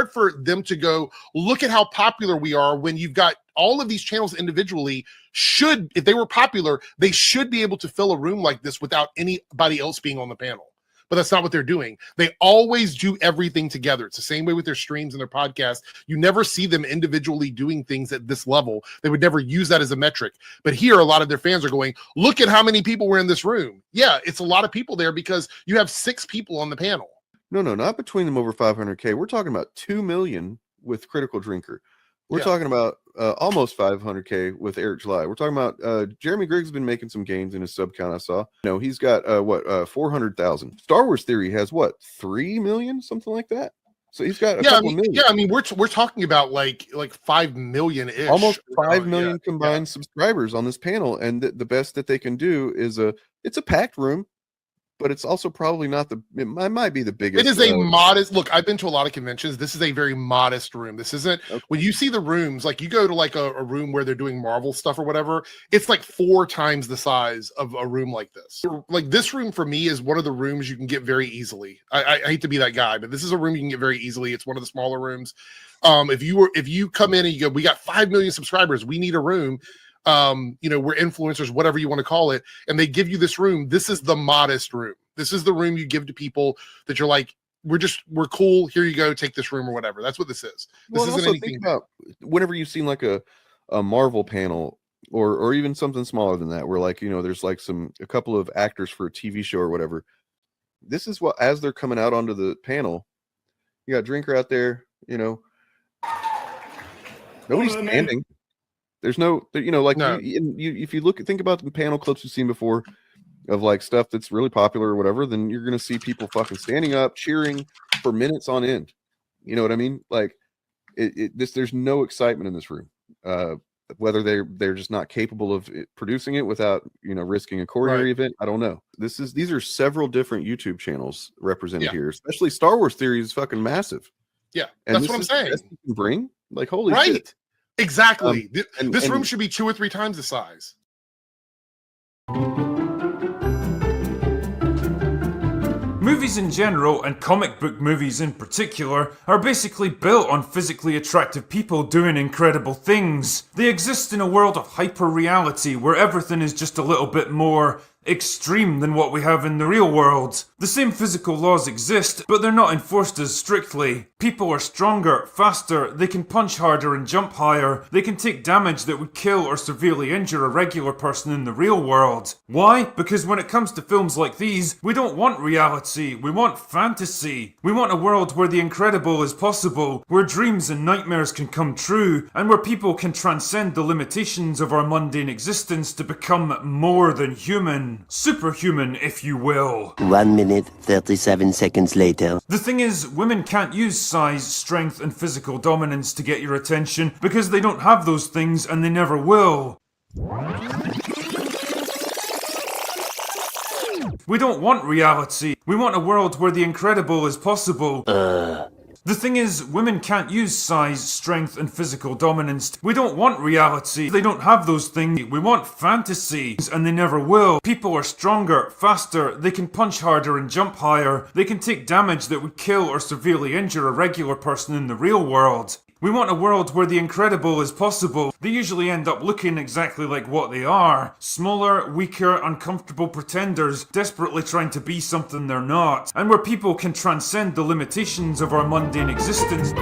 hard for them to go, look at how popular we are when you've got all of these channels individually should, if they were popular, they should be able to fill a room like this without anybody else being on the panel. But that's not what they're doing. They always do everything together. It's the same way with their streams and their podcasts. You never see them individually doing things at this level. They would never use that as a metric. But here, a lot of their fans are going, look at how many people were in this room. Yeah, it's a lot of people there because you have 6 people on the panel. No, not between them over 500K. We're talking about 2 million with Critical Drinker. We're talking about almost 500K with Eric July. We're talking about Jeremy Griggs has been making some gains in his sub count. I saw. No, he's got 400,000. Star Wars Theory has what, 3 million, something like that. So he's got a couple million. Yeah, I mean, we're talking about like 5 million ish, almost 5 million combined subscribers on this panel, and the best that they can do is it's a packed room. But it's also probably not it might be the biggest. It is a modest, look, I've been to a lot of conventions. This is a very modest room. This isn't, when you see the rooms, like you go to like a room where they're doing Marvel stuff or whatever, it's like 4 times the size of a room like this. Like this room for me is one of the rooms you can get very easily. I hate to be that guy, but this is a room you can get very easily. It's one of the smaller rooms. If you come in and you go, we got 5 million subscribers, we need a room. We're influencers, whatever you want to call it, and they give you this room. This is the modest room. This is the room you give to people that you're like, we're cool. Here you go, take this room or whatever. That's what this is. This isn't anything. Think about whenever you've seen like a Marvel panel or even something smaller than that, where like, there's like a couple of actors for a TV show or whatever. This is what, as they're coming out onto the panel, you got Drinker out there, nobody's standing. There's no, if you think about the panel clips you've seen before of like stuff that's really popular or whatever, then you're going to see people fucking standing up, cheering for minutes on end. You know what I mean? Like there's no excitement in this room. Whether they're just not capable of producing it without, risking a coronary event. I don't know. These are several different YouTube channels represented here, especially Star Wars Theory is fucking massive. Yeah. And that's what I'm saying. You can bring, like, holy shit. Exactly. This room should be 2 or 3 times the size. Movies in general, and comic book movies in particular, are basically built on physically attractive people doing incredible things. They exist in a world of hyper-reality where everything is just a little bit more extreme than what we have in the real world. The same physical laws exist, but they're not enforced as strictly. People are stronger, faster, they can punch harder and jump higher, they can take damage that would kill or severely injure a regular person in the real world. Why? Because when it comes to films like these, we don't want reality, we want fantasy. We want a world where the incredible is possible, where dreams and nightmares can come true, and where people can transcend the limitations of our mundane existence to become more than human. Superhuman, if you will. 1 minute, 37 seconds later. The thing is, women can't use size, strength, and physical dominance to get your attention because they don't have those things and they never will. We don't want reality. We want a world where the incredible is possible. The thing is, women can't use size, strength, and physical dominance. We don't want reality. They don't have those things. We want fantasy, and they never will. People are stronger, faster, they can punch harder and jump higher. They can take damage that would kill or severely injure a regular person in the real world. We want a world where the incredible is possible. They usually end up looking exactly like what they are. Smaller, weaker, uncomfortable pretenders desperately trying to be something they're not. And where people can transcend the limitations of our mundane existence.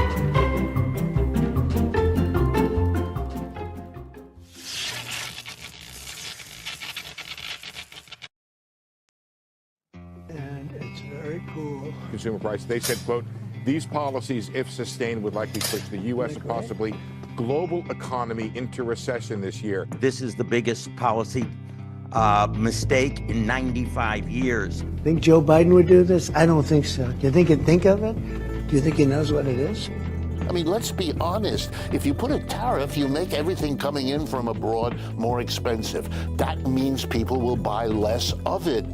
And it's very cool. Consumer price, they said, quote, these policies, if sustained, would likely push the U.S. and possibly global economy into recession this year. This is the biggest policy mistake in 95 years. Think Joe Biden would do this? I don't think so. Do you think he'd think of it? Do you think he knows what it is? I mean, let's be honest. If you put a tariff, you make everything coming in from abroad more expensive. That means people will buy less of it.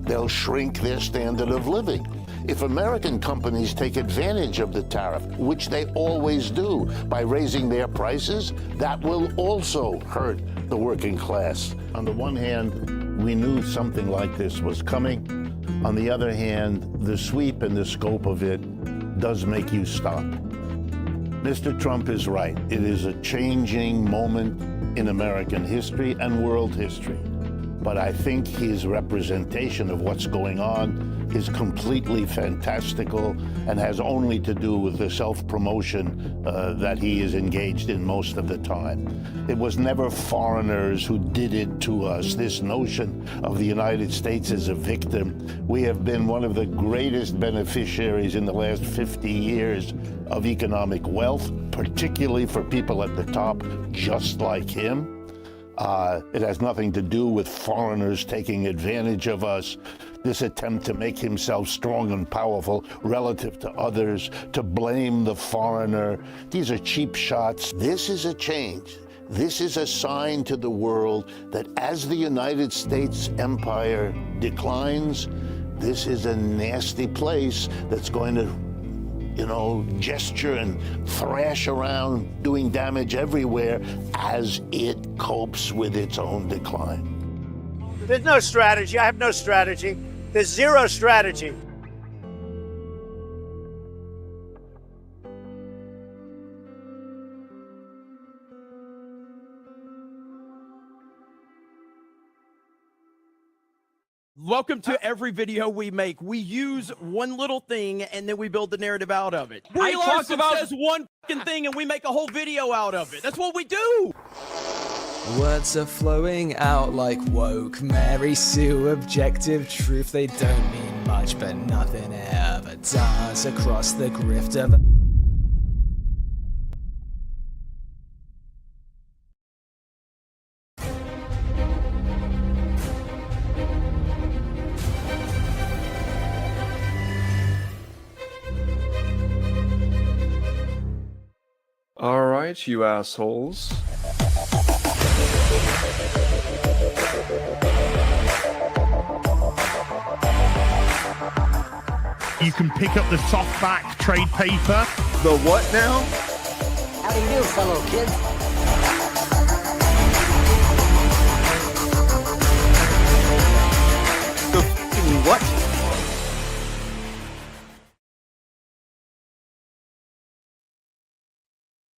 They'll shrink their standard of living. If American companies take advantage of the tariff, which they always do, by raising their prices, that will also hurt the working class. On the one hand, we knew something like this was coming. On the other hand, the sweep and the scope of it does make you stop. Mr. Trump is right. It is a changing moment in American history and world history. But I think his representation of what's going on is completely fantastical and has only to do with the self-promotion that he is engaged in most of the time. It was never foreigners who did it to us. This notion of the United States as a victim, we have been one of the greatest beneficiaries in the last 50 years of economic wealth, particularly for people at the top just like him. It has nothing to do with foreigners taking advantage of us. This attempt to make himself strong and powerful relative to others, to blame the foreigner, these are cheap shots. This is a change. This is a sign to the world that as the United States empire declines, this is a nasty place that's going to, you know, gesture and thrash around, doing damage everywhere as it copes with its own decline. There's no strategy. I have no strategy. There's zero strategy. Welcome to every video we make. We use one little thing and then we build the narrative out of it. Brie Larson says one fucking thing and we make a whole video out of it. That's what we do. Words are flowing out like woke Mary Sue, objective truth. They don't mean much, but nothing ever does across the grift of All right, you assholes. You can pick up the softback trade paper. The what now? How do you do, fellow kid? The fucking what?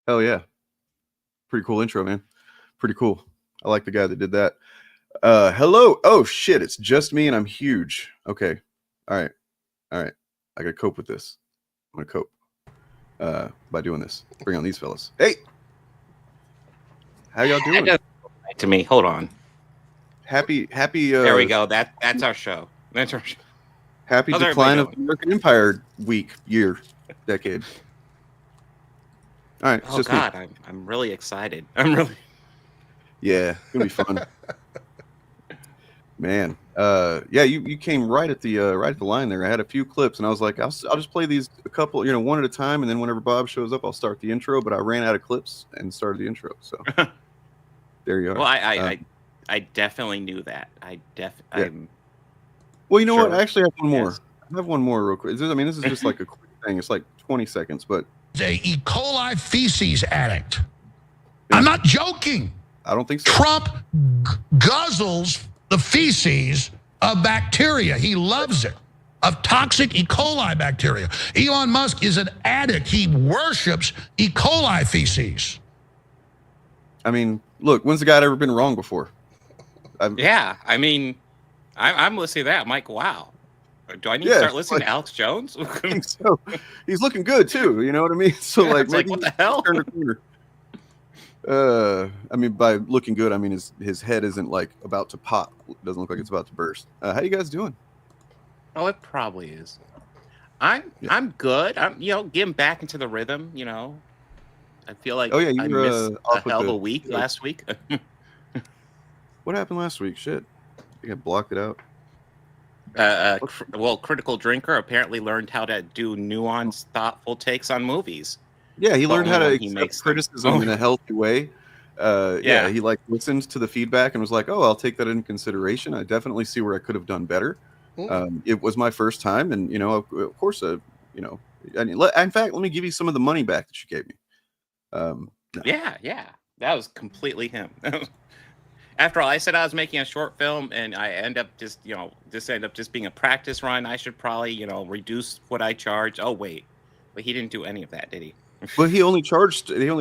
Hell yeah. Pretty cool intro, man. Pretty cool. I like the guy that did that. Hello. Oh shit, it's just me and I'm huge. Okay. All right. I gotta cope with this. I'm gonna cope by doing this. Bring on these fellas. Hey, how y'all doing? To me, hold on. Happy. There we go. That's our show. That's our show. Happy How's decline of everybody the American Empire week, year, decade. All right. Oh God, I'm really excited. Yeah, it's gonna be fun. Man, yeah, you came right at the line there. I had a few clips, and I was like, I'll just play these a couple, one at a time, and then whenever Bob shows up, I'll start the intro. But I ran out of clips and started the intro. So there you are. Well, I definitely knew that. Yeah. Well, you know what? I actually have one more. Yes. I have one more real quick. This is just like a quick thing. It's like 20 seconds, but A E. coli feces addict. I'm not joking. I don't think so. Trump guzzles the feces of bacteria. He loves it. Of toxic E. coli bacteria. Elon Musk is an addict. He worships E. coli feces. I mean, look, when's the guy ever been wrong before? Yeah, I mean, I'm listening to that. I'm like, wow. Do I need to start listening to Alex Jones? I think so. He's looking good too. You know what I mean? So like, maybe what the hell? Turn a corner. I mean, by looking good, I mean his head isn't like about to pop. It doesn't look like it's about to burst. How you guys doing? Oh, it probably is. I'm good. I'm getting back into the rhythm. I feel like I missed a hell of a week last week. What happened last week? Shit, I blocked it out. Well, Critical Drinker apparently learned how to do nuanced, thoughtful takes on movies. Yeah, he learned how to accept criticism in a healthy way. Yeah, he listened to the feedback and was like, "Oh, I'll take that into consideration. I definitely see where I could have done better." It was my first time, and of course, in fact, let me give you some of the money back that you gave me. No. Yeah, that was completely him. After all, I said I was making a short film, and I end up just being a practice run. I should probably, reduce what I charge. Oh wait, but he didn't do any of that, did he? But he only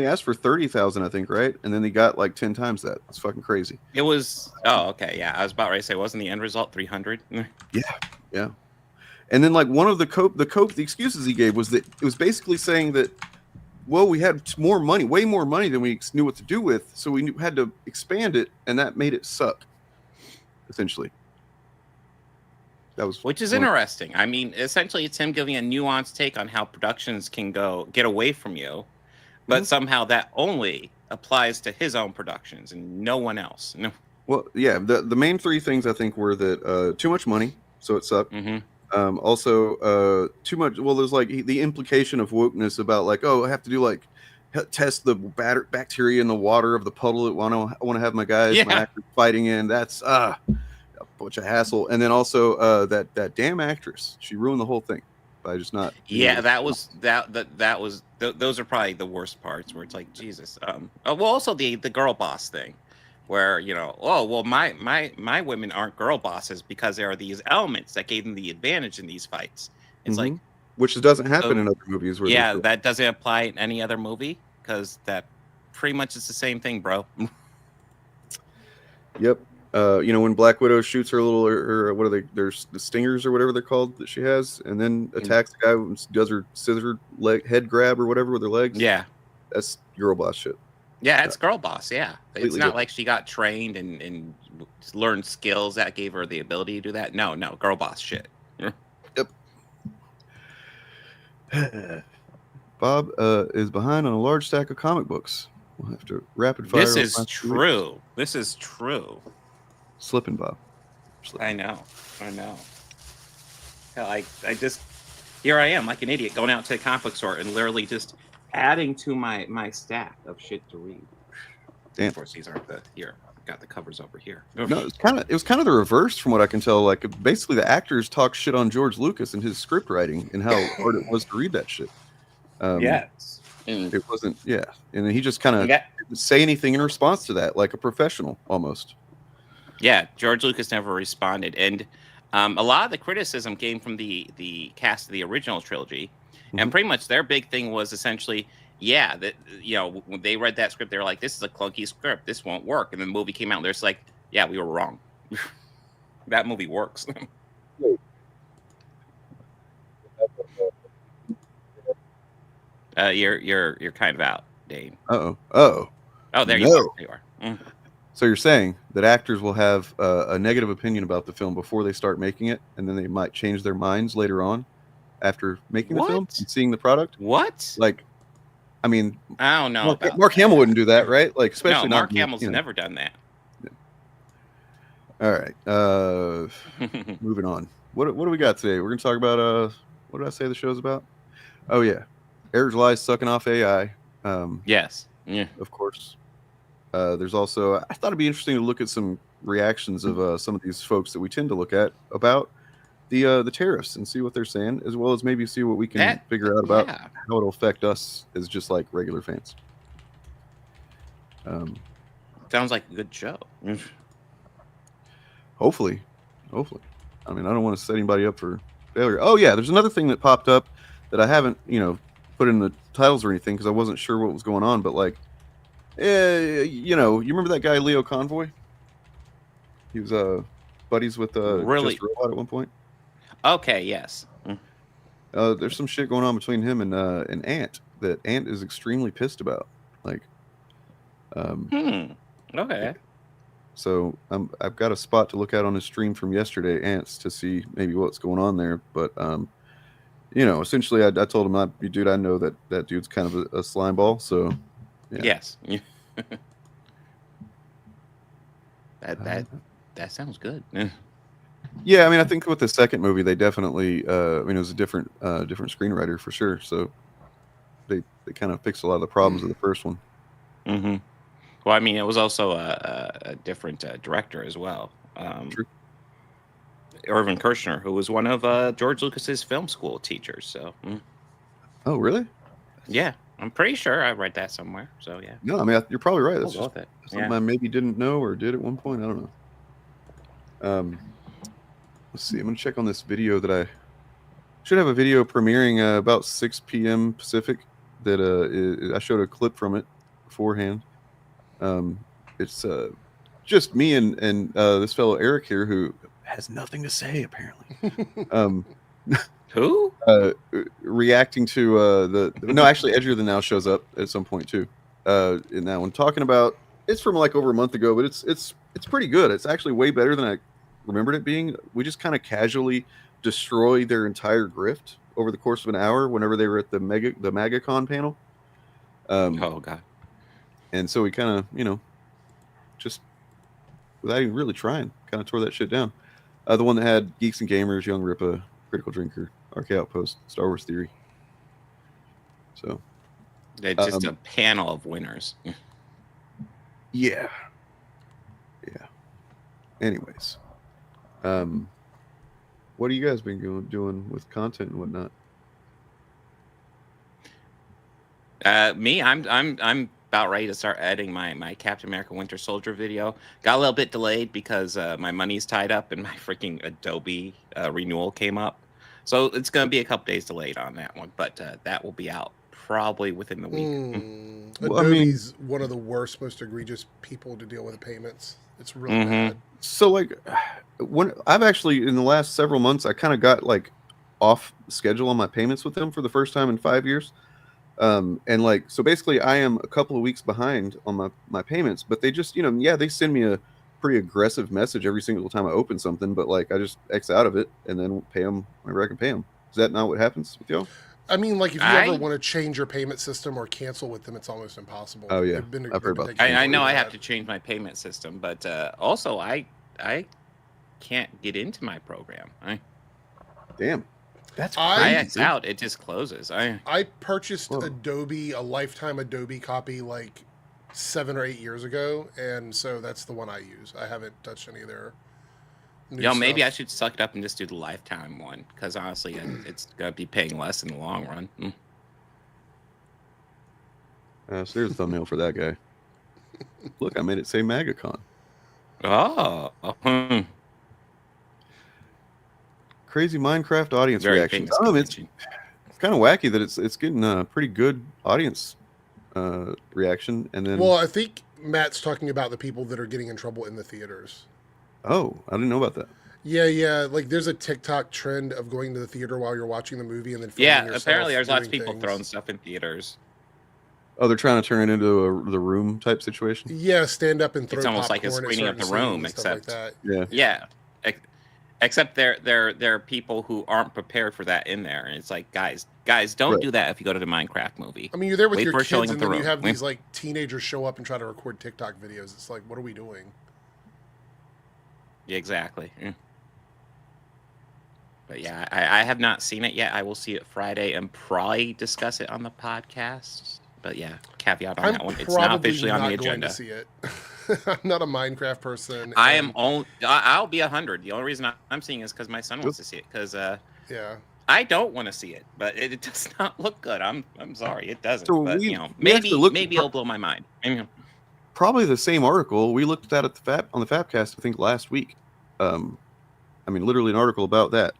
asked for 30,000, I think, right? And then he got like 10 times that. It's fucking crazy. It was okay, yeah. I was about ready to say, wasn't the end result 300? Yeah. And then like one of the excuses he gave was that it was basically saying that, well, we had more money, way more money than we knew what to do with, so we had to expand it, and that made it suck. Essentially. Which is interesting. I mean, essentially, it's him giving a nuanced take on how productions can get away from you, but somehow that only applies to his own productions and no one else. No. Well, yeah, the main three things I think were that too much money, so it sucked. Also, too much. Well, there's like the implication of wokeness about like, oh, I have to do like test the bacteria in the water of the puddle that I want to have my guys, my actors fighting in. That's a bunch of hassle. And then also that damn actress, she ruined the whole thing by just not. Yeah, that was those are probably the worst parts where it's like Jesus. Well, also the girl boss thing, where my women aren't girl bosses because there are these elements that gave them the advantage in these fights. It's like, which doesn't happen in other movies. Where that doesn't apply in any other movie because that pretty much is the same thing, bro. Yep. When Black Widow shoots her little, or what are they? There's the stingers or whatever they're called that she has, and then attacks the guy who does her scissor head grab or whatever with her legs. Yeah, that's girl boss shit. Yeah, it's girl boss. Yeah, it's not like she got trained and learned skills that gave her the ability to do that. No, girl boss shit. Yep. Bob is behind on a large stack of comic books. We'll have to rapid fire. This is true. This is true. Slipping, Bob. I know. Hell, I just here I am like an idiot going out to a comic book store and literally just adding to my stack of shit to read. Damn. Of course, these aren't here. Got the covers over here. No, it was kind of the reverse from what I can tell. Like basically, the actors talk shit on George Lucas and his script writing and how hard it was to read that shit. Yes. It wasn't. Yeah, and then he just kind of didn't say anything in response to that, like a professional almost. Yeah, George Lucas never responded, and a lot of the criticism came from the cast of the original trilogy, and pretty much their big thing was essentially, that when they read that script, they were like, "This is a clunky script. This won't work." And then the movie came out, and they're just like, "Yeah, we were wrong. That movie works." You're kind of out, Dane. Oh, there you are. There you are. So you're saying that actors will have a negative opinion about the film before they start making it, and then they might change their minds later on after making the film and seeing the product? What? Like, I mean, I don't know. Mark Hamill wouldn't do that, right? Like, especially Mark Hamill's never done that. All right. Moving on. What do we got today? We're gonna talk about what did I say the show's about? Oh yeah, Eric July's sucking off AI. Yes. Yeah. Of course. There's also, I thought it'd be interesting to look at some reactions of some of these folks that we tend to look at about the tariffs and see what they're saying, as well as maybe see what we can figure out about how it'll affect us as just like regular fans. Sounds like a good show. Hopefully. I mean, I don't want to set anybody up for failure. Oh yeah, there's another thing that popped up that I haven't, put in the titles or anything because I wasn't sure what was going on, but like, you remember that guy Leo Convoy? He was buddies with really Just Robot at one point. Okay, yes. There's some shit going on between him and Ant that Ant is extremely pissed about. Like, okay. So I've got a spot to look at on his stream from yesterday, Ant's, to see maybe what's going on there. But essentially, I told him, dude, I know that dude's kind of a slime ball. So. Yeah. Yes. that sounds good. Yeah, I mean, I think with the second movie, they definitely, it was a different screenwriter for sure. So they kind of fixed a lot of the problems of the first one. Mm-hmm. Well, I mean, it was also a different director as well. True. Irvin Kershner, who was one of George Lucas's film school teachers. So. Oh, really? Yeah. I'm pretty sure I read that somewhere. So yeah. No, I mean you're probably right. That's just something I maybe didn't know or did at one point. I don't know. Let's see. I'm gonna check on this video that I should have a video premiering about 6 p.m. Pacific that I showed a clip from it beforehand. It's just me and this fellow Eric here who has nothing to say apparently. Who? Reacting to no, actually Edgier Than Now shows up at some point too. In that one, talking about, it's from like over a month ago, but it's pretty good. It's actually way better than I remembered it being. We just kind of casually destroy their entire grift over the course of an hour whenever they were at the MagaCon panel. Oh god. And so we kind of, just without even really trying, kind of tore that shit down. The one that had Geeks and Gamers, Young Ripa, Critical Drinker, Arcade Outpost, Star Wars Theory. So it's just a panel of winners. Yeah. Anyways, what have you guys been doing with content and whatnot? Me, I'm about ready to start editing my Captain America Winter Soldier video. Got a little bit delayed because my money's tied up and my freaking Adobe renewal came up. So it's going to be a couple days delayed on that one, but that will be out probably within the week. Well, Adobe's one of the worst, most egregious people to deal with the payments. It's really bad. So like, when I've actually in the last several months, I kind of got like off schedule on my payments with them for the first time in 5 years. And like, so basically I am a couple of weeks behind on my payments, but they just, they send me a pretty aggressive message every single time I open something, but like, I just X out of it and then pay them whenever I can pay them. Is that not what happens with y'all? I mean, like if you ever want to change your payment system or cancel with them, it's almost impossible. Oh yeah, I've heard about that. I know I have to change my payment system, but also I can't get into my program. Damn. That's I X out, it just closes. I purchased Adobe, a lifetime Adobe copy, like 7 or 8 years ago, and so that's the one I use. I haven't touched any of their new stuff. Maybe I should suck it up and just do the lifetime one, because honestly, it's gonna be paying less in the long run. So there's a thumbnail for that guy. Look, I made it say MagaCon. Oh. Crazy Minecraft audience reactions. It's kind of wacky that it's getting a pretty good audience reaction, and then. Well, I think Matt's talking about the people that are getting in trouble in the theaters. Oh, I didn't know about that. Yeah. Like, there's a TikTok trend of going to the theater while you're watching the movie and then filming yourself apparently there's lots of doing people things. throwing stuff in theaters. Oh, they're trying to turn it into the Room type situation. Yeah, stand up and throw. It's almost like a screening of the Room, except like yeah. Except there are people who aren't prepared for that in there, and it's like, guys, don't do that if you go to the Minecraft movie. I mean, you're there with Wait your for kids, showing and of the then you room. have these like teenagers show up and try to record TikTok videos. It's like, what are we doing? Yeah, exactly. But yeah, I have not seen it yet. I will see it Friday and probably discuss it on the podcast. But yeah, caveat on that one. It's not officially on the agenda. To see it. I'm not a Minecraft person. I'll be 100. The only reason I'm seeing is because my son wants to see it. Because I don't want to see it, but it does not look good. I'm sorry, it doesn't. So but maybe it'll blow my mind. Probably the same article we looked at on the Fabcast, I think last week. I mean, literally an article about that.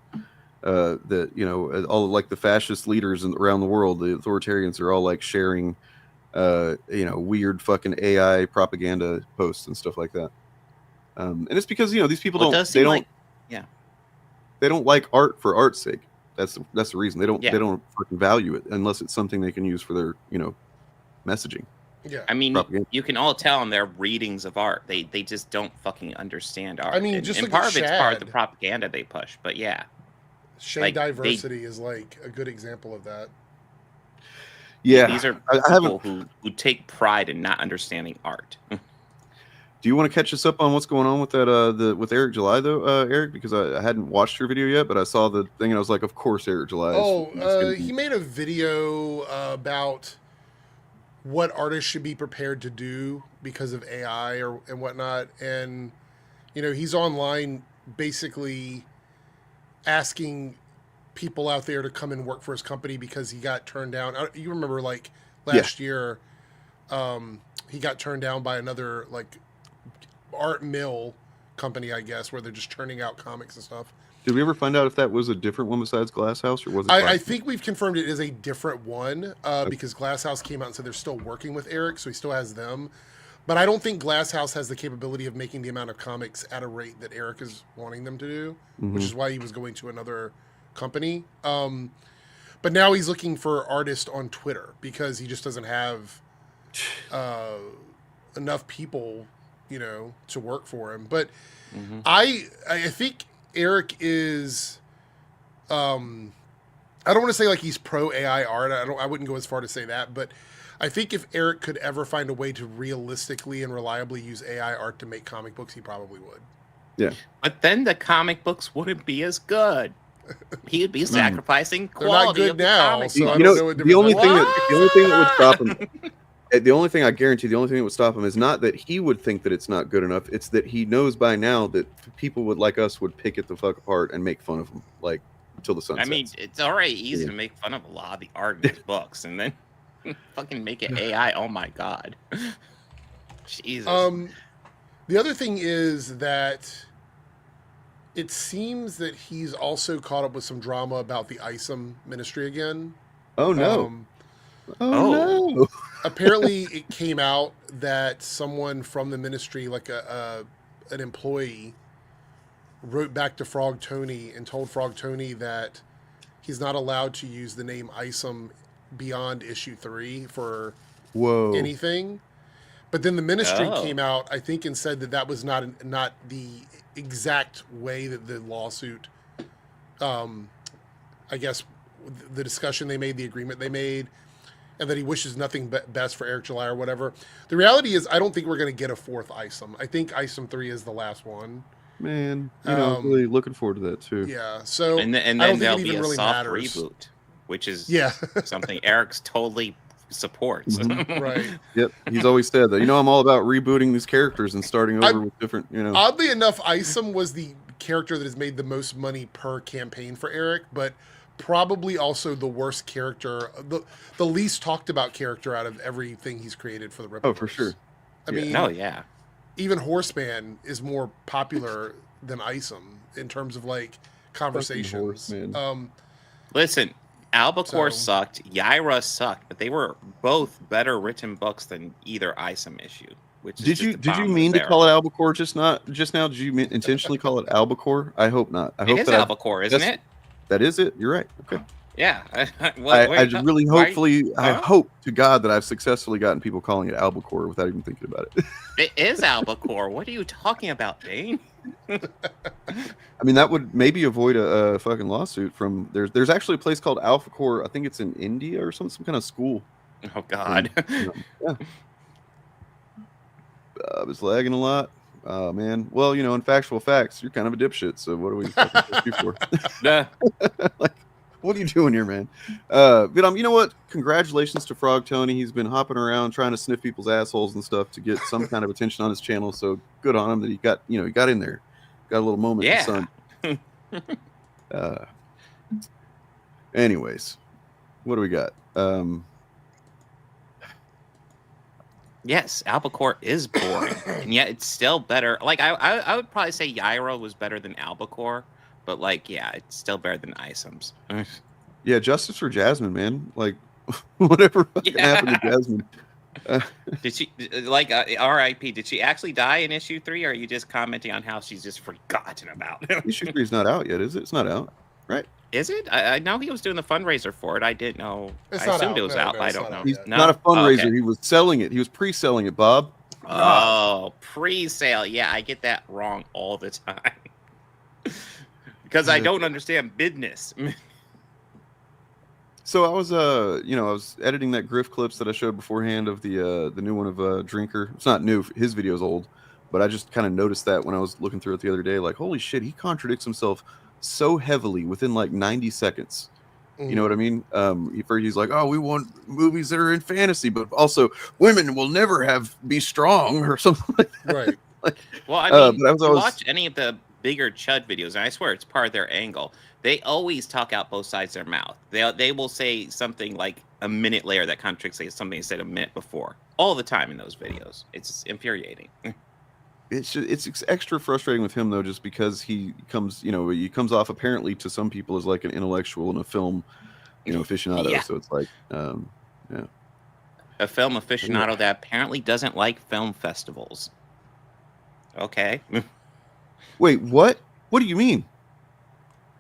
That all like the fascist leaders around the world, the authoritarians are all like sharing weird fucking AI propaganda posts and stuff like that. And it's because these people they don't like art for art's sake. That's the reason. They don't fucking value it unless it's something they can use for their messaging. Yeah. I mean, you can all tell in their readings of art, they just don't fucking understand art. I mean, and part of it's part of the propaganda they push, but yeah. Shade diversity is like a good example of that. Yeah, these are people who take pride in not understanding art. Do you want to catch us up on what's going on with that with Eric July though, Eric? Because I hadn't watched your video yet, but I saw the thing and I was like, of course, Eric July. He made a video about what artists should be prepared to do because of AI and whatnot, and he's online basically asking people out there to come and work for his company because he got turned down. You remember, like last year, he got turned down by another like art mill company, I guess, where they're just churning out comics and stuff. Did we ever find out if that was a different one besides Glass House, or was it? I think we've confirmed it is a different one because Glass House came out and said they're still working with Eric, so he still has them. But I don't think Glass House has the capability of making the amount of comics at a rate that Eric is wanting them to do, which is why he was going to another company. But now he's looking for artists on Twitter because he just doesn't have enough people, you know, to work for him. But I think Eric is, I don't want to say like he's pro AI art. I wouldn't go as far to say that, but I think if Eric could ever find a way to realistically and reliably use AI art to make comic books, he probably would. Yeah. But then the comic books wouldn't be as good. He would be sacrificing quality. They're not good of the now. comics. So I You don't know, know what the only thing difference that would stop him, the only thing I guarantee, the only thing that would stop him is not that he would think that it's not good enough. It's that he knows by now that people would like us would pick it the fuck apart and make fun of him, like until the sun I sets. mean, it's already easy to make fun of a lot of the art in his books, and then fucking make it AI. Oh my god, Jesus. The other thing is that it seems that he's also caught up with some drama about the ISOM ministry again. Oh no. No. Apparently it came out that someone from the ministry, like an employee, wrote back to Frog Tony and told Frog Tony that he's not allowed to use the name ISOM beyond issue 3 for anything. But then the ministry came out, I think, and said that that was not the exact way that the lawsuit, I guess, the discussion they made, the agreement they made, and that he wishes nothing best for Eric July or whatever. The reality is, I don't think we're going to get a 4th ISOM. I think ISOM 3 is the last one. Man, you know, I'm really looking forward to that too. Yeah. So and then there'll be a soft reboot, which is something Eric's totally supports. Right. Yep. He's always said that. You know, I'm all about rebooting these characters and starting over with different. You know. Oddly enough, ISOM was the character that has made the most money per campaign for Eric, but probably also the worst character, the least talked about character out of everything he's created for the Ripple. Oh, for sure. I mean, even Horseman is more popular than ISOM in terms of like conversations. Listen, Albacore sucked, Yaira sucked, but they were both better written books than either ISOM issue. Which did you mean to call it Albacore just now? Did you intentionally call it Albacore? I hope not. I hope it is Albacore, isn't it? That is it. You're right. Okay. Yeah. I really I hope to God that I've successfully gotten people calling it Albacore without even thinking about it. It is Albacore. What are you talking about, Dane? I mean, that would maybe avoid a fucking lawsuit from there's actually a place called Alphacore. I think it's in India or some kind of school. Oh God. I was lagging a lot. Oh man. Well, you know, in factual facts, you're kind of a dipshit. So what are we fucking you for? Like, what are you doing here, man? But you know what? Congratulations to Frog Tony. He's been hopping around trying to sniff people's assholes and stuff to get some kind of attention on his channel. So good on him that he got in there, got a little moment in the sun. Anyways, what do we got? Yes, Albacore is boring, and yet it's still better. Like I would probably say Yaira was better than Albacore. But like, yeah, it's still better than ISOMs. Yeah, justice for Jasmine, man. Like, whatever happened to Jasmine. Did she like R.I.P.? Did she actually die in issue 3, or are you just commenting on how she's just forgotten about? Issue 3 is not out yet, is it? It's not out, right? Is it? I know he was doing the fundraiser for it. I didn't know. I assumed it was out. I don't know. He's not a fundraiser. He was selling it. He was pre-selling it, Bob. Oh, pre-sale. Yeah, I get that wrong all the time. Because I don't understand business. So I was, I was editing that Griff clips that I showed beforehand of the new one of Drinker. It's not new; his video's old, but I just kind of noticed that when I was looking through it the other day. Like, holy shit, he contradicts himself so heavily within like 90 seconds. You know what I mean? He's like, "Oh, we want movies that are in fantasy, but also women will never be strong or something like that." Right. Like, well, I mean, but watch any of the bigger Chud videos, and I swear it's part of their angle. They always talk out both sides of their mouth. They will say something like a minute later that contradicts something they said a minute before. All the time in those videos. It's infuriating. it's extra frustrating with him though, just because he comes off apparently to some people as like an intellectual and a film, aficionado. Yeah. So it's like, yeah, a film aficionado that apparently doesn't like film festivals. Okay. Wait, what? What do you mean?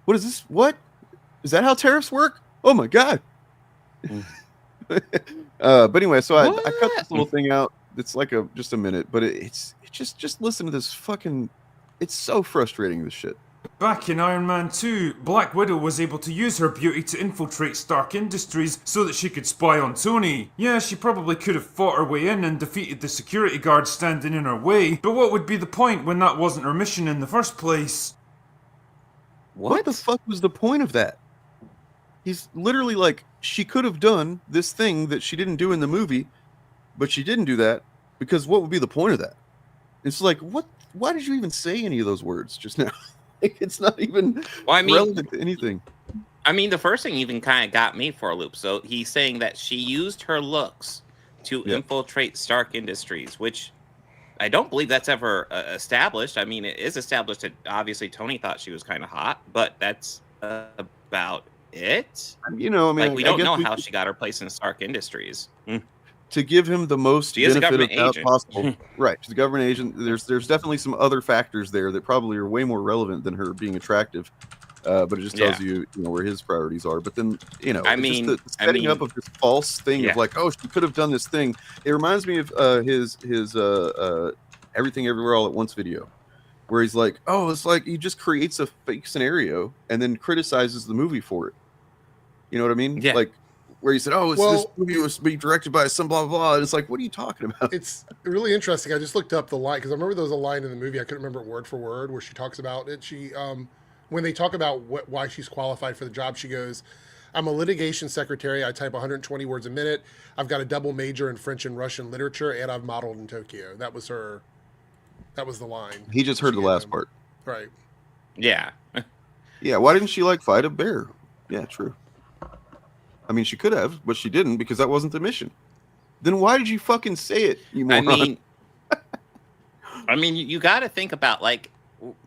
What is this? What is that? How tariffs work? Oh my god. But anyway, so I cut this little thing out. It's like just a minute, but it's just listen to this fucking. It's so frustrating, this shit. Back in Iron Man 2, Black Widow was able to use her beauty to infiltrate Stark Industries so that she could spy on Tony. Yeah, she probably could have fought her way in and defeated the security guard standing in her way, but what would be the point when that wasn't her mission in the first place? What the fuck was the point of that? He's literally like, she could have done this thing that she didn't do in the movie, but she didn't do that because what would be the point of that? It's like, what? Why did you even say any of those words just now? It's not even relevant to anything. I mean, the first thing even kind of got me for a loop. So he's saying that she used her looks to infiltrate Stark Industries, which I don't believe that's ever established. I mean, it is established that obviously Tony thought she was kind of hot, but that's about it. You know, I mean, like, we don't know how she got her place in Stark Industries. To give him the most benefit of doubt possible. Right. She's a government agent. There's definitely some other factors there that probably are way more relevant than her being attractive. But it just tells you where his priorities are. But then, I mean, just the setting up of this false thing of like, oh, she could have done this thing. It reminds me of his Everything Everywhere All at Once video, where he's like, oh, it's like he just creates a fake scenario and then criticizes the movie for it. You know what I mean? Yeah. Like, where he said, oh, this movie was being directed by some blah, blah, blah. And it's like, what are you talking about? It's really interesting. I just looked up the line because I remember there was a line in the movie. I couldn't remember it word for word where she talks about it. She, when they talk about why she's qualified for the job, she goes, I'm a litigation secretary. I type 120 words a minute. I've got a double major in French and Russian literature, and I've modeled in Tokyo. That was the line. He just heard the last part. Right. Yeah. Yeah. Why didn't she fight a bear? Yeah, true. I mean, she could have, but she didn't because that wasn't the mission. Then why did you fucking say it, you moron? I mean, you got to think about, like,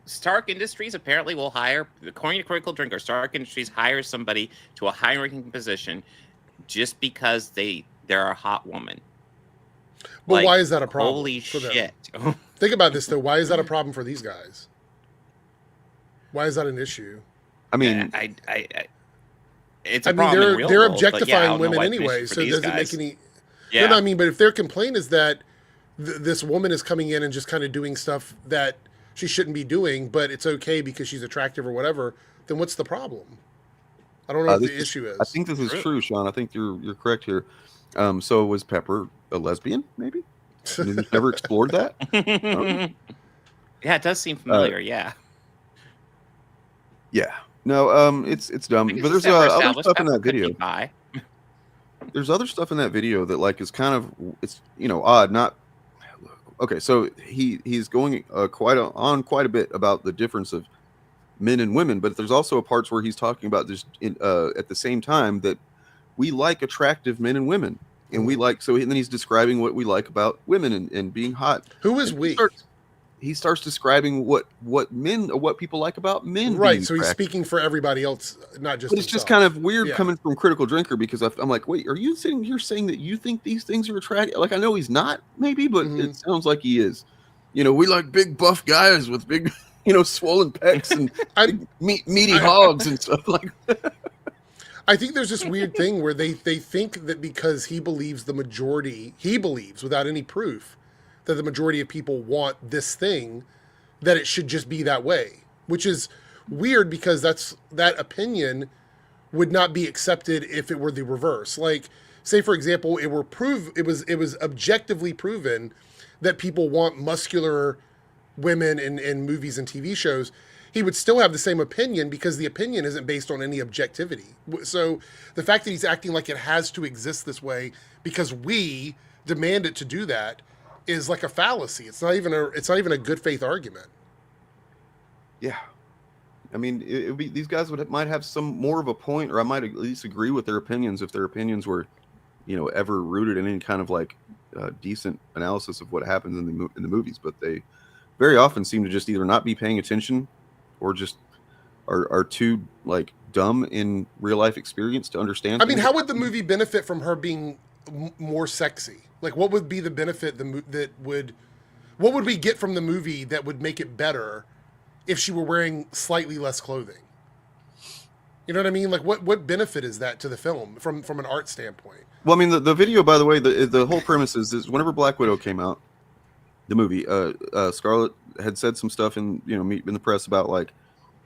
Stark Industries apparently will hire, according to Critical Drinker, Stark Industries hires somebody to a high-ranking position just because they're a hot woman. But why is that a problem? Holy shit. Think about this, though. Why is that a problem for these guys? Why is that an issue? I mean, it's a problem in real they're world, objectifying but women anyway, so it doesn't make any. Yeah. No, I mean, but if their complaint is that this woman is coming in and just kind of doing stuff that she shouldn't be doing, but it's okay because she's attractive or whatever, then what's the problem? I don't know what the issue is. I think this is true, Sean. I think you're correct here. So was Pepper a lesbian? Maybe. You've never explored that. Yeah, it does seem familiar. Yeah. Yeah. No, it's dumb. But there's other stuff in that video. There's other stuff in that video that is kind of odd. Not okay. So he's going quite a bit about the difference of men and women, but there's also parts where he's talking about this at the same time that we like attractive men and women, and we like and then he's describing what we like about women and being hot. Who is we? He starts describing what people like about men. Right. So he's speaking for everybody else, not just. But it's just kind of weird coming from Critical Drinker because I'm like, wait, are you sitting here saying that you think these things are attractive? Like, I know he's not, maybe, but it sounds like he is. We like big buff guys with big, swollen pecs and meaty hogs and stuff like that. I think there's this weird thing where they think that because he believes without any proof that the majority of people want this thing, that it should just be that way, which is weird because that opinion would not be accepted if it were the reverse. Like, say for example, it was objectively proven that people want muscular women in movies and TV shows. He would still have the same opinion because the opinion isn't based on any objectivity. So the fact that he's acting like it has to exist this way because we demand it to do that is like a fallacy. It's not even a good faith argument. Yeah. I mean, it would be, these guys might have some more of a point, or I might at least agree with their opinions if their opinions were, ever rooted in any kind of decent analysis of what happens in the movies. But they very often seem to just either not be paying attention or just are too like dumb in real life experience to understand. I mean, how would the movie benefit from her being more sexy? Like, what would be the benefit what would we get from the movie that would make it better if she were wearing slightly less clothing? You know what I mean? Like, what benefit is that to the film from an art standpoint? Well, I mean, the video, by the way, the whole premise is whenever Black Widow came out, the movie, Scarlett had said some stuff in the press about like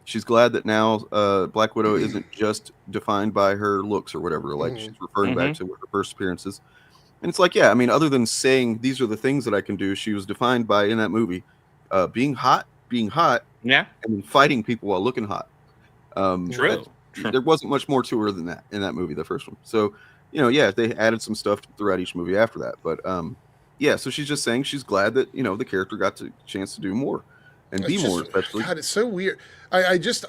she's glad that now Black Widow isn't just defined by her looks or whatever. Like she's referring back to her first appearances. And it's like, yeah, I mean, other than saying these are the things that I can do, she was defined by, in that movie, being hot, yeah, and fighting people while looking hot. True. There wasn't much more to her than that in that movie, the first one. So, yeah, they added some stuff throughout each movie after that. But yeah, so she's just saying she's glad that the character got the chance to do more and be more, especially. God, it's so weird. It's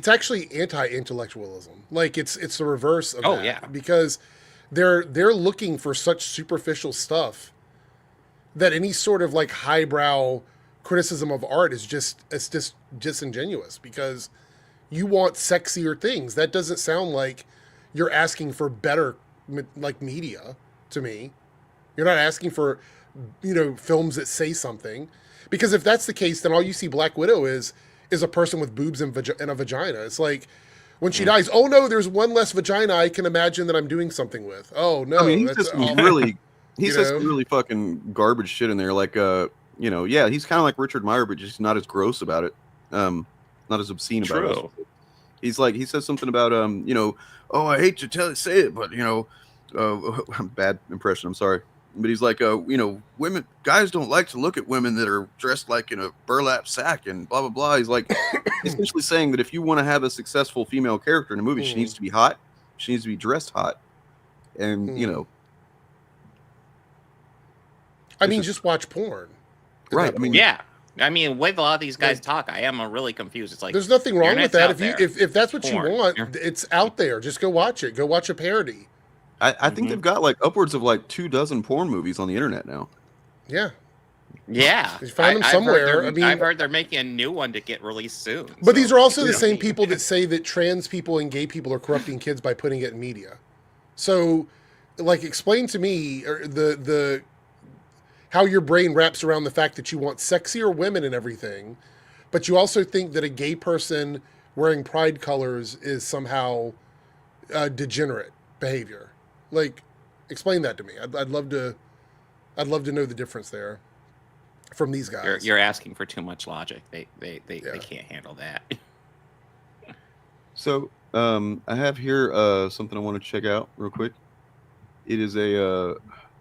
actually anti-intellectualism. Like it's the reverse of that. Yeah. Because they're looking for such superficial stuff that any sort of like highbrow criticism of art is just disingenuous, because you want sexier things. That doesn't sound like you're asking for better like media to me. You're not asking for films that say something, because if that's the case, then all you see Black Widow is a person with boobs and a vagina. It's like when she dies, oh no, there's one less vagina I can imagine that I'm doing something with. Oh no, I mean, he says some really fucking garbage shit in there. Like, yeah, he's kind of like Richard Meyer, but just not as gross about it, not as obscene about it. He's like, he says something about oh, I hate to say it, but bad impression. I'm sorry. But he's like, guys don't like to look at women that are dressed like in a burlap sack and blah, blah, blah. He's like essentially saying that if you want to have a successful female character in a movie, she needs to be hot. She needs to be dressed hot. And, I mean, just watch porn. Right. I mean, yeah. I mean, with a lot of these guys talk, I am really confused. It's like, there's nothing wrong with that. If that's what Porn. you want, it's out there. Just go watch it. Go watch a parody. I think they've got like upwards of like 24 porn movies on the internet now. Yeah. Yeah. You find them somewhere. I've heard they're making a new one to get released soon. But these are also the same people that say that trans people and gay people are corrupting kids by putting it in media. So, like, explain to me the how your brain wraps around the fact that you want sexier women and everything, but you also think that a gay person wearing pride colors is somehow degenerate behavior. Like, explain that to me. I'd love to know the difference there from these guys. You're asking for too much logic. They can't handle that. So I have here something I want to check out real quick. It is I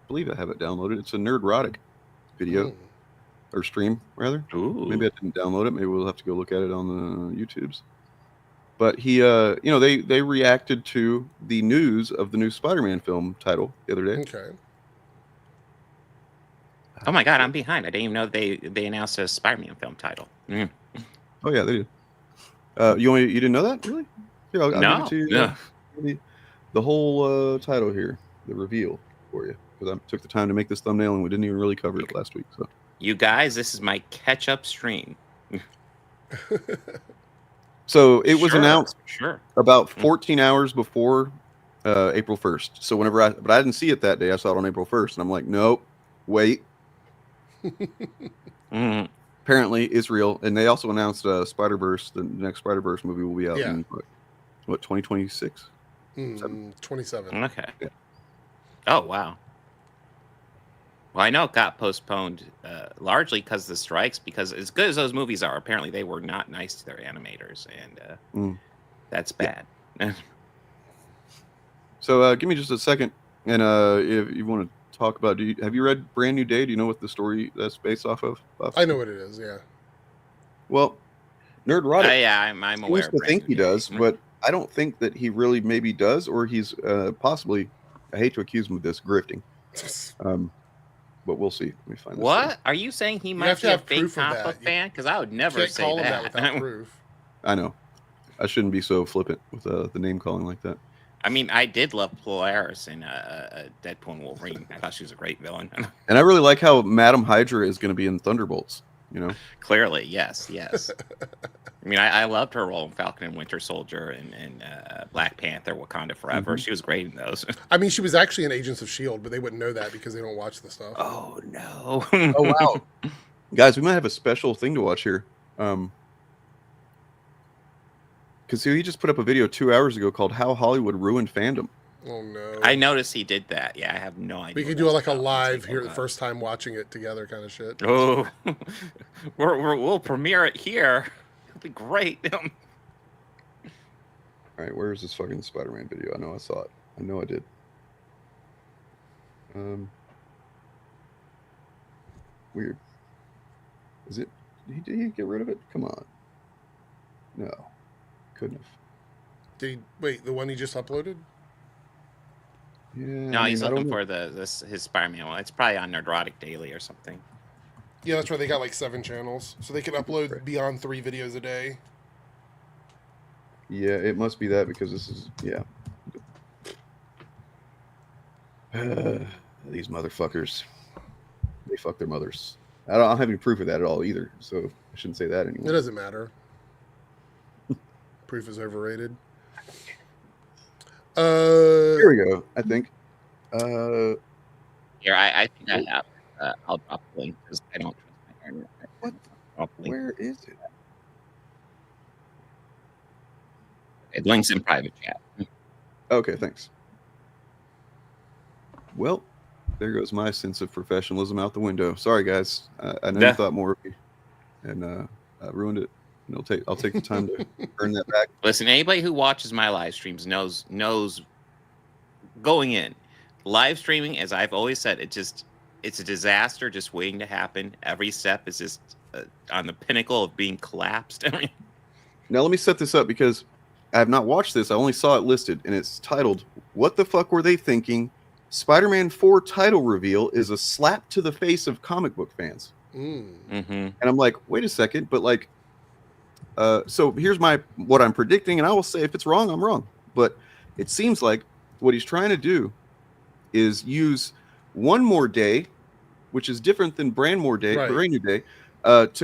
believe I have it downloaded. It's a Nerdrotic video or stream rather. Ooh. Maybe I didn't download it. Maybe we'll have to go look at it on the YouTubes. But he, they reacted to the news of the new Spider-Man film title the other day. Okay. Oh my God, I'm behind. I didn't even know they announced a Spider-Man film title. Oh yeah, they did. You didn't know that, really? Here, I'll No. give it to you. The whole title here, the reveal for you, because I took the time to make this thumbnail and we didn't even really cover it last week. So You guys, this is my catch-up stream. So it was announced Sure. about 14 hours before April 1st. So but I didn't see it that day. I saw it on April 1st, and I'm like, nope, wait. Apparently it's real. And they also announced Spider-Verse. The next Spider-Verse movie will be out in what 2026? 27. Okay. Yeah. Oh wow. Well, I know it got postponed largely because of the strikes, because as good as those movies are, apparently they were not nice to their animators, and that's bad. Yeah. So give me just a second, and if you want to talk about, have you read Brand New Day? Do you know what the story that's based off of? I know what it is, yeah. Well, Nerdrotic I'm aware. Seems to think he does, but I don't think that he really maybe does, or he's possibly, I hate to accuse him of this, grifting. But we'll see. Let me find this. What? Are you saying he might be a fake comic book fan? Because I would never say that. Without proof. I know. I shouldn't be so flippant with the name calling like that. I mean, I did love Polaris in Deadpool and Wolverine. I thought she was a great villain. And I really like how Madam Hydra is going to be in Thunderbolts. You know, clearly, yes. I mean, I loved her role in Falcon and Winter Soldier and Black Panther, Wakanda Forever. She was great in those. I mean, she was actually in Agents of S.H.I.E.L.D., but they wouldn't know that because they don't watch the stuff. Oh, no. Oh, wow. Guys, we might have a special thing to watch here. Because he just put up a video 2 hours ago called How Hollywood Ruined Fandom. Oh, no. I noticed he did that. Yeah, I have no idea. We could do like a live here the first time watching it together kind of shit. Oh, we'll premiere it here. It'll be great. All right, where is this fucking Spider-Man video? I know I saw it. I know I did. Weird. Is it? Did he get rid of it? Come on. No. Couldn't have. Did he, wait, the one he just uploaded? Yeah. No, he's looking for his Spider-Man one. It's probably on Nerdrotic Daily or something. Yeah, that's right. They got like 7 channels, so they can upload beyond 3 videos a day. Yeah, it must be that because this is these motherfuckers. They fuck their mothers. I don't have any proof of that at all either, so I shouldn't say that anymore. It doesn't matter. Proof is overrated. Here we go. I think. Here, I think I have. I'll drop the link because I don't trust my internet. What? Where is it? It links in private chat. Okay, thanks. Well, there goes my sense of professionalism out the window. Sorry, guys. I know you thought more of me, and I ruined it. And I'll take the time to earn that back. Listen, anybody who watches my live streams knows going in live streaming, as I've always said, it's a disaster just waiting to happen. Every step is just on the pinnacle of being collapsed. Now let me set this up because I have not watched this. I only saw it listed, and it's titled, "What the fuck were they thinking? Spider-Man 4 title reveal is a slap to the face of comic book fans." And I'm like, wait a second, but like, so here's what I'm predicting, and I will say if it's wrong, I'm wrong. But it seems like what he's trying to do is use One More Day, which is different than Brand New Day,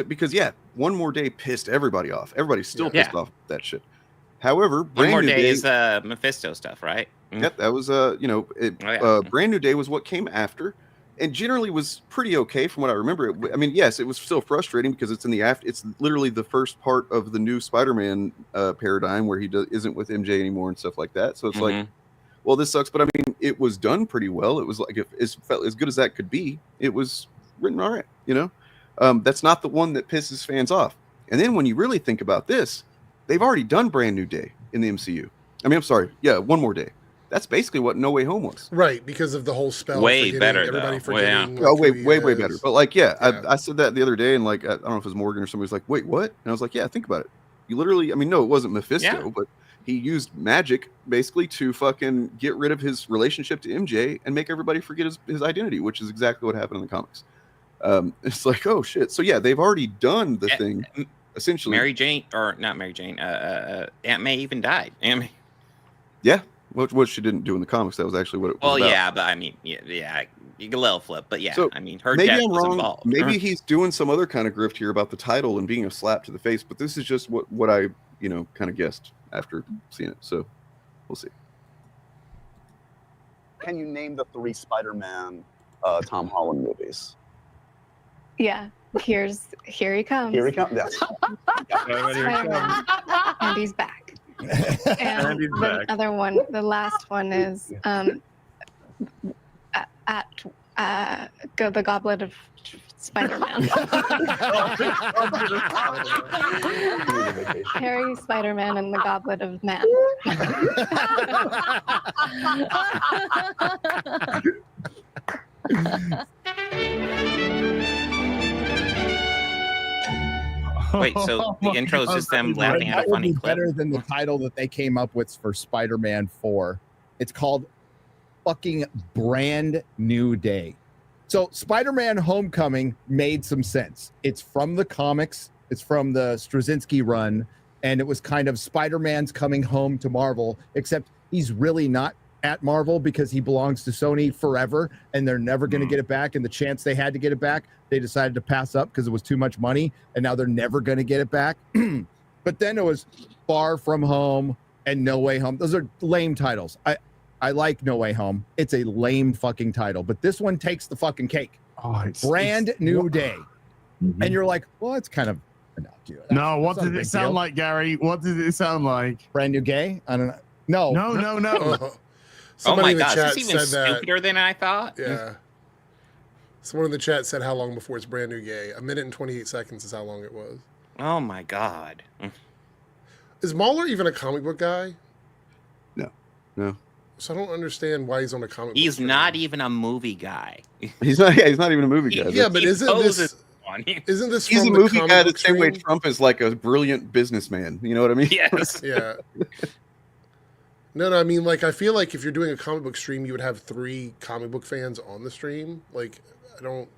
because One More Day pissed everybody off. Everybody's still pissed off with that shit. However, One More Day is Mephisto stuff, right? Yep, that was Brand New Day was what came after, and generally was pretty okay from what I remember. I mean, yes, it was still frustrating because it's it's literally the first part of the new Spider-Man paradigm where he isn't with MJ anymore and stuff like that. So it's like, well, this sucks, but I mean, it was done pretty well. It was like it felt as good as that could be. It was written all right, you know. That's not the one that pisses fans off. And then when you really think about this, they've already done Brand New Day in the MCU. I mean, I'm sorry, One More Day. That's basically what No Way Home was. Right, because of the whole spell. Way better, everybody though. forgetting. Oh, way better. But like, I said that the other day, and like, I don't know if it was Morgan or somebody was like, "Wait, what?" And I was like, "Yeah, think about it. You literally, I mean, no, it wasn't Mephisto, but he used magic basically to fucking get rid of his relationship to MJ and make everybody forget his identity, which is exactly what happened in the comics. It's like, oh shit. So yeah, they've already done the thing. Essentially, Aunt May even died. Aunt May. Yeah. What she didn't do in the comics, that was actually what it was about. Well, yeah, but I mean, yeah, you can let it flip, but yeah, so I mean, her maybe death I'm was wrong. involved. Maybe he's doing some other kind of grift here about the title and being a slap to the face, but this is just what I, kind of guessed after seeing it. So we'll see. Can you name the 3 Spider-Man Tom Holland movies? Yeah, here he comes. Here he comes. Yes. Spider-Man. And he's back. And the other one, the last one is the Goblet of Spider-Man. Harry, Spider-Man, and the Goblet of Man. Wait, so the intro is just them laughing at a funny clip? Better than the title that they came up with for Spider-Man 4. It's called fucking Brand New Day. So Spider-Man Homecoming made some sense. It's from the comics. It's from the Straczynski run. And it was kind of Spider-Man's coming home to Marvel, except he's really not at Marvel because he belongs to Sony forever and they're never going to get it back. And the chance they had to get it back, they decided to pass up because it was too much money. And now they're never going to get it back. But then it was Far From Home and No Way Home. Those are lame titles. I like No Way Home. It's a lame fucking title, but this one takes the fucking cake. Brand New Day. And you're like, well, it's kind of innocuous. No, what did it sound like, Gary? What did it sound like? Brand New Gay? I don't know. No. Oh Somebody my in the gosh, chat it's even said that. stupider than I thought. Yeah. Someone in the chat said how long before it's Brand New Gay. 1 minute and 28 seconds is how long it was. Oh my god. Is Mahler even a comic book guy? No. So I don't understand why he's on a comic book. He's not even a movie guy. He's not even a movie guy. Yeah, but isn't this He's a from movie the guy comic the same way stream? Trump is like a brilliant businessman. You know what I mean? Yes. Yeah. No, I mean, like, I feel like if you're doing a comic book stream, you would have 3 comic book fans on the stream. Like, I don't.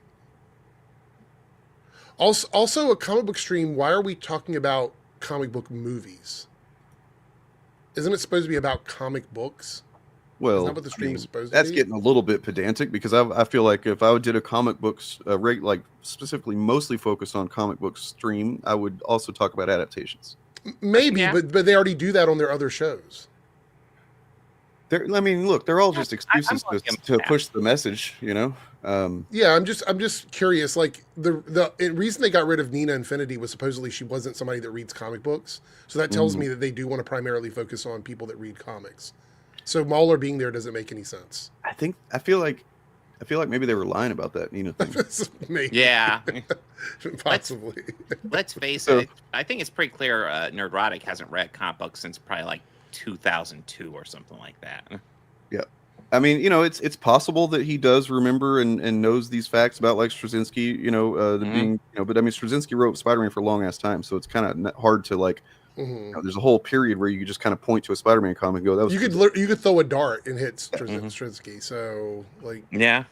Also, a comic book stream, why are we talking about comic book movies? Isn't it supposed to be about comic books? Well, Isn't that what the stream is supposed to that's be? getting a little bit pedantic because I feel like if I did a comic books, like specifically mostly focused on comic book stream, I would also talk about adaptations. Maybe, but they already do that on their other shows. I mean, look, they're all just excuses to push the message, you know. Yeah, I'm just curious. Like the reason they got rid of Nina Infinity was supposedly she wasn't somebody that reads comic books. So that tells me that they do want to primarily focus on people that read comics. So Mahler being there doesn't make any sense. I feel like maybe they were lying about that Nina thing. Maybe. Yeah. Possibly. Let's face it. I think it's pretty clear Nerdrotic hasn't read comic books since probably like 2002 or something like that. Yeah. I mean, you know, it's possible that he does remember and knows these facts about like Straczynski, you know, being, you know, but I mean, Straczynski wrote Spider-Man for a long ass time, so it's kind of hard to like, you know, there's a whole period where you could just kind of point to a Spider-Man comic and go, that was you could throw a dart and hit Straczynski. So like, yeah.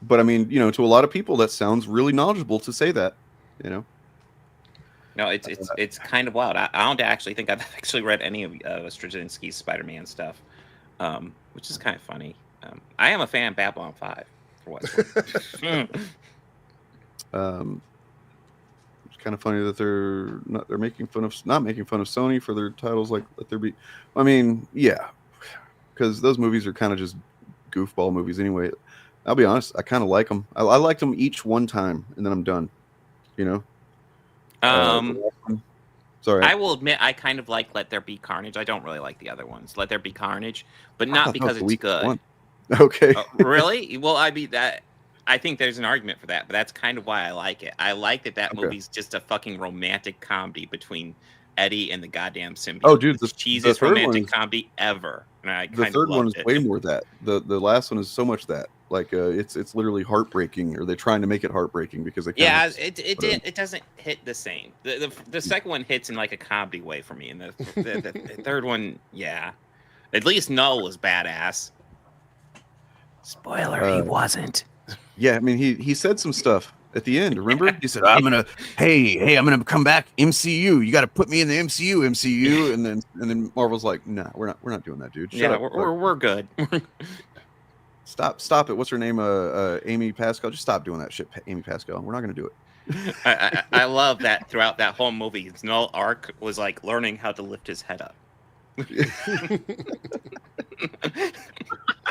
But I mean, you know, to a lot of people, that sounds really knowledgeable to say that, you know. No, it's kind of wild. I don't actually think I've actually read any of Straczynski's Spider-Man stuff, which is kind of funny. I am a fan of Babylon 5 for what's worth. It's kind of funny that they're not making fun of Sony for their titles like Let There Be. I mean, yeah, because those movies are kind of just goofball movies anyway. I'll be honest, I kind of like them. I liked them each one time, and then I'm done. You know. Sorry. I will admit I kind of like Let There Be Carnage. I don't really like the other ones. Let There Be Carnage, but not because it's good. One. Okay. Really? Well, I mean that. I think there's an argument for that, but that's kind of why I like it. I like that movie's just a fucking romantic comedy between Eddie and the goddamn symbiote. Oh, dude, the cheesiest romantic comedy ever. And the third one is way more that. The last one is so much that. Like it's literally heartbreaking, or they're trying to make it heartbreaking because they it doesn't hit the same. The second one hits in like a comedy way for me, and the third one, yeah, at least Null was badass. Spoiler: he wasn't. Yeah, I mean he said some stuff at the end. Remember, he said, "I'm gonna come back MCU. You got to put me in the MCU," and then Marvel's like, "Nah, we're not doing that, dude. Shut up. We're good." Stop it. What's her name? Amy Pascal. Just stop doing that shit, Amy Pascal. We're not going to do it. I love that throughout that whole movie, his Null arc was like learning how to lift his head up.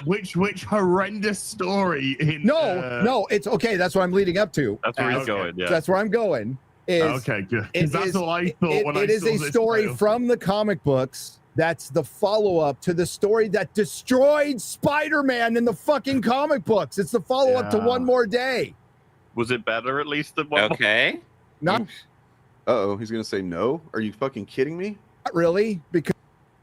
Which horrendous story in no, it's okay. That's what I'm leading up to. That's where he's going. Yeah, that's where I'm going. Okay, good. That's all I thought when I saw this. It is a story from the comic books. That's the follow-up to the story that destroyed Spider-Man in the fucking comic books. It's the follow-up to One More Day. Was it better at least than one? Okay. Not. Uh-oh, he's gonna say no. Are you fucking kidding me? Not really, because.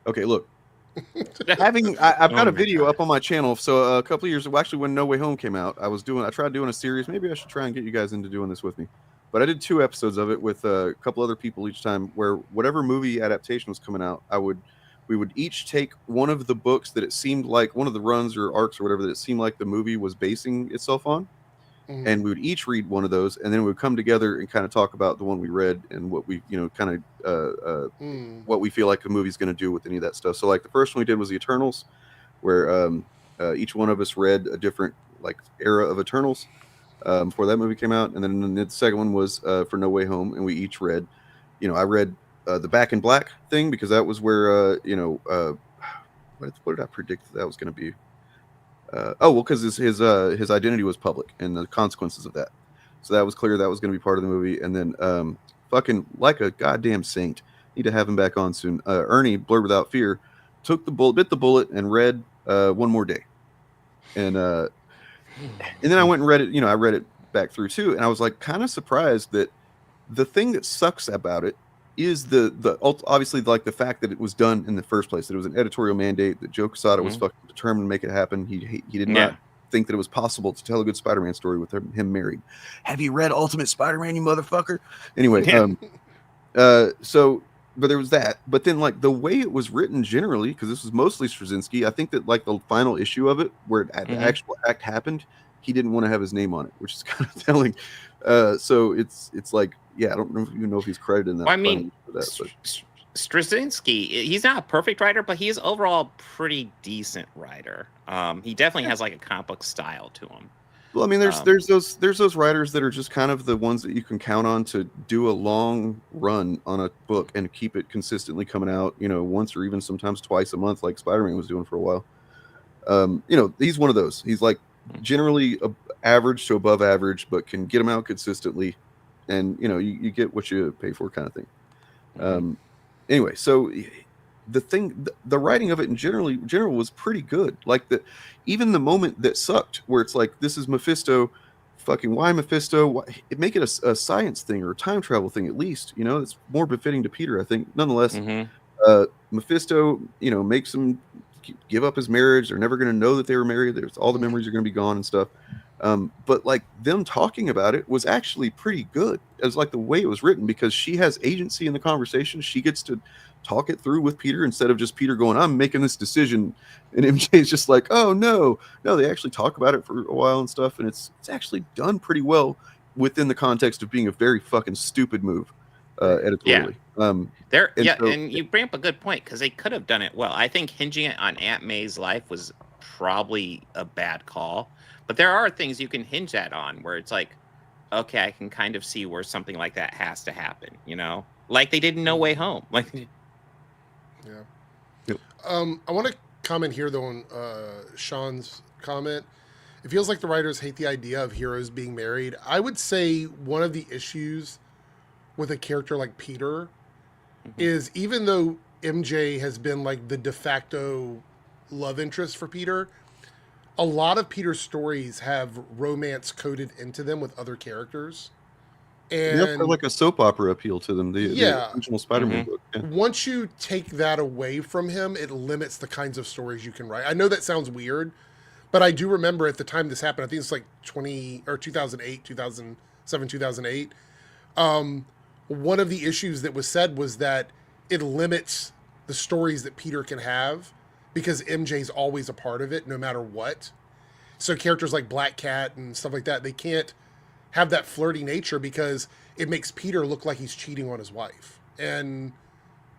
Okay, look. I've got a video up on my channel. So a couple of years ago, actually, when No Way Home came out, I tried doing a series. Maybe I should try and get you guys into doing this with me. But I did 2 episodes of it with a couple other people each time, where whatever movie adaptation was coming out, we would each take one of the books that it seemed like, one of the runs or arcs or whatever that it seemed like the movie was basing itself on, and we would each read one of those, and then we would come together and kind of talk about the one we read and what we, kind of what we feel like the movie's going to do with any of that stuff. So like the first one we did was the Eternals, where each one of us read a different like era of Eternals before that movie came out, and then the second one was for No Way Home, and we each read, I read the Back in Black thing because that was where what did I predict that was going to be? Because his identity was public and the consequences of that, so that was clear that was going to be part of the movie. And then fucking like a goddamn saint, need to have him back on soon. Ernie, Blurred Without Fear, bit the bullet and read One More Day, and then I went and read it. I read it back through too, and I was like kind of surprised that the thing that sucks about it is the obviously like the fact that it was done in the first place, that it was an editorial mandate, that Joe Quesada was fucking determined to make it happen. He did not think that it was possible to tell a good Spider-Man story with him married. Have you read Ultimate Spider-Man, you motherfucker? Anyway, but there was that. But then like the way it was written generally, because this was mostly Straczynski, I think that like the final issue of it, where the actual act happened, he didn't want to have his name on it, which is kind of telling. So it's like, I don't even know if he's credited in that. Well, I mean, Straczynski, he's not a perfect writer, but he's overall pretty decent writer. He definitely has like a comic book style to him. Well, I mean, there's those writers that are just kind of the ones that you can count on to do a long run on a book and keep it consistently coming out, once or even sometimes twice a month, like Spider-Man was doing for a while. He's one of those. He's like generally average to above average, but can get them out consistently, and you get what you pay for, kind of thing. Anyway, so the writing of it in general was pretty good. Like even the moment that sucked, where it's like, this is Mephisto, fucking why Mephisto? Why? Make it a science thing or a time travel thing at least. It's more befitting to Peter, I think. Nonetheless, Mephisto, makes him give up his marriage. They're never going to know that they were married. There's all the memories are going to be gone and stuff. But like them talking about it was actually pretty good. It was like the way it was written, because she has agency in the conversation. She gets to talk it through with Peter instead of just Peter going, I'm making this decision, and MJ is just like, oh no, they actually talk about it for a while and stuff, and it's actually done pretty well within the context of being a very fucking stupid move editorially. And you bring up a good point, because they could have done it well. I think hinging it on Aunt May's life was probably a bad call, but there are things you can hinge that on where it's like, okay, I can kind of see where something like that has to happen, like they did in No Way Home. Like, I want to comment here though on Sean's comment. It feels like the writers hate the idea of heroes being married. I would say one of the issues with a character like Peter is, even though MJ has been like the de facto love interest for Peter, a lot of Peter's stories have romance coded into them with other characters. And they're like a soap opera appeal to them. The original Spider-Man book. Yeah. Once you take that away from him, it limits the kinds of stories you can write. I know that sounds weird, but I do remember at the time this happened, I think it's like 2008, 2007, 2008. One of the issues that was said was that it limits the stories that Peter can have, because MJ's always a part of it, no matter what. So characters like Black Cat and stuff like that, they can't have that flirty nature because it makes Peter look like he's cheating on his wife. And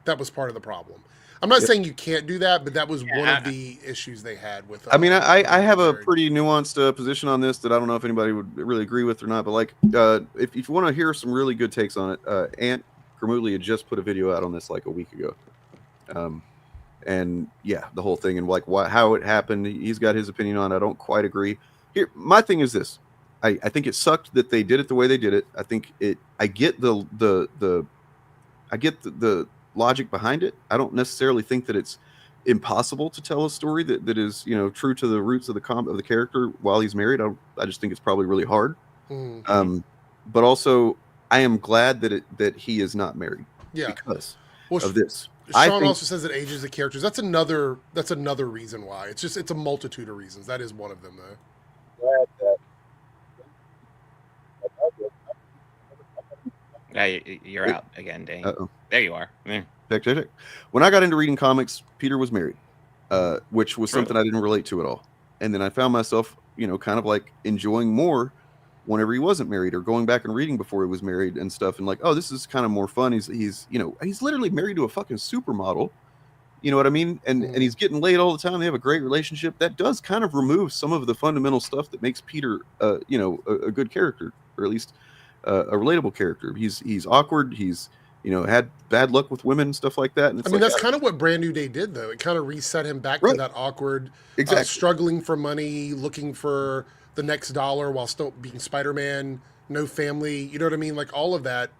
that was part of the problem. I'm not saying you can't do that, but that was one of the issues they had with I mean, I have a pretty nuanced position on this that I don't know if anybody would really agree with or not, but like, if you want to hear some really good takes on it, Ant Gramutli had just put a video out on this like a week ago. And the whole thing and like how it happened, he's got his opinion on it. I don't quite agree. Here, my thing is this. I think it sucked that they did it the way they did it. I think I get the logic behind it. I don't necessarily think that it's impossible to tell a story that is, true to the roots of the character while he's married. I just think it's probably really hard. But also I am glad that he is not married because of this. Sean also says it ages the characters. That's another reason why. It's a multitude of reasons. That is one of them though. You're out again, Dane. There you are. Check. When I got into reading comics, Peter was married, which was something I didn't relate to at all. And then I found myself, kind of like enjoying more whenever he wasn't married, or going back and reading before he was married and stuff, and like, oh, this is kind of more fun. He's literally married to a fucking supermodel. You know what I mean? And he's getting laid all the time. They have a great relationship. That does kind of remove some of the fundamental stuff that makes Peter, a good character, or at least a relatable character. He's awkward. He's, had bad luck with women and stuff like that. And it's that's kind of what Brand New Day did, though. It kind of reset him back to that awkward, struggling for money, looking for the next dollar while still being Spider-Man, no family. You know what I mean? Like, all of that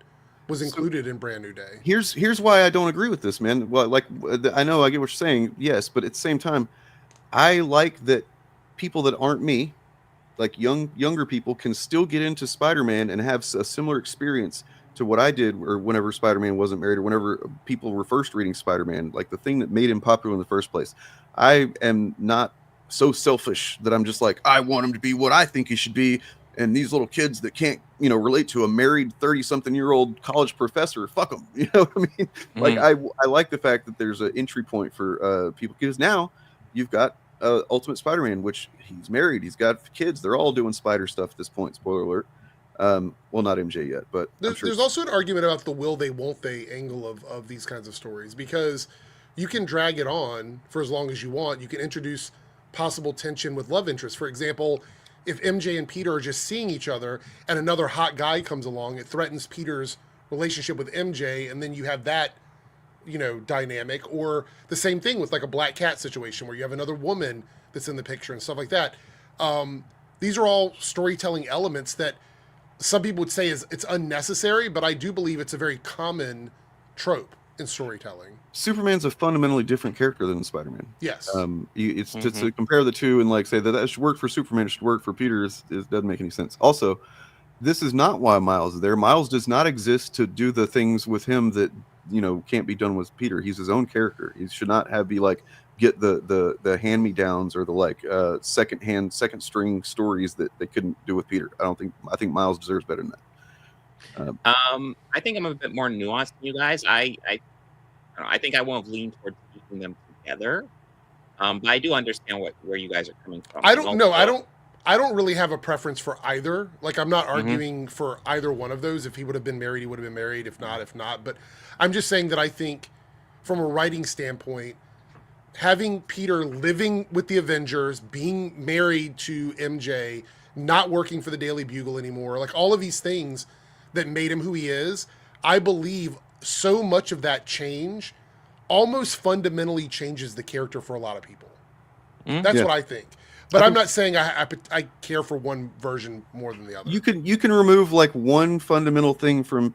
was included in Brand New Day. Here's why I don't agree with this, man. Well, like, I know I get what you're saying, yes, but at the same time, I like that people that aren't me, like younger people, can still get into Spider-Man and have a similar experience to what I did, or whenever Spider-Man wasn't married, or whenever people were first reading Spider-Man, like the thing that made him popular in the first place. I am not so selfish that I'm just like, I want him to be what I think he should be. And these little kids that can't, relate to a married 30-something-year-old college professor, fuck them. You know what I mean? Mm-hmm. Like, I like the fact that there's an entry point for people, because now you've got Ultimate Spider-Man, which he's married, he's got kids, they're all doing spider stuff at this point. Spoiler alert. Well, not MJ yet, but there's also an argument about the will they, won't they angle of these kinds of stories, because you can drag it on for as long as you want. You can introduce possible tension with love interest. For example, if MJ and Peter are just seeing each other and another hot guy comes along, it threatens Peter's relationship with MJ, and then you have that, dynamic. Or the same thing with like a Black Cat situation where you have another woman that's in the picture and stuff like that. These are all storytelling elements that some people would say it's unnecessary, but I do believe it's a very common trope in storytelling. Superman's a fundamentally different character than Spider-Man. Yes. To compare the two and like say that should work for Superman, it should work for Peter, it doesn't make any sense. Also, this is not why Miles is there. Miles does not exist to do the things with him that can't be done with Peter. He's his own character. He should not get the hand-me-downs or the second string stories that they couldn't do with Peter. I think Miles deserves better than that. I think I'm a bit more nuanced than you guys. I think I won't lean towards keeping them together. But I do understand where you guys are coming from. I don't really have a preference for either. Like, I'm not arguing for either one of those. If he would have been married, he would have been married. If not. But I'm just saying that I think from a writing standpoint, having Peter living with the Avengers, being married to MJ, not working for the Daily Bugle anymore, like all of these things that made him who he is, I believe so much of that change almost fundamentally changes the character for a lot of people. That's what I think. But I'm not saying I care for one version more than the other. You can remove like one fundamental thing from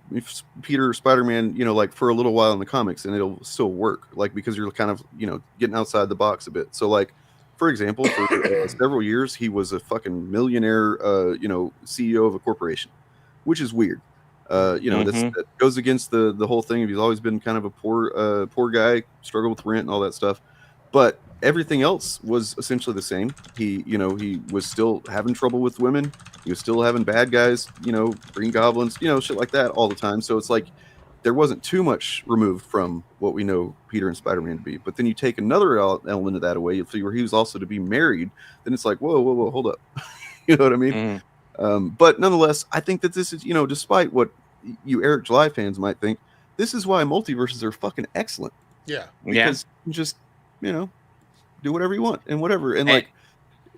Peter or Spider-Man, like for a little while in the comics, and it'll still work. Like, because you're kind of getting outside the box a bit. So like, for example, for several years he was a fucking millionaire, CEO of a corporation, which is weird. That goes against the whole thing. He's always been kind of a poor guy, struggle with rent and all that stuff. But everything else was essentially the same. He was still having trouble with women. He was still having bad guys, Green Goblins, shit like that all the time. So it's like there wasn't too much removed from what we know Peter and Spider-Man to be. But then you take another element of that away, where he was also to be married, then it's like, whoa, hold up. You know what I mean? But nonetheless, I think that this is, despite what you Eric July fans might think, this is why multiverses are fucking excellent. Yeah. Because you just, do whatever you want and whatever. And like,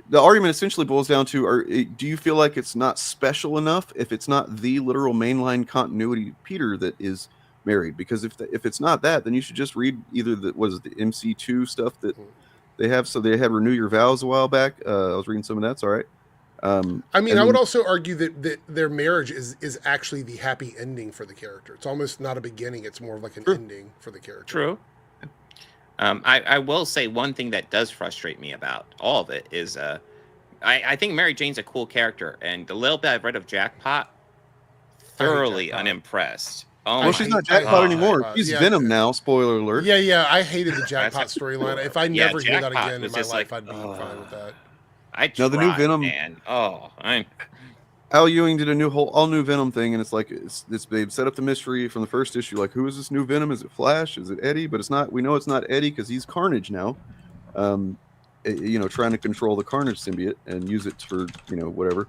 the argument essentially boils down to, do you feel like it's not special enough if it's not the literal mainline continuity Peter that is married? Because if it's not that, then you should just read either the MC2 stuff that they have. So they had Renew Your Vows a while back. I was reading some of that. It's all right. I would also argue that their marriage is actually the happy ending for the character. It's almost not a beginning. It's more of like an ending for the character. True. I will say one thing that does frustrate me about all of it is I think Mary Jane's a cool character, and the little bit I've read of Jackpot, thoroughly unimpressed. Well, she's not Jackpot anymore. She's Venom now. Spoiler alert. Yeah. I hated the Jackpot storyline. If I never hear that again in my life, I'd be fine with that. The new Venom. Man. Al Ewing did a all new Venom thing, and it's like they've set up the mystery from the first issue. Like, who is this new Venom? Is it Flash? Is it Eddie? But it's not. We know it's not Eddie because he's Carnage now. And trying to control the Carnage symbiote and use it for, whatever.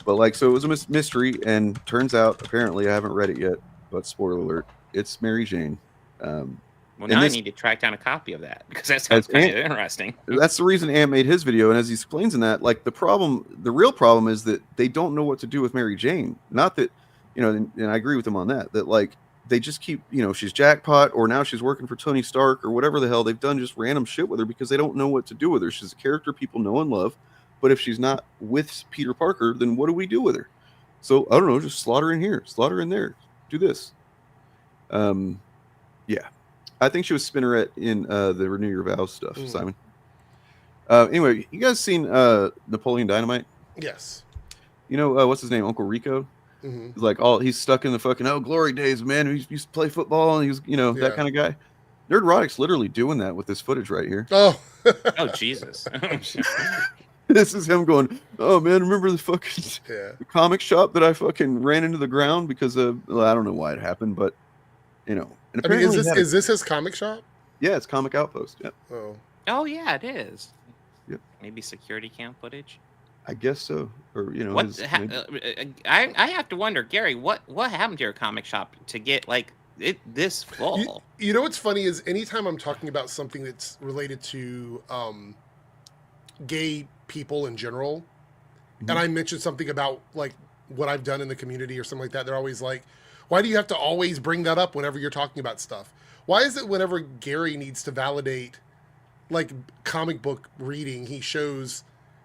But like, so it was a mystery, and turns out, apparently, I haven't read it yet, but spoiler alert, it's Mary Jane. Well, now I need to track down a copy of that because that sounds kind of interesting. That's the reason Ant made his video, and as he explains in that, like the real problem is that they don't know what to do with Mary Jane. Not that, and I agree with him on that. That like they just keep, she's Jackpot, or now she's working for Tony Stark, or whatever the hell. They've done just random shit with her because they don't know what to do with her. She's a character people know and love, but if she's not with Peter Parker, then what do we do with her? So I don't know, just slaughter in here, slaughter in there, do this. Yeah. I think she was Spinneret in the Renew Your Vows stuff, Simon. Anyway, you guys seen Napoleon Dynamite? Yes. What's his name? Uncle Rico? He's like, he's stuck in the fucking glory days, man. He used to play football, and he's that kind of guy. Nerdrotic's literally doing that with this footage right here. Oh, oh Jesus. This is him going, oh man, remember the fucking the comic shop that I fucking ran into the ground because of, I don't know why it happened, but and I mean, is this his comic shop? Yeah, it's Comic Outpost. Yeah. Oh yeah, it is. Yep. Maybe security cam footage. I guess so, or what? I have to wonder, Gary, what happened to your comic shop to get like it this full? You know what's funny is anytime I'm talking about something that's related to gay people in general, and I mention something about like what I've done in the community or something like that, they're always like, why do you have to always bring that up whenever you're talking about stuff? Why is it whenever Gary needs to validate like comic book reading, he shows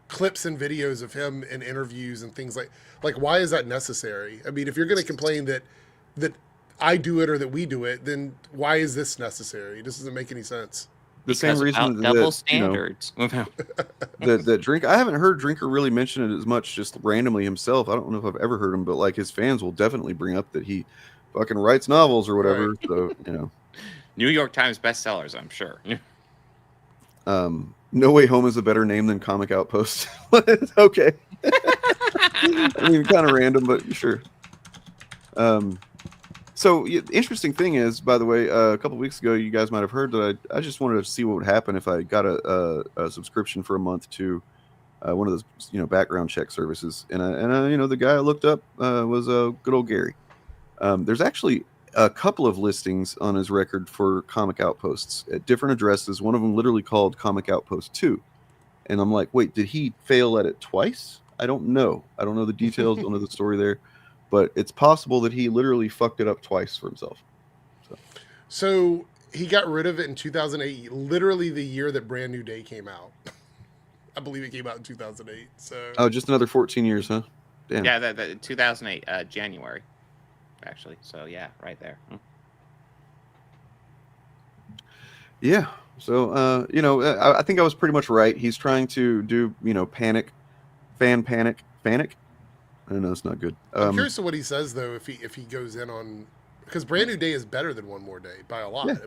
clips and videos of him in interviews and things like why is that necessary? I mean, if you're going to complain that I do it or that we do it, then why is this necessary? This doesn't make any sense. The same reason double standards. That Drink, I haven't heard Drinker really mention it as much, just randomly himself. I don't know if I've ever heard him, but like his fans will definitely bring up that he fucking writes novels or whatever. Right. So New York Times bestsellers, I'm sure. No Way Home is a better name than Comic Outpost. Okay. I mean, kind of random, but sure. So the interesting thing is, by the way, a couple of weeks ago, you guys might have heard that I just wanted to see what would happen if I got a subscription for a month to one of those background check services, and the guy I looked up was good old Gary. There's actually a couple of listings on his record for Comic Outposts at different addresses. One of them literally called Comic Outpost 2, and I'm like, wait, did he fail at it twice? I don't know. I don't know the details. Don't know the story there. But it's possible that he literally fucked it up twice for himself. So he got rid of it in 2008, literally the year that Brand New Day came out. I believe it came out in 2008. So just another 14 years, huh? Damn. Yeah, that 2008 January, actually. So yeah, right there. Yeah. So I think I was pretty much right. He's trying to do panic. I know it's not good. I'm curious to what he says though. If he goes in on, because Brand New Day is better than One More Day by a lot. Yeah. I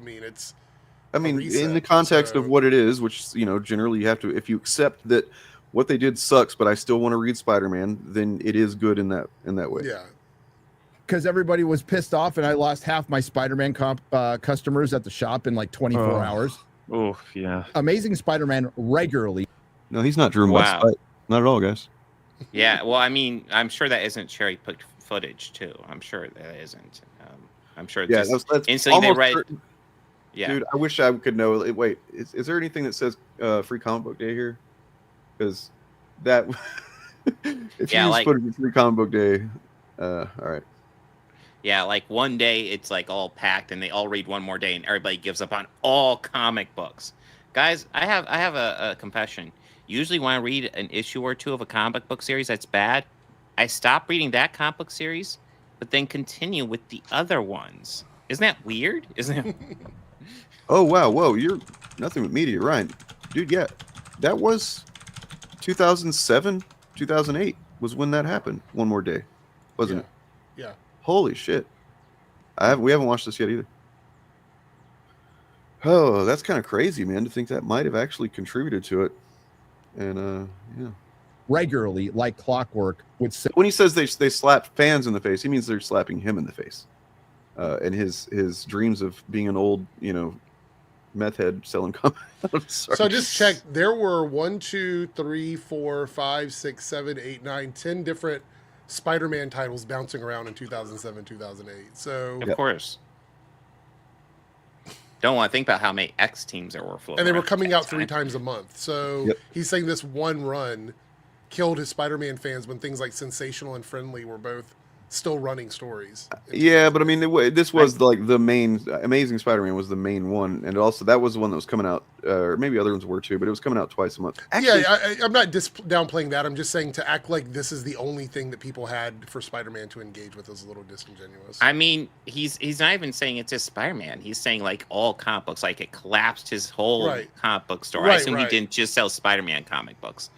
mean, in the context of what it is, which generally you have to, if you accept that what they did sucks, but I still want to read Spider-Man, then it is good in that way. Yeah. Because everybody was pissed off, and I lost half my Spider-Man customers at the shop in like 24 hours. Oh yeah. Amazing Spider-Man regularly. No, he's not driven by spite. Not at all, guys. Yeah, well, I mean, I'm sure that isn't cherry-picked footage, too. I'm sure that isn't. I'm sure that's instantly they read... Certain. Yeah. Dude, I wish I could know. Wait, is there anything that says Free Comic Book Day here? Because that... if you use footage of Free Comic Book Day, all right. Yeah, like one day it's like all packed and they all read One More Day and everybody gives up on all comic books. Guys, I have a confession. Usually when I read an issue or two of a comic book series that's bad, I stop reading that comic book series, but then continue with the other ones. Isn't that weird? Isn't it? Oh, wow. Whoa, you're nothing but media, right? Dude, yeah. That was 2007, 2008 was when that happened. One More Day, wasn't it? Yeah. Holy shit. We haven't watched this yet either. Oh, that's kind of crazy, man, to think that might have actually contributed to it. And yeah, regularly, like clockwork, would say when he says they slap fans in the face, he means they're slapping him in the face, and his dreams of being an old meth head selling comics. So I just checked. There were 1, 2, 3, 4, 5, 6, 7, 8, 9, 10 different Spider-Man titles bouncing around in 2007, 2008. So of course. Don't want to think about how many X teams there were floating. And they were around coming at out that 3 time. times a month. So he's saying this one run killed his Spider-Man fans when things like Sensational and Friendly were both still running stories. Yeah, but I mean, this was like the main Amazing Spider-Man was the main one, and also that was the one that was coming out, or maybe other ones were too, but it was coming out twice a month. Actually, I'm not downplaying that. I'm just saying to act like this is the only thing that people had for Spider-Man to engage with is a little disingenuous. I mean, he's not even saying it's just Spider-Man. He's saying like all comic books, like it collapsed his whole comic book store. I assume he didn't just sell Spider-Man comic books.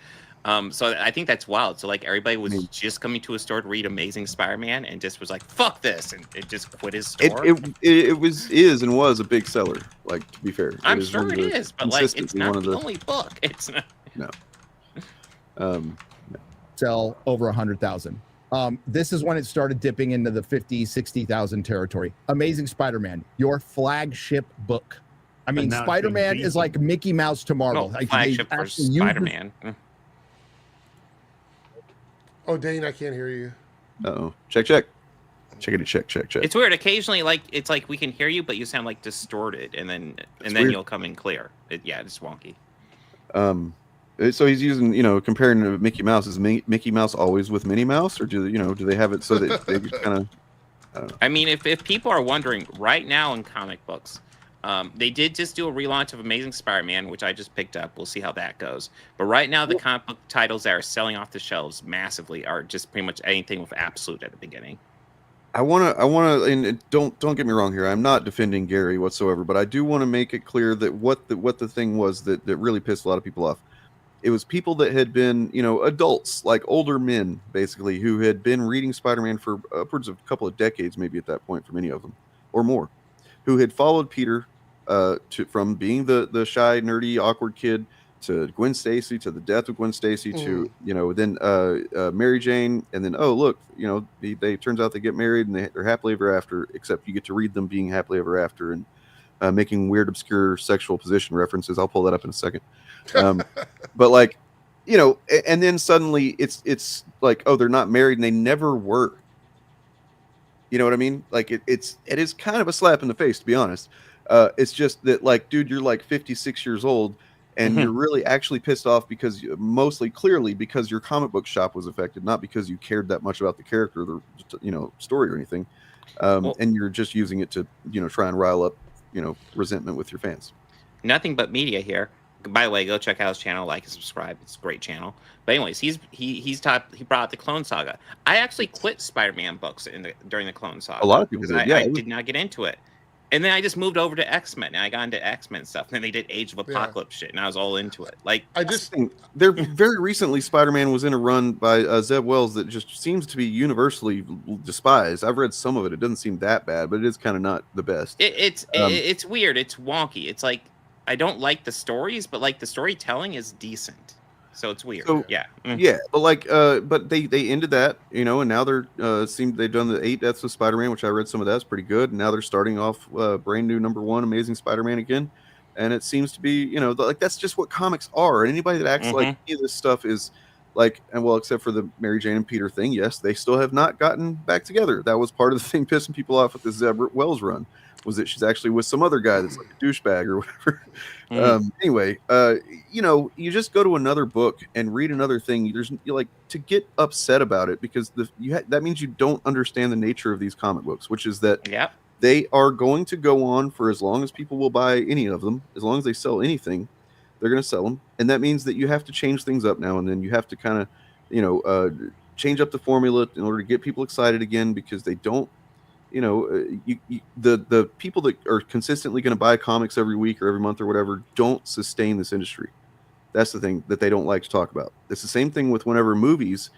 So I think that's wild. So like everybody was just coming to a store to read Amazing Spider-Man and just was like, "Fuck this," and it just quit his store. It was a big seller. Like, to be fair, I'm sure it is, but like it's not the only book. It's not. No. Sell over 100,000. This is when it started dipping into the 50, 60,000 territory. Amazing Spider-Man, your flagship book. I mean, Spider-Man is like Mickey Mouse to Marvel. No, like, flagship for Spider-Man. Oh, Dane, I can't hear you. Uh-oh. Check. Check. It's weird. Occasionally, like it's like we can hear you, but you sound like distorted, and then weird. you'll come in clear. It's wonky. So he's using, comparing to Mickey Mouse. Is Mickey Mouse always with Minnie Mouse, or do they have it so that they just kind of? I mean, if people are wondering, right now in comic books, they did just do a relaunch of Amazing Spider-Man, which I just picked up. We'll see how that goes. But right now, the comic book titles that are selling off the shelves massively are just pretty much anything with Absolute at the beginning. I wanna, and don't get me wrong here. I'm not defending Gary whatsoever, but I do want to make it clear that what the thing was that really pissed a lot of people off. It was people that had been, adults, like older men, basically, who had been reading Spider-Man for upwards of a couple of decades, maybe at that point, for many of them, or more, who had followed Peter from being the shy, nerdy, awkward kid to Gwen Stacy, to the death of Gwen Stacy, to then Mary Jane, and then look, they turns out they get married and they're happily ever after, except you get to read them being happily ever after and making weird, obscure sexual position references. I'll pull that up in a second. But like, and then suddenly it's like, oh, they're not married and they never were. You know what I mean? Like it is kind of a slap in the face, to be honest. It's just that, like, dude, you're like 56 years old and you're really actually pissed off because clearly because your comic book shop was affected, not because you cared that much about the character or the story or anything. And you're just using it to, try and rile up, resentment with your fans. Nothing But Media here. By the way, go check out his channel, like and subscribe. It's a great channel. But anyways, he brought out the Clone Saga. I actually quit Spider-Man books during the Clone Saga. A lot of people did. I did not get into it. And then I just moved over to X-Men, and I got into X-Men stuff. And then they did Age of Apocalypse shit, and I was all into it. Like, I just think very recently, Spider-Man was in a run by Zeb Wells that just seems to be universally despised. I've read some of it; it doesn't seem that bad, but it is kind of not the best. It's weird. It's wonky. It's like I don't like the stories, but like the storytelling is decent. So it's weird. So, yeah, but like, but they ended that, and now they're they've done the 8 Deaths of Spider-Man, which I read some of that's pretty good. And now they're starting off brand new #1 Amazing Spider-Man again, and it seems to be, like that's just what comics are. And anybody that acts like any of this stuff is like, and well, except for the Mary Jane and Peter thing, yes, they still have not gotten back together. That was part of the thing pissing people off with the Zeb Wells run. Was that she's actually with some other guy that's like a douchebag or whatever. Anyway, you just go to another book and read another thing. You're like to get upset about it because that means you don't understand the nature of these comic books, which is that they are going to go on for as long as people will buy any of them. As long as they sell anything, they're going to sell them, and that means that you have to change things up now and then. You have to kind of, change up the formula in order to get people excited again because they don't. The people that are consistently going to buy comics every week or every month or whatever don't sustain this industry. That's the thing that they don't like to talk about. It's the same thing with whenever the movies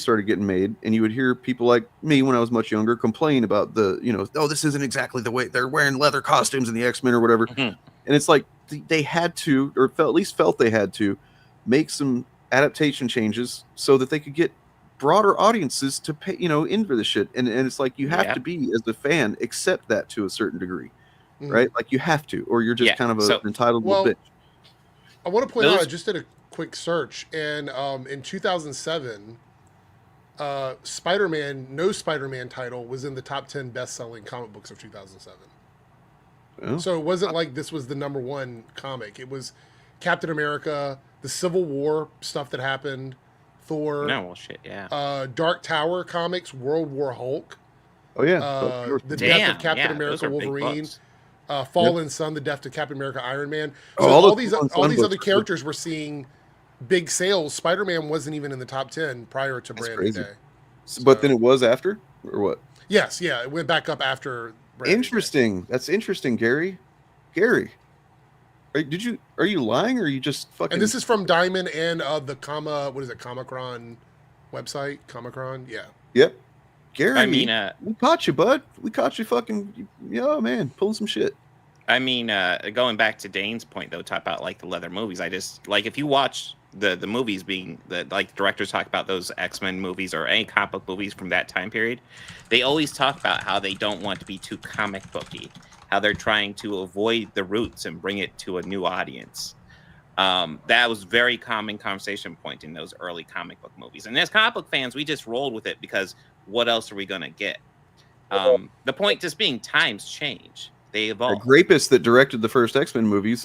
started getting made, and you would hear people like me when I was much younger complain about oh, this isn't exactly the way they're wearing leather costumes in the X-Men or whatever. And it's like they had to, or at least felt they had to, make some adaptation changes so that they could get broader audiences to pay, into the shit. And it's like you have to be, as the fan, accept that to a certain degree. right? Like you have to, or you're just kind of an entitled little bitch. I want to point out, I just did a quick search, and in 2007, no Spider-Man title was in the top 10 best-selling comic books of 2007. Oh. So it wasn't like this was the number one comic. It was Captain America, the Civil War stuff that happened, Thor. No, well, shit, yeah. Dark Tower comics, World War Hulk. Oh yeah, the death of Captain America, Wolverine. Fallen Sun, the death of Captain America, Iron Man. So all these other characters were seeing big sales. Spider-Man wasn't even in the top 10 prior to Brand New Day. But then it was after, or what? Yes, yeah, it went back up after. Interesting. That's interesting, Gary. Gary, are you lying, or are you just fucking? And this is from Diamond and the Comichron website. Comichron, yeah. Yep. Gary, I mean, we caught you, bud. We caught you, fucking, man, pulling some shit. I mean, going back to Dane's point though, talk about like the leather movies. I just like if you watch the movies being like directors talk about those X-Men movies or any comic book movies from that time period, they always talk about how they don't want to be too comic booky, how they're trying to avoid the roots and bring it to a new audience. That was very common conversation point in those early comic book movies. And as comic book fans, we just rolled with it because what else are we gonna get? The point just being times change. They evolve. The rapist that directed the first X-Men movies,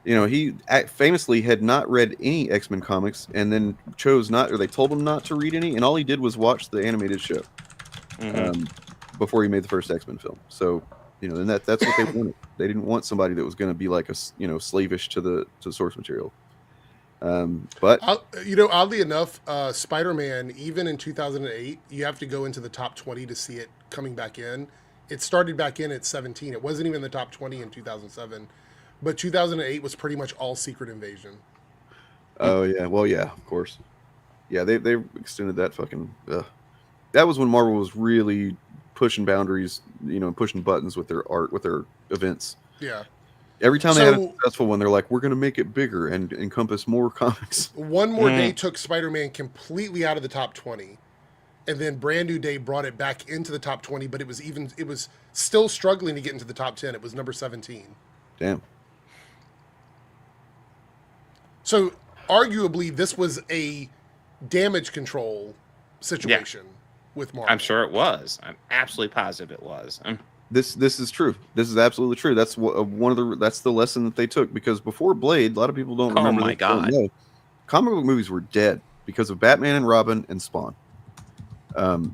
he famously had not read any X-Men comics, and then chose not, or they told him not to read any, and all he did was watch the animated show before he made the first X-Men film. So, and that's what they wanted. They didn't want somebody that was going to be like slavish to the source material. But oddly enough, Spider-Man, even in 2008, you have to go into the top 20 to see it coming back in. It started back in at 17. It wasn't even in the top 20 in 2007. But 2008 was pretty much all Secret Invasion. Oh, yeah. Well, yeah, of course. Yeah, they extended that fucking... that was when Marvel was really pushing boundaries, pushing buttons with their art, with their events. Yeah. Every time they had a successful one, they're like, we're going to make it bigger and encompass more comics. One More Day took Spider-Man completely out of the top 20. And then Brand New Day brought it back into the top 20, but it was still struggling to get into the top 10. It was number 17. Damn. So arguably, this was a damage control situation with Marvel. I'm sure it was. I'm absolutely positive it was. This is true. This is absolutely true. That's that's the lesson that they took, because before Blade, a lot of people don't remember. Oh my God. Comic book movies were dead because of Batman and Robin and Spawn.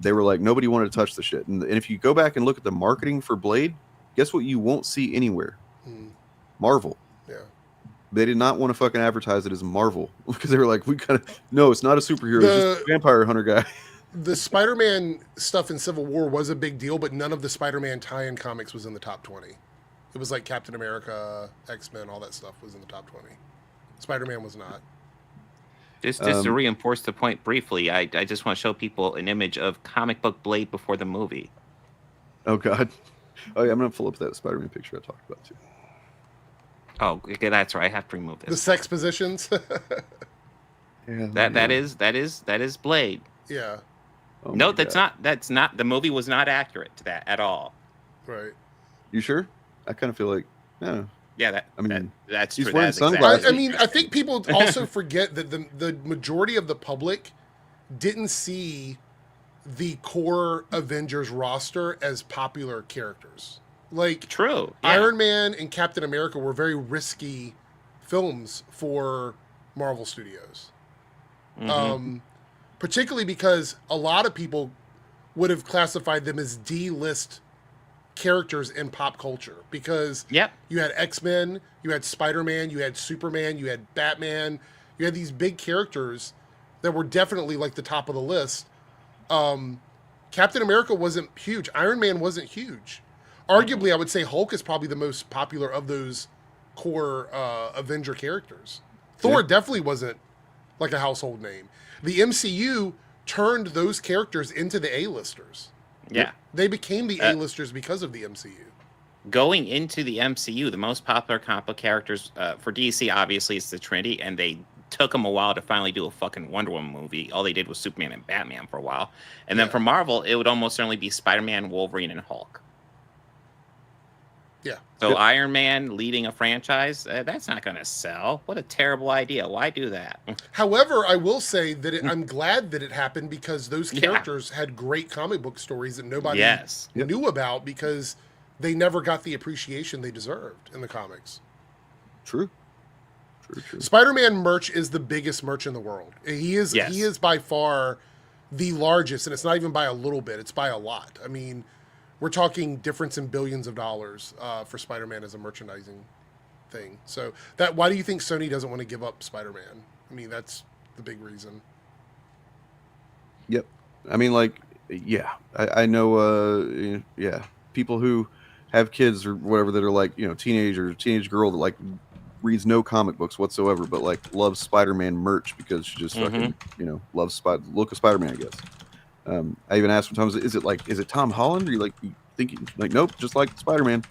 They were like, nobody wanted to touch the shit. And if you go back and look at the marketing for Blade, guess what you won't see anywhere? Marvel. Yeah. They did not want to fucking advertise it as Marvel because they were like, no, it's not a superhero, it's just a vampire hunter guy. The Spider-Man stuff in Civil War was a big deal, but none of the Spider-Man tie-in comics was in the top 20. It was like Captain America, X-Men, all that stuff was in the top 20. Spider-Man was not. Just to reinforce the point briefly, I just want to show people an image of comic book Blade before the movie. Oh, God. Oh, yeah, I'm going to pull up that Spider-Man picture I talked about, too. Oh, okay, that's right. I have to remove this. The sex positions? Yeah, that is Blade. Yeah. Oh No, that's not. The movie was not accurate to that at all. Right. You sure? I kind of feel like, no. Yeah, that's he's true. wearing That's sunglasses. exactly. I think people also forget that the majority of the public didn't see the core Avengers roster as popular characters. Like, true. Yeah. Iron Man and Captain America were very risky films for Marvel Studios. Particularly because a lot of people would have classified them as D-list characters in pop culture, because you had X-Men, you had Spider-Man, you had Superman, you had Batman, you had these big characters that were definitely like the top of the list. Captain America wasn't huge. Iron Man wasn't huge. Arguably, I would say Hulk is probably the most popular of those core Avenger characters. Thor definitely wasn't like a household name. The MCU turned those characters into the A-listers. Yeah. They became the A-listers because of the MCU. Going into the MCU, the most popular comic book characters for DC, obviously, is the Trinity, and they took them a while to finally do a fucking Wonder Woman movie. All they did was Superman and Batman for a while. And then for Marvel, it would almost certainly be Spider-Man, Wolverine, and Hulk. Yeah. So Iron Man leading a franchise, that's not going to sell. What a terrible idea. Why do that? However, I will say that I'm glad that it happened because those characters had great comic book stories that nobody knew about because they never got the appreciation they deserved in the comics. True. Spider-Man merch is the biggest merch in the world. He is by far the largest, and it's not even by a little bit, it's by a lot. I mean, we're talking difference in billions of dollars for Spider-Man as a merchandising thing. So why do you think Sony doesn't want to give up Spider-Man? I mean, that's the big reason. Yep. I mean, like, I know, people who have kids or whatever that are like, teenage girl that like reads no comic books whatsoever, but like loves Spider-Man merch because she just fucking, loves the look of Spider-Man, I guess. I even asked sometimes, is it Tom Holland? Or you thinking nope, just like Spider-Man.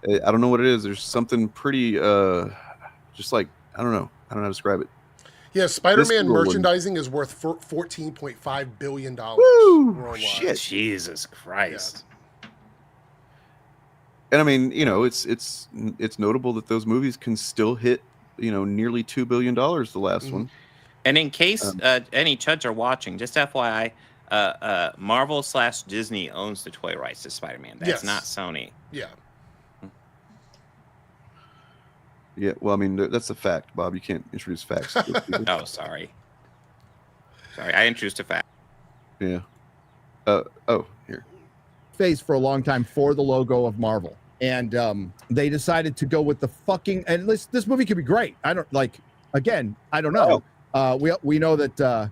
I don't know what it is. There's something pretty, just like, I don't know how to describe it. Yeah, Spider-Man merchandising is worth $14.5 billion worldwide. Shit. Jesus Christ. Yeah. And I mean, it's notable that those movies can still hit, nearly $2 billion, the last one. And in case any chuds are watching, just FYI, Marvel/Disney owns the toy rights to Spider-Man. That's not Sony. Yeah. Yeah, well, I mean, that's a fact, Bob. You can't introduce facts. Oh, sorry. I introduced a fact. Yeah. Here. Phase for a long time for the logo of Marvel. And they decided to go with the fucking... And this movie could be great. I don't know. We know that...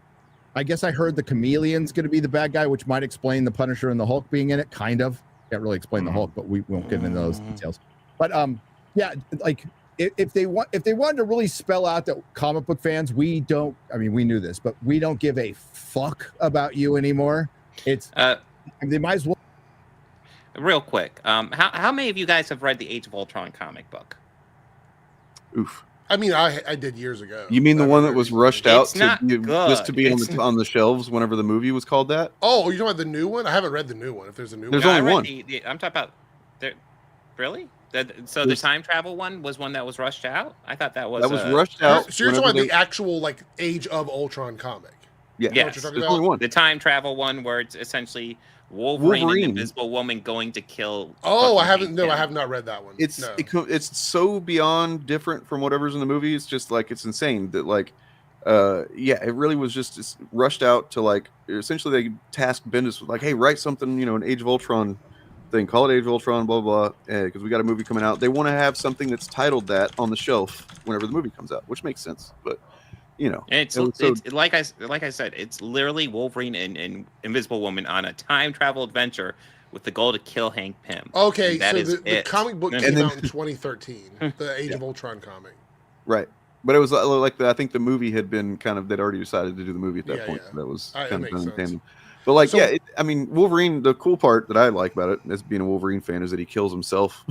I guess I heard the Chameleon's going to be the bad guy, which might explain the Punisher and the Hulk being in it. Kind of. Can't really explain the Hulk, but we won't get into those details. But if they wanted to really spell out that comic book fans, we knew this, but we don't give a fuck about you anymore. It's they might as well. Real quick, how many of you guys have read the Age of Ultron comic book? Oof. I mean, I did years ago. You mean the one that was rushed out just to be on the shelves whenever the movie was called that? Oh, you're talking about the new one? I haven't read the new one. If there's a new one. There's only one. I'm talking about... Really? The time travel one was one that was rushed out? I thought that was rushed out. So you're talking about the actual Age of Ultron comic? Yeah. Yes. The time travel one where it's essentially Wolverine and Invisible Woman going to kill... Oh, I have not read that one. It's so beyond different from whatever's in the movie. It's just it's insane that it really was just rushed out to essentially they tasked Bendis with hey, write something, an Age of Ultron thing, call it Age of Ultron, blah blah, because we got a movie coming out. They want to have something that's titled that on the shelf whenever the movie comes out, which makes sense. But it's like I said, it's literally Wolverine and Invisible Woman on a time travel adventure with the goal to kill Hank Pym. Okay, so the comic book came out in 2013, the Age of Ultron comic. Right. But it was I think the movie had been they'd already decided to do the movie at that point. So that was kind of done in tandem. But Wolverine, the cool part that I like about it as being a Wolverine fan is that he kills himself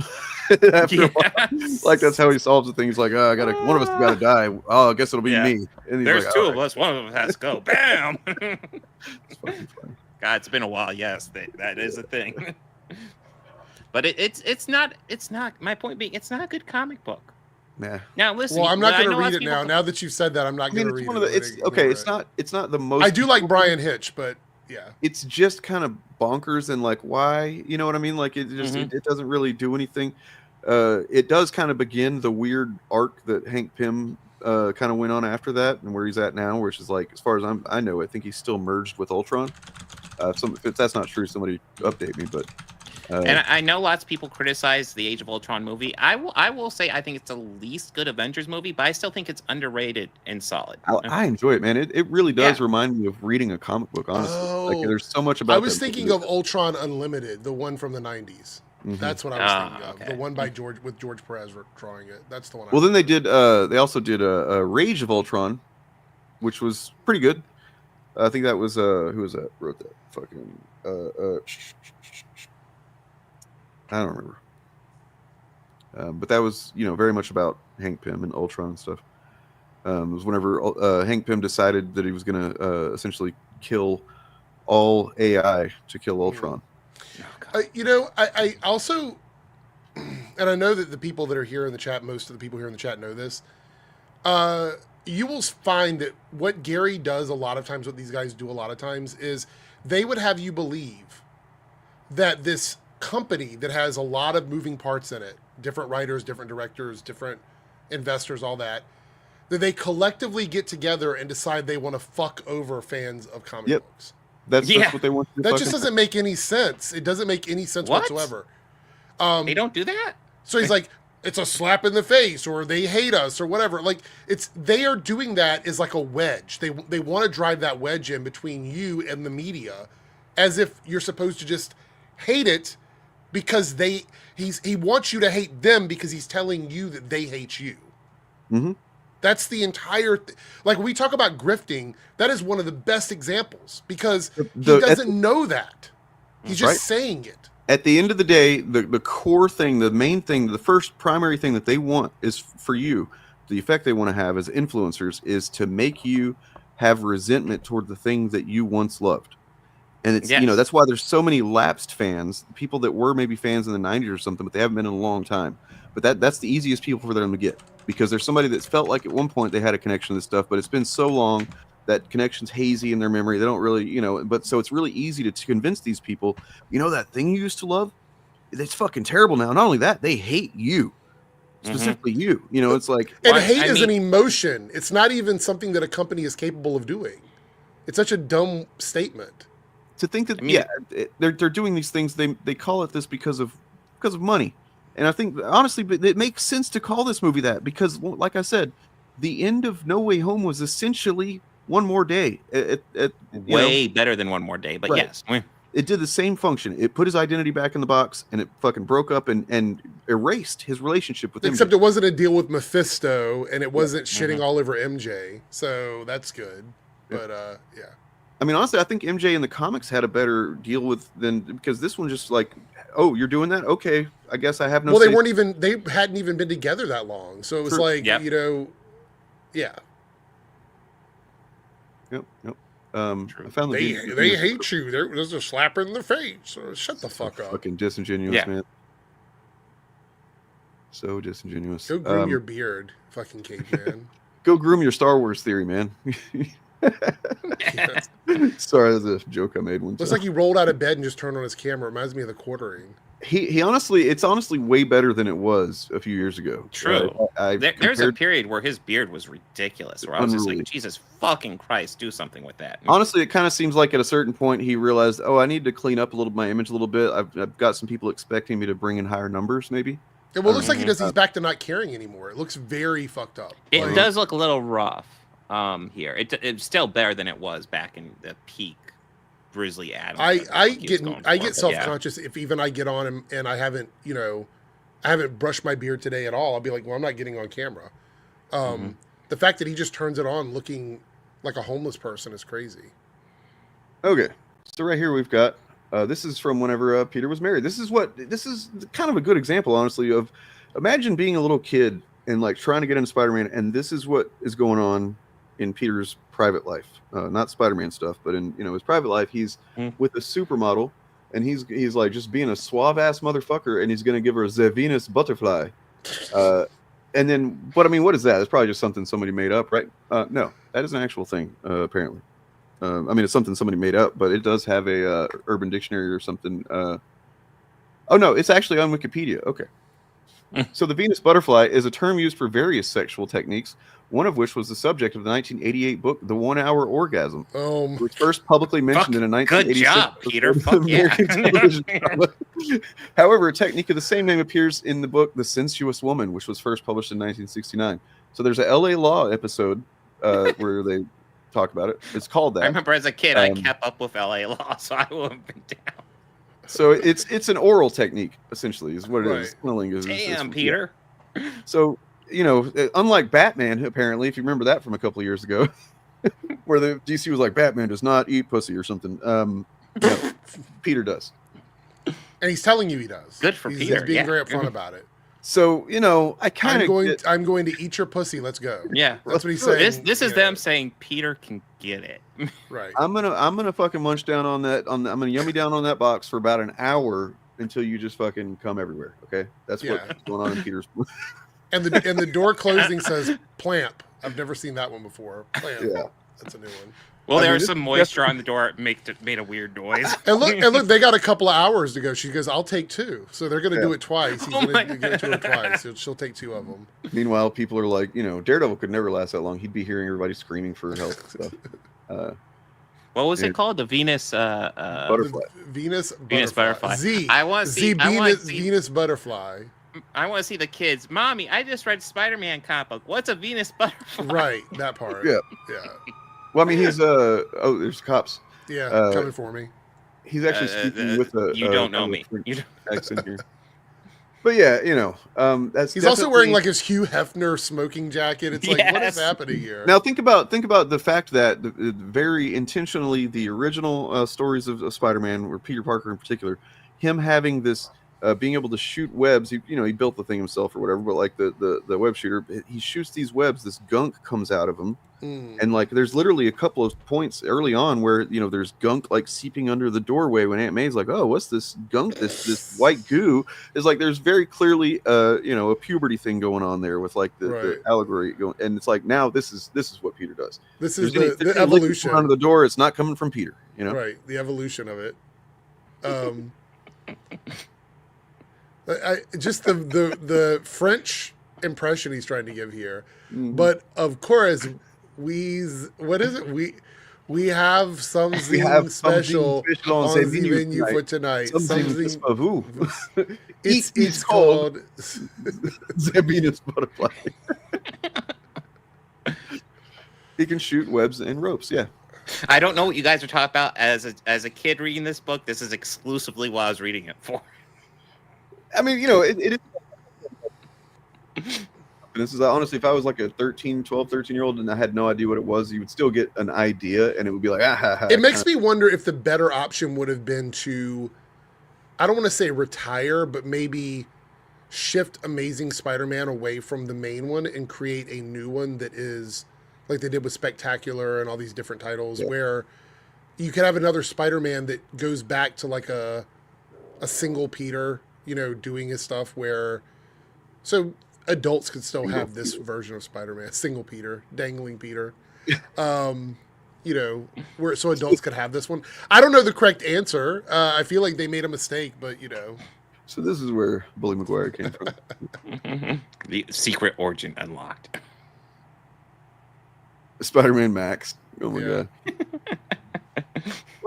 after a while. That's how he solves the thing. He's like, one of us got to die. Oh, I guess it'll be me. And there's two of us. One of them has to go. Bam! It's fucking funny. God, it's been a while. Yes, that is a thing. But it's not. My point being, it's not a good comic book. Yeah. Now listen. Well, I'm not going to read it now. Now that you've said that, I'm not going to read it. It's not the most. I do like Brian Hitch, but. Yeah, it's just kind of bonkers and why, you know what I mean? It just it doesn't really do anything. It does kind of begin the weird arc that Hank Pym kind of went on after that, and where he's at now, which is as far as I know, I think he's still merged with Ultron. If that's not true, somebody update me. But and I know lots of people criticize the Age of Ultron movie. I will say I think it's the least good Avengers movie, but I still think it's underrated and solid. I enjoy it, man. It really does remind me of reading a comic book, honestly. There's so much about it. I was thinking of Ultron Unlimited, the one from the 90s. That's what I was thinking of. Okay. The one by George Perez drawing it. That's the one. Well, then they also did a Rage of Ultron, which was pretty good. I think that was who was that wrote that fucking I don't remember. But that was, very much about Hank Pym and Ultron and stuff. It was whenever Hank Pym decided that he was going to essentially kill all AI to kill Ultron. I also and I know that the people that are here in the chat, most of the people here in the chat know this. You will find that what Gary does a lot of times, what these guys do a lot of times, is they would have you believe that this company that has a lot of moving parts in it, different writers, different directors, different investors, all that they collectively get together and decide they want to fuck over fans of comic books. That's what they want to do. That just doesn't make any sense. It doesn't make any sense whatsoever. They don't do that? So he's like, it's a slap in the face, or they hate us, or whatever. Like, they are doing that as like a wedge. They want to drive that wedge in between you and the media, as if you're supposed to just hate it because he wants you to hate them because he's telling you that they hate you. Mm-hmm. That's the entire like, we talk about grifting. That is one of the best examples because he doesn't know that. He's just saying it. At the end of the day, the core thing, the main thing, the first primary thing that they want is for you, the effect they want to have as influencers is to make you have resentment toward the thing that you once loved. And it's, that's why there's so many lapsed fans, people that were maybe fans in the 90s or something, but they haven't been in a long time. But that's the easiest people for them to get, because there's somebody that's felt like at one point they had a connection to this stuff, but it's been so long that connection's hazy in their memory. They don't really, but so it's really easy to convince these people, that thing you used to love, it's fucking terrible now. Not only that, they hate you. Specifically you. It's like... And hate is an emotion. It's not even something that a company is capable of doing. It's such a dumb statement. To think that, they're doing these things, they call it this because of money. And I think, honestly, it makes sense to call this movie that, because, like I said, the end of No Way Home was essentially One More Day. Way better than One More Day, but yes. It did the same function. It put his identity back in the box, and it fucking broke up and erased his relationship with Except MJ. it wasn't a deal with Mephisto, and it wasn't shitting all over MJ, so that's good. But, yeah. I mean, honestly, I think MJ in the comics had a better deal with because this one just like, oh, you're doing that? Okay, I guess I have no. Well, they hadn't even been together that long, so it was like, yeah. Yep. I found they hate you. There's a slap in the face. Shut the fuck up. Fucking disingenuous, man. So disingenuous. Go groom your beard, fucking caveman. Go groom your Star Wars theory, man. Sorry, that was a joke I made one time. Looks like he rolled out of bed and just turned on his camera. Reminds me of The Quartering. He honestly, it's honestly way better than it was a few years ago. True. There's a period where his beard was ridiculous, where I was just like, Jesus fucking Christ, do something with that. Honestly, it kind of seems like at a certain point he realized, oh, I need to clean up my image a little bit. I've got some people expecting me to bring in higher numbers, maybe. Yeah, well, it looks like he's back to not caring anymore. It looks very fucked up. It does look a little rough here. It's still better than it was back in the peak Grizzly Adams. I get self-conscious if even I get on and I haven't brushed my beard today at all. I'll be like, well, I'm not getting on camera. The fact that he just turns it on looking like a homeless person is crazy. Okay, so right here we've got this is from whenever Peter was married. This is kind of a good example, honestly, of imagine being a little kid and like trying to get into Spider-Man, and this is what is going on in Peter's private life, not Spider-Man stuff, but in his private life, he's with a supermodel, and he's like just being a suave ass motherfucker, and he's gonna give her a Venus butterfly, and then what is that? It's probably just something somebody made up, right? No, that is an actual thing, apparently. I mean, it's something somebody made up, but it does have a Urban Dictionary or something. Oh no, it's actually on Wikipedia. Okay. So the Venus butterfly is a term used for various sexual techniques, one of which was the subject of the 1988 book, The 1 Hour Orgasm, which first publicly mentioned in a 1986 good job, Peter. Fuck yeah. television drama. However, a technique of the same name appears in the book The Sensuous Woman, which was first published in 1969. So there's a LA Law episode where they talk about it. It's called that. I remember as a kid, I kept up with LA Law, so I would have been down. So it's an oral technique, essentially, is what it is. Damn, Peter. Yeah. So, unlike Batman, apparently, if you remember that from a couple of years ago, where the DC was like, Batman does not eat pussy or something. Peter does. And he's telling you he does. Good for Peter. He's being very upfront about it. So, I kind of I'm going to eat your pussy. Let's go. Yeah. That's what he's saying. This is them saying Peter can get it. Right. I'm gonna fucking munch down on that. I'm gonna yummy down on that box for about an hour until you just fucking come everywhere. Okay, that's what's going on in Peter's. And the door closing says plamp. I've never seen that one before. Plamp. Yeah, that's a new one. Well, there was some moisture on the door. It made a weird noise. And look, they got a couple of hours to go. She goes, "I'll take 2." So they're going to do it twice. He's going to give it to her twice. So she'll take 2 of them. Meanwhile, people are like, Daredevil could never last that long. He'd be hearing everybody screaming for help. Stuff. What was it called? The Venus butterfly. Venus butterfly. Z. I want to see Venus butterfly. I want to see the kids. Mommy, I just read Spider-Man comic book. What's a Venus butterfly? Right, that part. Yeah. Well, I mean, he's there's cops. Yeah, coming for me. He's actually speaking with a. You don't know me. Accent here. But yeah, that's. He's also wearing like his Hugh Hefner smoking jacket. It's like, what is happening here? Now think about the fact that very intentionally the original stories of Spider-Man, or Peter Parker in particular, him having this. Being able to shoot webs, he built the thing himself or whatever, but like the web shooter, he shoots these webs, this gunk comes out of him, and like there's literally a couple of points early on where there's gunk like seeping under the doorway when Aunt May's like, oh, what's this gunk, this white goo, is like there's very clearly a puberty thing going on there with like the allegory going, and it's like now this is what Peter does. This is the evolution under the door. It's not coming from Peter, right, the evolution of it. Just the French impression he's trying to give here, but of course we have something special on the menu for tonight. It's called the Venus butterfly. He can shoot webs and ropes. Yeah. I don't know what you guys are talking about. As a kid reading this book, this is exclusively what I was reading it for. I mean, it is. This is honestly, if I was like a 13-year-old and I had no idea what it was, you would still get an idea, and it would be like, It makes me wonder if the better option would have been to, I don't want to say retire, but maybe shift Amazing Spider-Man away from the main one and create a new one that is like they did with Spectacular and all these different titles, where you could have another Spider-Man that goes back to like a single Peter, doing his stuff, where so adults could still have this version of Spider-Man, single Peter, dangling Peter, where so adults could have this one. I don't know the correct answer. I feel like they made a mistake, but So this is where Bully Maguire came from. The secret origin unlocked. Spider-Man Max. Oh my god.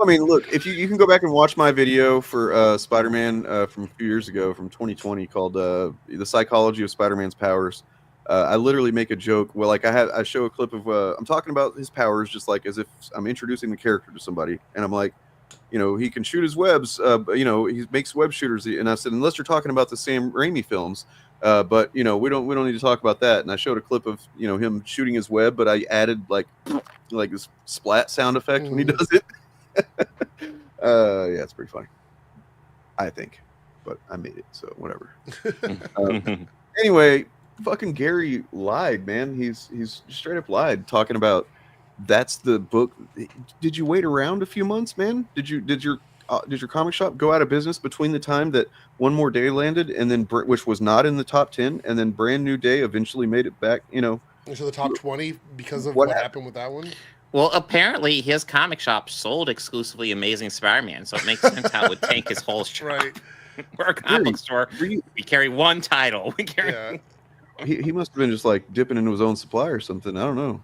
I mean, look, if you can go back and watch my video for Spider-Man from a few years ago, from 2020, called "The Psychology of Spider-Man's Powers." I literally make a joke. Well, like I show a clip of I'm talking about his powers, just like as if I'm introducing the character to somebody, and I'm like, he can shoot his webs. He makes web shooters, and I said, unless you're talking about the Sam Raimi films. But we don't need to talk about that. And I showed a clip of him shooting his web, but I added like this splat sound effect when he does it. Yeah, it's pretty funny, I think, but I made it, so whatever. Anyway, fucking Gary lied, man. He's straight up lied, talking about that's the book. Did you wait around a few months, man? Did your comic shop go out of business between the time that One More Day landed and then which was not in the top 10, and then Brand New Day eventually made it back, into the top 20 because of what happened with that one? Well, apparently his comic shop sold exclusively Amazing Spider-Man, so it makes sense how it would tank his whole shop. Right. We're a comic book store. We carry one title. We carry. Yeah. He must have been just like dipping into his own supply or something. I don't know.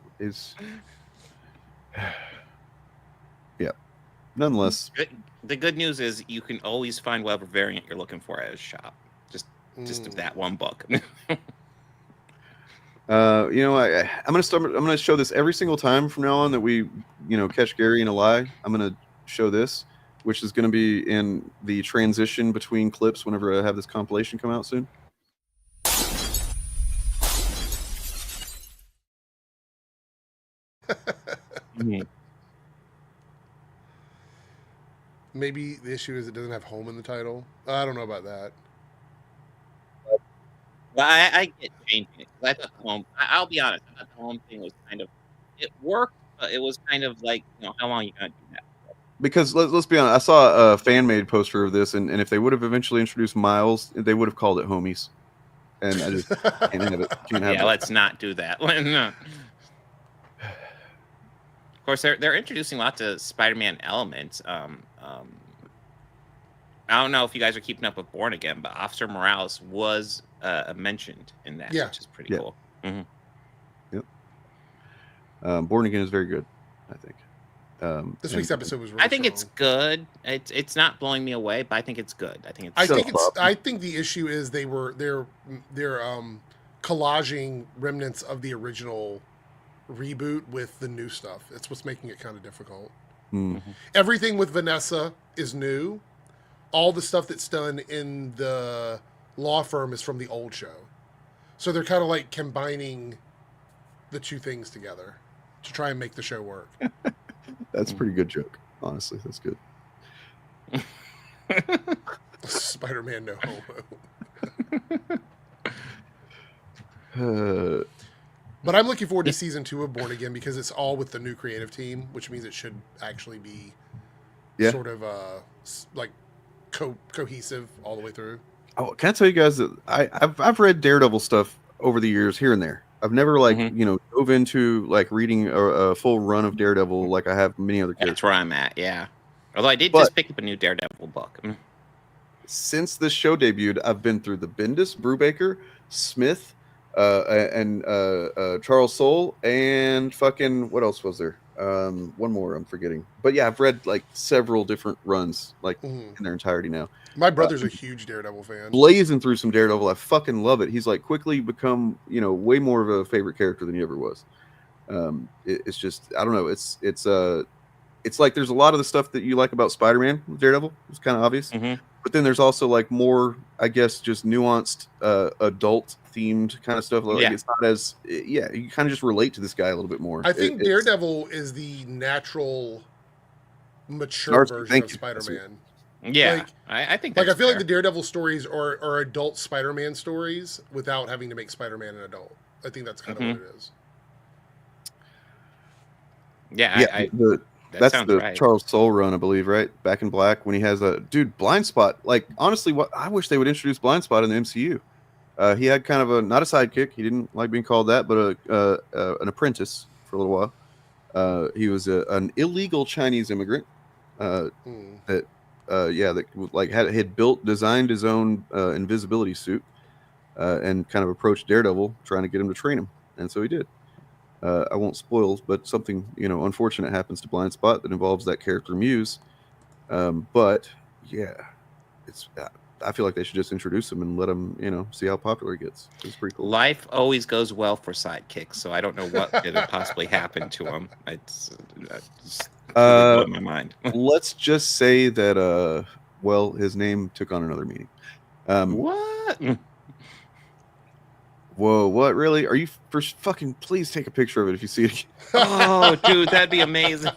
Yeah. Nonetheless. The good news is you can always find whatever variant you're looking for at his shop. Just of that one book. I'm gonna show this every single time from now on that we catch Gary in a lie. I'm gonna show this, which is gonna be in the transition between clips whenever I have this compilation come out soon. Maybe the issue is it doesn't have home in the title. I don't know about that. Well, I get changing it. I thought the home. I'll be honest. I thought the home thing was it worked, but it was kind of like, how long are you gonna do that for? because let's be honest, I saw a fan made poster of this, and if they would have eventually introduced Miles, they would have called it Homies, and I just can't have it. Yeah, let's not do that. No. Of course, they're introducing lots of Spider-Man elements. I don't know if you guys are keeping up with Born Again, but Officer Morales was mentioned in that, which is pretty cool. Yep. Born Again is very good, I think. This week's episode was really I think strong. it's good. It's not blowing me away, but I think it's good. I think the issue is they're collaging remnants of the original reboot with the new stuff. It's what's making it kind of difficult. Everything with Vanessa is new. All the stuff that's done in the law firm is from the old show. So they're kind of like combining the two things together to try and make the show work. That's a pretty good joke. Honestly, that's good. Spider-Man no homo. But I'm looking forward to season 2 of Born Again because it's all with the new creative team, which means it should actually be sort of like cohesive all the way through. Oh, can I tell you guys that I've read Daredevil stuff over the years here and there. I've never dove into like reading a full run of Daredevil like I have many other characters. That's where I'm at, yeah. Although I did just pick up a new Daredevil book. Since this show debuted, I've been through the Bendis, Brubaker, Smith, and Charles Soule, and fucking what else was there? One more I'm forgetting. But yeah, I've read like several different runs like in their entirety now. My brother's a huge Daredevil fan. Blazing through some Daredevil, I fucking love it. He's like quickly become, way more of a favorite character than he ever was. It's just, I don't know. It's like there's a lot of the stuff that you like about Spider-Man with Daredevil. It's kind of obvious. But then there's also like more, I guess, just nuanced, adult themed kind of stuff. Like it's not as, you kind of just relate to this guy a little bit more. I think Daredevil is the natural, mature version of Spider-Man. Yeah, I think that's I feel like the Daredevil stories are adult Spider-Man stories without having to make Spider-Man an adult. I think that's kind of what it is. Yeah, that's the right. Charles Soule run, I believe, right? Back in Black when he has a Blind Spot. Like honestly, I wish they would introduce Blind Spot in the MCU. He had kind of not a sidekick. He didn't like being called that, but an apprentice for a little while. He was an illegal Chinese immigrant that had designed his own invisibility suit and kind of approached Daredevil trying to get him to train him, and so he did. I won't spoil, but something unfortunate happens to Blind Spot that involves that character Muse. But yeah, I feel like they should just introduce him and let him see how popular he gets. It's pretty cool. Life always goes well for sidekicks, so I don't know what could have possibly happened to him. It's blew my mind. Let's just say that his name took on another meaning. What? Whoa, what really? Are you first fucking please take a picture of it if you see it. Oh, dude, that'd be amazing.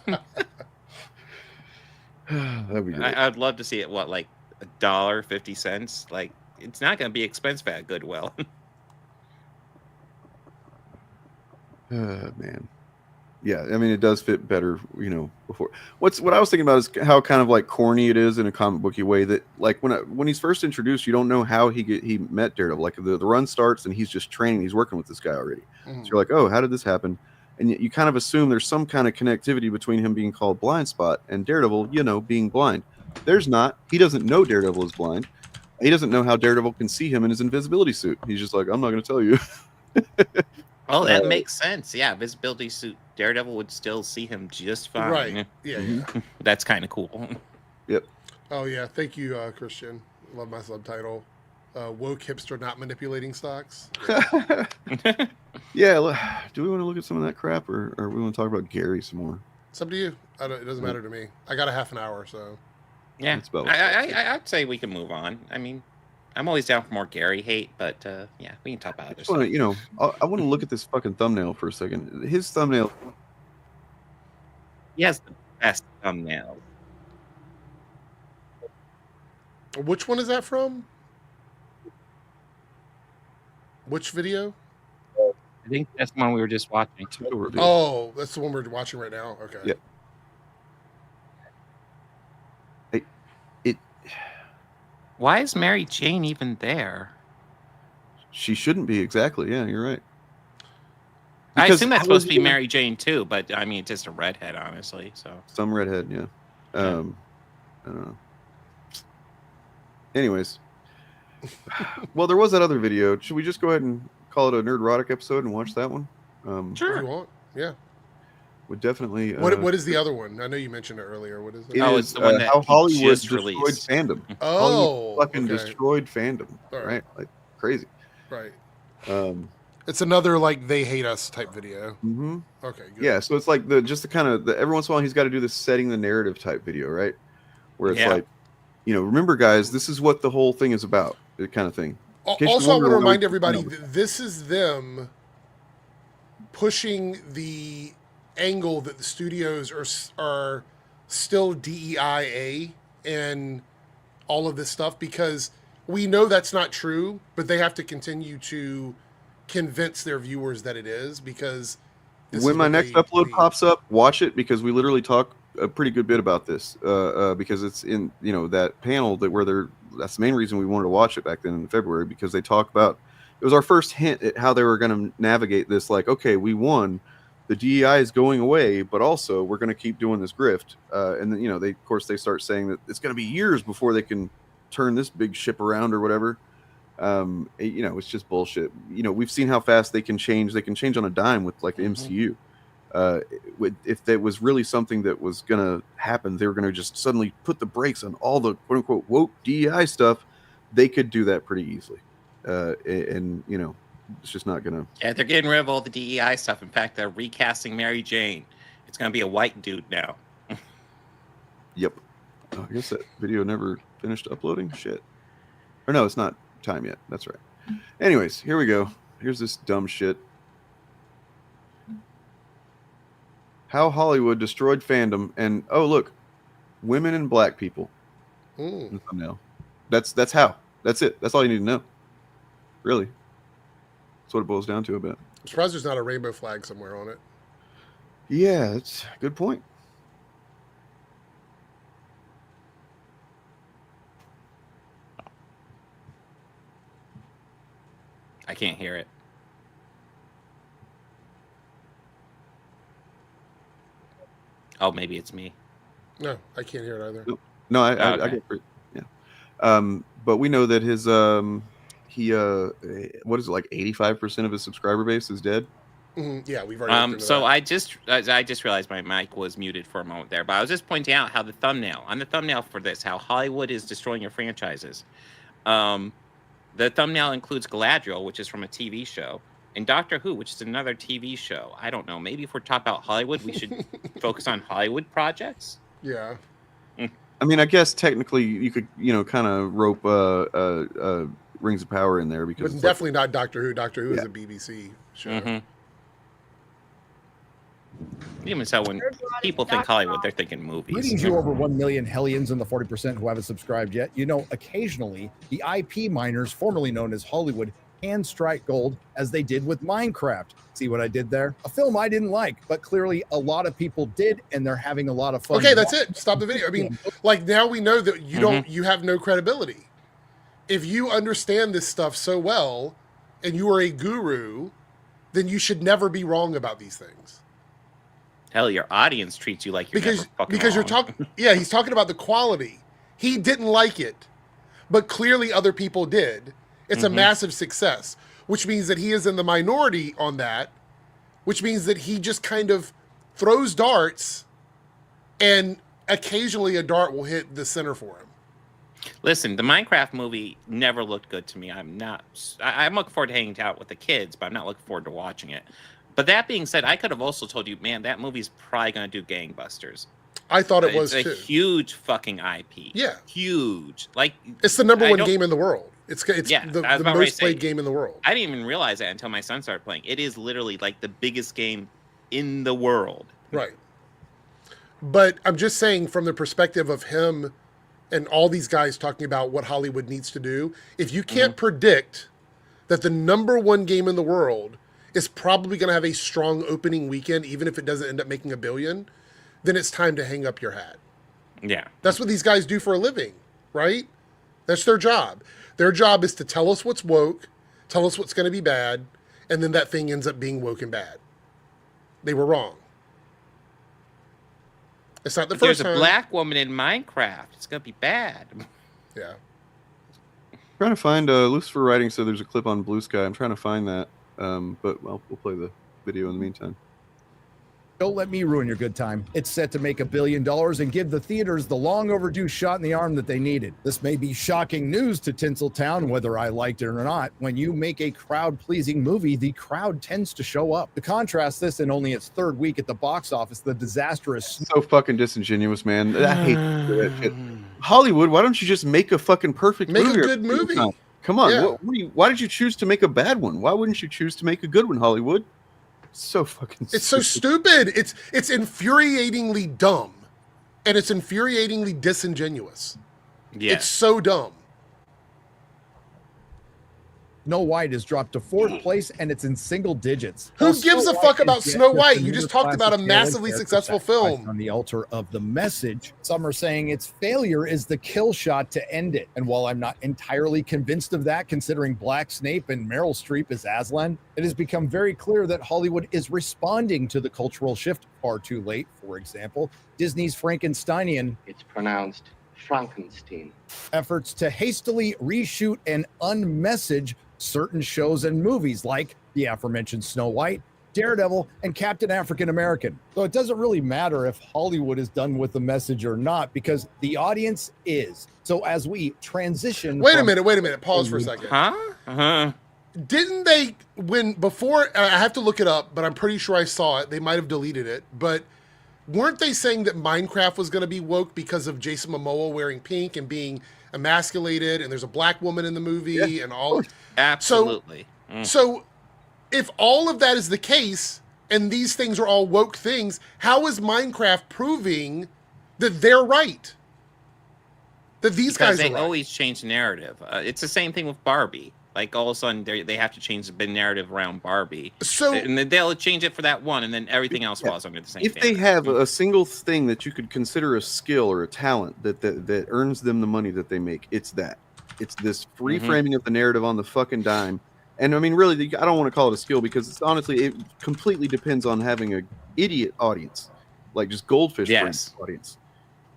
That'd be great. I'd love to see it. What, like $1.50? Like, it's not going to be expensive at Goodwill. Man. Yeah, I mean, it does fit better, before. What I was thinking about is how kind of like corny it is in a comic booky way that like when he's first introduced, you don't know how he met Daredevil. Like the run starts and he's just training, he's working with this guy already. So you're like, oh, how did this happen? And you kind of assume there's some kind of connectivity between him being called Blind Spot and Daredevil, being blind. There's not. He doesn't know Daredevil is blind. He doesn't know how Daredevil can see him in his invisibility suit. He's just like, I'm not going to tell you. Oh, that makes sense. Yeah, visibility suit. Daredevil would still see him just fine. Right. Yeah. That's kind of cool. Yep. Oh, yeah. Thank you, Christian. Love my subtitle. Woke hipster not manipulating stocks. Yeah. Do we want to look at some of that crap or we want to talk about Gary some more? It's up to you. It doesn't matter to me. I got a half an hour, so. Yeah. I'd say we can move on. I mean, I'm always down for more Gary hate, but yeah, we can talk about it. I want to look at this fucking thumbnail for a second. His thumbnail. He has the best thumbnail. Which one is that from? Which video? I think that's the one we were just watching. Oh, that's the one we're watching right now. Okay. Yep. Why is Mary Jane even there? She shouldn't be, exactly. Yeah, you're right. I Because assume that's how supposed is to be it- Mary Jane too, but I mean, just a redhead, honestly. So Some redhead, yeah. I don't know. Anyways, well, there was that other video. Should we just go ahead and call it a Nerdrotic episode and watch that one? Sure. If you want. Yeah. Would definitely. What is the other one? I know you mentioned it earlier. What is it? it's the one that how he Hollywood just destroyed released. fandom. Oh, Hollywood fucking okay. destroyed fandom. All right. Right, like crazy. Right. Um, It's another like they hate us type video. Mm-hmm. Okay. Good. Yeah, so it's like every once in a while he's got to do this setting the narrative type video, right? Where it's like, remember guys, this is what the whole thing is about, that kind of thing. Also, I want to remind everybody that this is them pushing the angle that the studios are still DEIA and all of this stuff, because we know that's not true, but they have to continue to convince their viewers that it is, because when my next upload pops up, watch it, because we literally talk a pretty good bit about this, because it's in that panel that's the main reason we wanted to watch it back then in February, because they talk about, it was our first hint at how they were going to navigate this, like, okay, we won, the DEI is going away, but also we're going to keep doing this grift, and then they start saying that it's going to be years before they can turn this big ship around or whatever. It's just bullshit. We've seen how fast they can change. They can change on a dime with like the MCU. If that was really something that was going to happen, they were going to just suddenly put the brakes on all the quote unquote woke DEI stuff. They could do that pretty easily. It's just not going to. Yeah, they're getting rid of all the DEI stuff. In fact, they're recasting Mary Jane. It's going to be a white dude now. Yep. Oh, I guess that video never finished uploading. Shit. Or no, it's not time yet. That's right. Anyways, here we go. Here's this dumb shit. How Hollywood destroyed fandom, and oh look, women and black people. In the thumbnail. That's how. That's it. That's all you need to know. Really. That's what it boils down to a bit. I'm surprised there's not a rainbow flag somewhere on it. Yeah, that's a good point. I can't hear it. Oh, maybe it's me. No, I can't hear it either. No, I get it. Yeah. But we know that his what is it, like 85% of his subscriber base is dead. Yeah, we've already. So I just realized my mic was muted for a moment there, but I was just pointing out how the thumbnail for this, how Hollywood is destroying your franchises. The thumbnail includes Galadriel, which is from a TV show, and Doctor Who, which is another TV show. I don't know. Maybe if we're talking about Hollywood, we should focus on Hollywood projects. Yeah. I mean, I guess technically you could, kind of rope Rings of Power in there, because But definitely not Doctor Who. Doctor Who is a BBC show. Even so, when people think Hollywood, they're thinking movies. Greetings, you over 1 million hellions and the 40% who haven't subscribed yet. Occasionally, the IP miners, formerly known as Hollywood, can strike gold, as they did with Minecraft. See what I did there? A film I didn't like, but clearly a lot of people did, and they're having a lot of fun. Okay, that's it. Stop the video. I mean, like, now we know that you have no credibility. If you understand this stuff so well, and you are a guru, then you should never be wrong about these things. Hell, your audience treats you like you're never fucking because you're wrong. talking. Yeah, he's talking about the quality. He didn't like it, but clearly other people did. It's a massive success, which means that he is in the minority on that, which means that he just kind of throws darts, and occasionally a dart will hit the center for him. Listen, the Minecraft movie never looked good to me. I'm looking forward to hanging out with the kids, but I'm not looking forward to watching it. But that being said, I could have also told you, man, that movie's probably going to do gangbusters. I thought it was too. too. It's a huge fucking IP. Yeah. Huge. Like, it's the number one game in the world. It's yeah, the most played game in the world. I didn't even realize that until my son started playing. It is literally like the biggest game in the world. Right. But I'm just saying, from the perspective of him and all these guys talking about what Hollywood needs to do, if you can't predict that the number one game in the world is probably going to have a strong opening weekend, even if it doesn't end up making $1 billion, then it's time to hang up your hat. Yeah. That's what these guys do for a living, right? That's their job. Their job is to tell us what's woke, tell us what's going to be bad, and then that thing ends up being woke and bad. They were wrong. It's not the first time. There's a black woman in Minecraft. It's going to be bad. Yeah. Trying to find Lucifer Writing said there's a clip on Blue Sky. I'm trying to find that, but we'll play the video in the meantime. Don't let me ruin your good time. It's set to make $1 billion and give the theaters the long overdue shot in the arm that they needed. This may be shocking news to Tinseltown, whether I liked it or not. When you make a crowd-pleasing movie, the crowd tends to show up. To contrast this in only its third week at the box office, the disastrous... So fucking disingenuous, man. I hate that shit. Hollywood, why don't you just make a fucking perfect movie? Make a good movie. Come on. Yeah. Why did you choose to make a bad one? Why wouldn't you choose to make a good one, Hollywood? So fucking It's so stupid. It's infuriatingly dumb. And it's infuriatingly disingenuous. Yeah. It's so dumb. Snow White is dropped to 4th place, and it's in single digits. Who While gives Snow a fuck White about is Snow yet White? just You just another talked about a classic massively character successful sacrificed film. on the altar of the message. Some are saying its failure is the kill shot to end it. And while I'm not entirely convinced of that, considering Black Snape and Meryl Streep as Aslan, it has become very clear that Hollywood is responding to the cultural shift far too late. For example, Disney's Frankensteinian, it's pronounced Frankenstein, efforts to hastily reshoot and unmessage certain shows and movies like the aforementioned Snow White, Daredevil, and Captain African American. So it doesn't really matter if Hollywood is done with the message or not, because the audience is. So as we transition... Wait a minute. Pause for a second. Huh? Didn't they, before, I have to look it up, but I'm pretty sure I saw it. They might have deleted it, but weren't they saying that Minecraft was going to be woke because of Jason Momoa wearing pink and being emasculated, and there's a black woman in the movie and all? Absolutely. So if all of that is the case, and these things are all woke things, how is Minecraft proving that they're right? That these guys are right? They always change the narrative. It's the same thing with Barbie. Like all of a sudden they have to change the narrative around Barbie. So and then they'll change it for that one, and then everything else falls under the same. If they have a single thing that you could consider a skill or a talent that earns them the money that they make, it's that. It's this reframing of the narrative on the fucking dime. And I mean, really, I don't want to call it a skill because it's honestly, it completely depends on having an idiot audience, like just goldfish audience.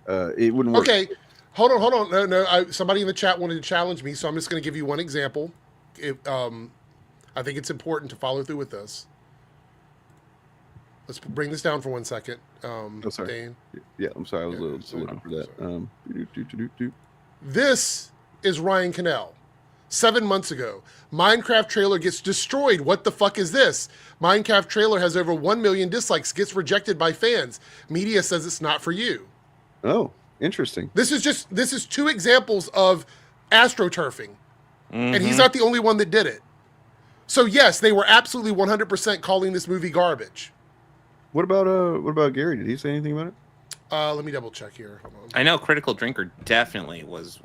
It wouldn't work. Okay, hold on. No. Somebody in the chat wanted to challenge me, so I'm just going to give you one example. I think it's important to follow through with this. Let's bring this down for 1 second. Sorry. Dane. Yeah, I'm sorry. I was looking for that. This is Ryan Cannell. 7 months ago, Minecraft trailer gets destroyed. What the fuck is this? Minecraft trailer has over 1 million dislikes, gets rejected by fans. Media says it's not for you. Oh, interesting. This is 2 examples of astroturfing. And he's not the only one that did it. So yes, they were absolutely 100% calling this movie garbage. What about Gary? Did he say anything about it? Let me double check here. Hold on. I know Critical Drinker definitely was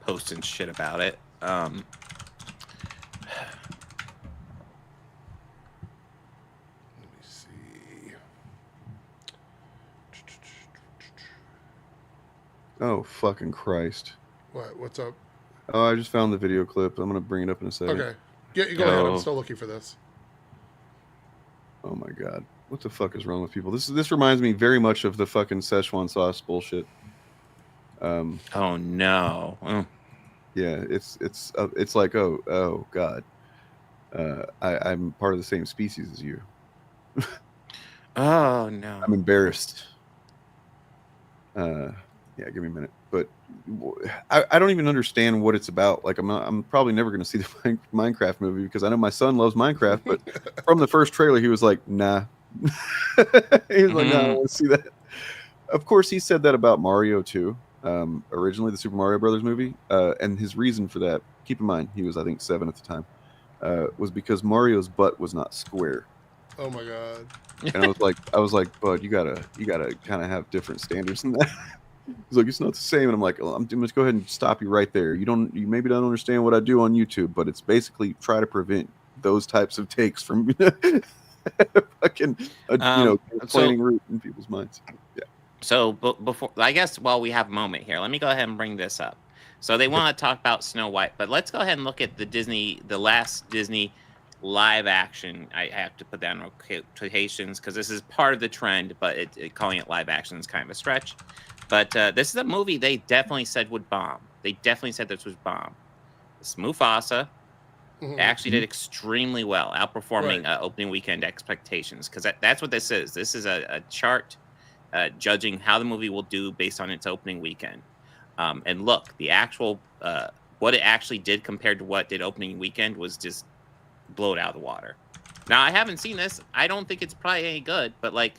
posting shit about it. Let me see. Oh, fucking Christ. What's up? Oh, I just found the video clip. I'm going to bring it up in a second. Okay. Go ahead. I'm still looking for this. Oh my God. What the fuck is wrong with people? This reminds me very much of the fucking Szechuan sauce bullshit. Oh no. Yeah, it's like, oh God. I'm part of the same species as you. Oh no. I'm embarrassed. Yeah, give me a minute. But I don't even understand what it's about. Like, I'm probably never going to see the Minecraft movie because I know my son loves Minecraft. But from the first trailer, he was like, "Nah." He was like, "No, I don't want to see that." Of course, he said that about Mario too. Originally, the Super Mario Brothers movie, and his reason for that. Keep in mind, he was I think 7 at the time. Was because Mario's butt was not square. Oh my God. And I was like, "Bud, you gotta kind of have different standards than that." He's like, "It's not the same," and I'm like, "I'm going to go ahead and stop you right there. You maybe don't understand what I do on YouTube, but it's basically try to prevent those types of takes from fucking planning root in people's minds." Yeah. So before, I guess while we have a moment here, let me go ahead and bring this up. So they want to talk about Snow White, but let's go ahead and look at the last Disney live action. I have to put that in quotations because this is part of the trend, but calling it live action is kind of a stretch. But this is a movie they definitely said would bomb. They definitely said this would bomb. It's Mufasa. It actually did extremely well, outperforming opening weekend expectations, because that's what this is. This is a chart judging how the movie will do based on its opening weekend. And look, the actual what it actually did compared to what it did opening weekend was just blow it out of the water. Now, I haven't seen this. I don't think it's probably any good, but like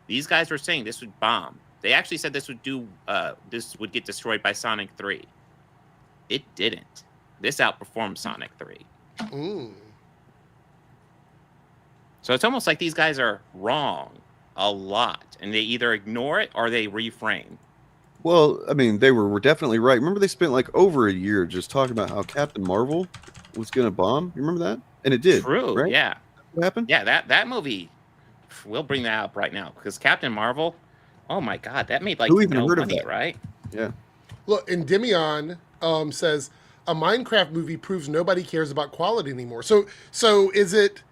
these guys were saying this would bomb. They actually said this would get destroyed by Sonic 3. It didn't. This outperformed Sonic 3. So it's almost like these guys are wrong a lot, and they either ignore it or they reframe. Well, I mean, they were definitely right. Remember, they spent like over a year just talking about how Captain Marvel was going to bomb. You remember that? And it did. True. Right? Yeah. What happened? Yeah, that movie. We'll bring that up right now because Captain Marvel. Oh my God, that made like Who even no heard money, of that? right? Yeah. Look, and Demion says a Minecraft movie proves nobody cares about quality anymore. So is it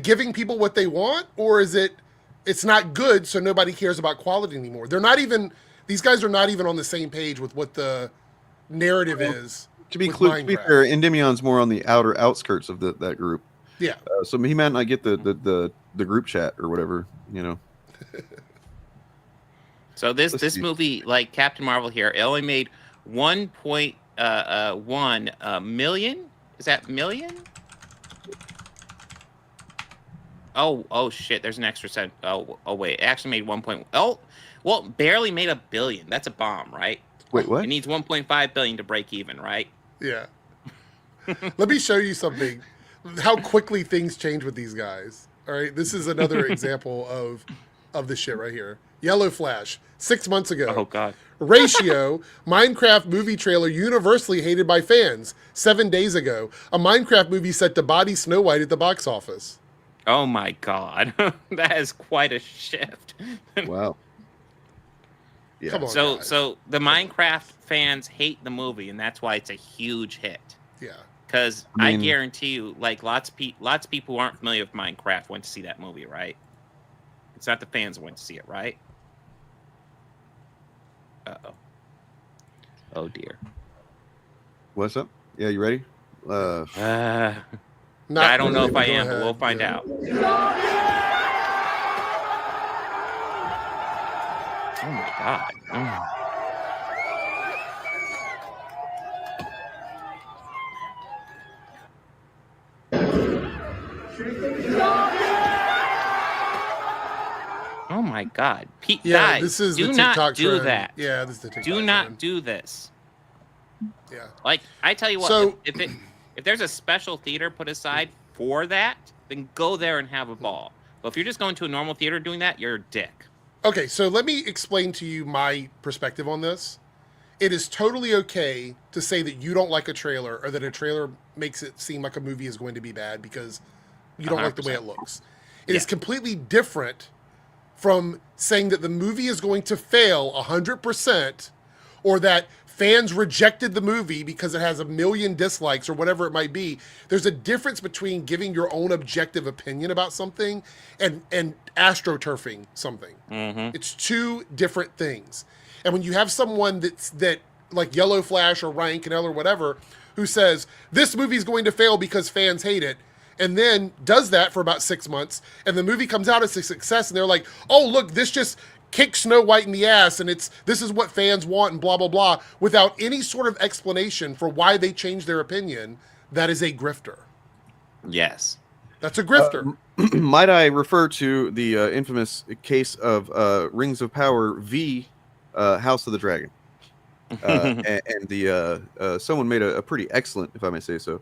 giving people what they want, or is it's not good, so nobody cares about quality anymore? These guys are not even on the same page with what the narrative is. To be fair, Endymion's more on the outer outskirts of that group. Yeah. So he might not get the group chat or whatever, So this movie, like Captain Marvel here, it only made 1.1 million. Is that million? Oh shit! There's an extra cent. Oh wait, it actually made 1. Well, barely made $1 billion. That's a bomb, right? Wait, what? It needs 1.5 billion to break even, right? Yeah. Let me show you something. How quickly things change with these guys. All right, this is another example of this shit right here. Yellow Flash, 6 months ago. Oh God. Ratio, Minecraft movie trailer universally hated by fans. 7 days ago, a Minecraft movie set to body Snow White at the box office. Oh my God, that is quite a shift. Wow. Yeah. Come on, so the Minecraft fans hate the movie, and that's why it's a huge hit. Yeah. Because I guarantee you, like lots of people who aren't familiar with Minecraft went to see that movie, right? It's not the fans who went to see it, right? Uh-oh. Oh dear. What's up? Yeah, you ready? I don't know if I am, but we'll find out. Oh my God. Oh my God. Guys, this is do the not TikTok do trend. that. Yeah, this is the TikTok Do not trend. do this. Yeah. Like, I tell you what, So- if there's a special theater put aside for that, then go there and have a ball. But if you're just going to a normal theater doing that, you're a dick. Okay, so let me explain to you my perspective on this. It is totally okay to say that you don't like a trailer or that a trailer makes it seem like a movie is going to be bad because you don't like the way it looks. It is completely different from saying that the movie is going to fail 100% or that fans rejected the movie because it has 1 million dislikes or whatever it might be. There's a difference between giving your own objective opinion about something and astroturfing something. It's two different things. And when you have someone that like Yellow Flash or Ryan Cannell or whatever, who says this movie's going to fail because fans hate it, and then does that for about 6 months, and the movie comes out as a success, and they're like, oh, look, this just kicked Snow White in the ass, and this is what fans want, and blah, blah, blah, without any sort of explanation for why they changed their opinion, that is a grifter. Yes. That's a grifter. Might I refer to the infamous case of Rings of Power v. House of the Dragon? And the someone made a pretty excellent, if I may say so,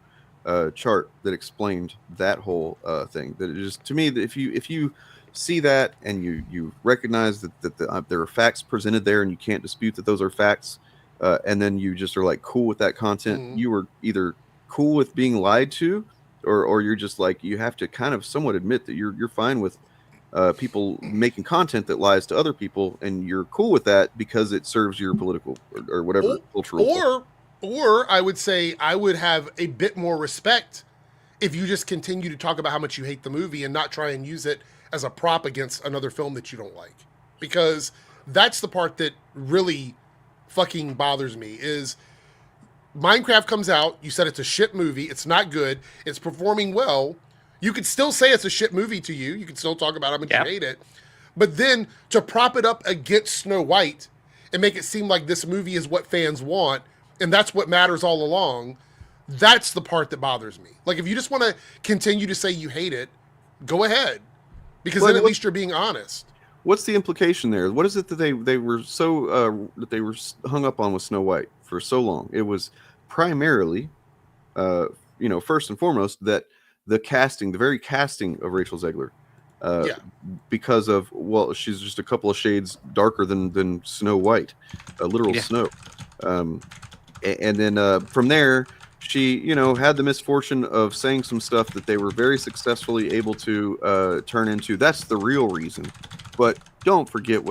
chart that explained that whole thing. That it just, to me, that if you see that and you recognize that there are facts presented there and you can't dispute that those are facts, and then you just are like cool with that content, you are either cool with being lied to, or you're just like, you have to kind of somewhat admit that you're fine with people making content that lies to other people, and you're cool with that because it serves your political or whatever cultural. Or I would say I would have a bit more respect if you just continue to talk about how much you hate the movie and not try and use it as a prop against another film that you don't like. Because that's the part that really fucking bothers me is Minecraft comes out, you said it's a shit movie, it's not good, it's performing well. You could still say it's a shit movie to you. You can still talk about how much you hate it. But then to prop it up against Snow White and make it seem like this movie is what fans want and that's what matters all along, that's the part that bothers me. Like, if you just want to continue to say you hate it, go ahead. Because then at least you're being honest. What's the implication there? What is it that they were so that they were hung up on with Snow White for so long? It was primarily, first and foremost, that the very casting of Rachel Zegler, because of, well, she's just a couple of shades darker than Snow White, literal snow. And then from there, she, had the misfortune of saying some stuff that they were very successfully able to turn into. That's the real reason. But don't forget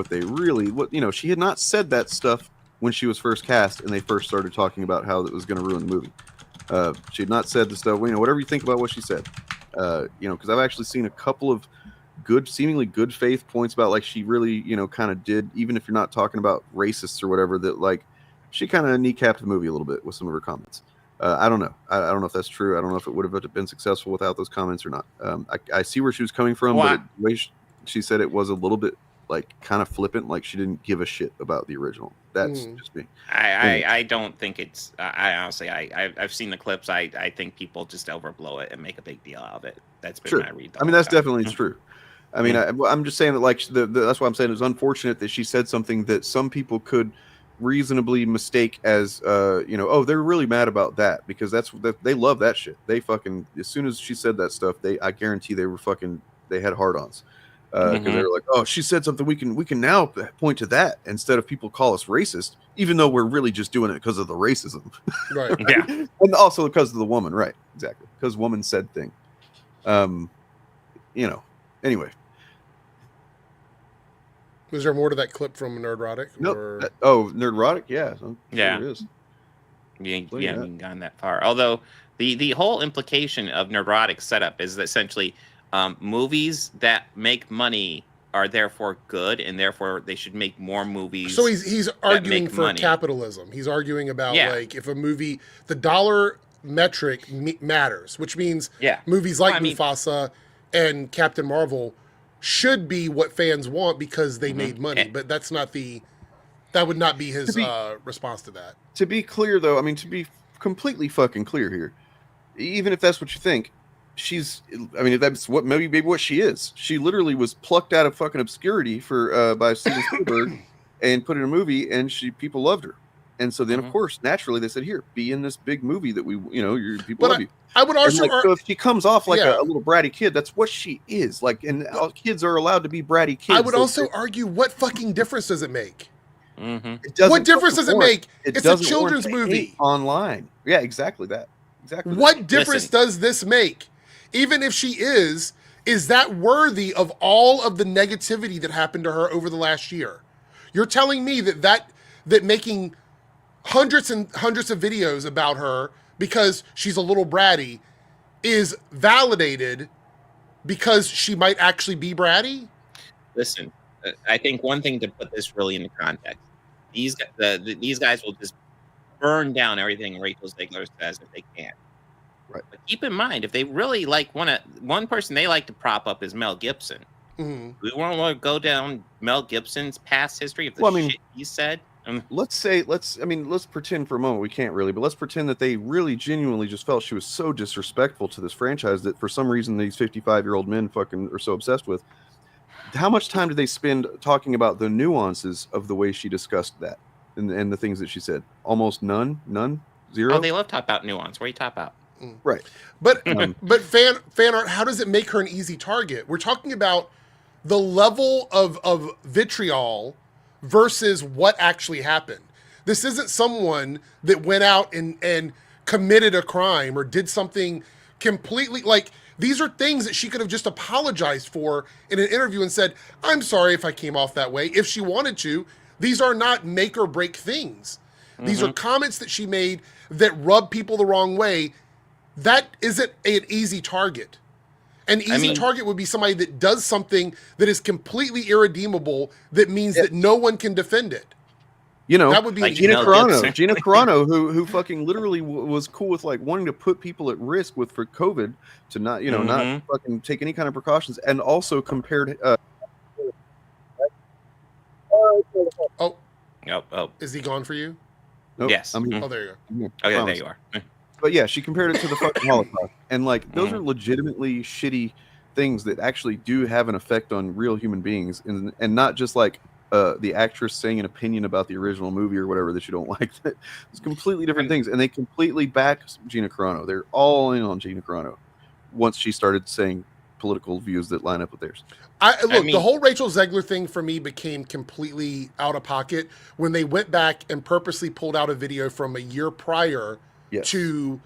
she had not said that stuff when she was first cast and they first started talking about how it was going to ruin the movie. She had not said the stuff, whatever you think about what she said, because I've actually seen a couple of seemingly good faith points about like she really, kind of did, even if you're not talking about racists or whatever, that like she kind of kneecapped the movie a little bit with some of her comments. I don't know. I don't know if that's true. I don't know if it would have been successful without those comments or not. I see where she was coming from, but the way she said it was a little bit like kind of flippant, like she didn't give a shit about the original. That's just me. I don't think it's. I honestly, I've seen the clips. I think people just overblow it and make a big deal out of it. That's been my read. I mean, that's definitely true. I mean, I'm just saying that like that's why I'm saying it's unfortunate that she said something that some people could reasonably mistake as oh, they're really mad about that because they love that shit. They fucking, as soon as she said that stuff, I guarantee they had hard-ons because they were like, oh, she said something, we can now point to that instead of people call us racist, even though we're really just doing it because of the racism. Right. Yeah. And also because of the woman, right? Exactly. Because woman said thing. Anyway. Was there more to that clip from Nerdrotic? No. Nope. Nerdrotic? Yeah. Yeah. Sure it is. We haven't gone that far. Although the whole implication of Nerdrotic's setup is that essentially movies that make money are therefore good, and therefore they should make more movies. So he's arguing for money. Capitalism. He's arguing about like if a movie, the dollar metric matters, which means movies like Mufasa and Captain Marvel should be what fans want because they made money, but that would not be his response to that. To be clear, though, I mean, to be completely fucking clear here, even if that's what you think, that's maybe what she is. She literally was plucked out of fucking obscurity by Steven Spielberg and put in a movie, and people loved her. And so then, of course, naturally, they said, "Here, be in this big movie that your people love you." I would also so if she comes off like a little bratty kid, that's what she is. Like, and all kids are allowed to be bratty kids. I would also argue, what fucking difference does it make? What difference does it make? It's a children's movie online. Yeah, exactly that. Exactly. What difference does this make? Even if she is that worthy of all of the negativity that happened to her over the last year? You're telling me that making hundreds and hundreds of videos about her because she's a little bratty is validated because she might actually be bratty? Listen, I think one thing to put this really into context, these guys will just burn down everything Rachel Zegler says if they can. Right. But keep in mind, if they really one person they like to prop up is Mel Gibson. We want to go down Mel Gibson's past history of the shit he said. Let's pretend for a moment, we can't really, but let's pretend that they really genuinely just felt she was so disrespectful to this franchise that for some reason these 55-year-old men fucking are so obsessed with. How much time did they spend talking about the nuances of the way she discussed that and the things that she said? Almost none, zero. Oh, they love to talk about nuance. What are you talking about? Right. But fan art, how does it make her an easy target? We're talking about the level of vitriol versus what actually happened. This isn't someone that went out and committed a crime or did something completely, like, These are things that she could have just apologized for in an interview and said, I'm sorry if I came off that way, if she wanted to. These are not make or break things. These are comments that she made that rub people the wrong way. That isn't an easy target. An easy target would be somebody that does something that is completely irredeemable, that means that no one can defend it. You know, that would be like Gina Carano, who fucking literally was cool with like wanting to put people at risk for COVID to not, you know, not fucking take any kind of precautions, and also compared. Is he gone for you? Nope, Yes. I'm here. Oh, there you go. Okay, there you are. But yeah, she compared it to the fucking Holocaust, and like those are legitimately shitty things that actually do have an effect on real human beings, and not just like the actress saying an opinion about the original movie or whatever that you don't like. It's completely different things, and they completely back Gina Carano. They're all in on Gina Carano once she started saying political views that line up with theirs. The whole Rachel Zegler thing for me became completely out of pocket when they went back and purposely pulled out a video from a year prior to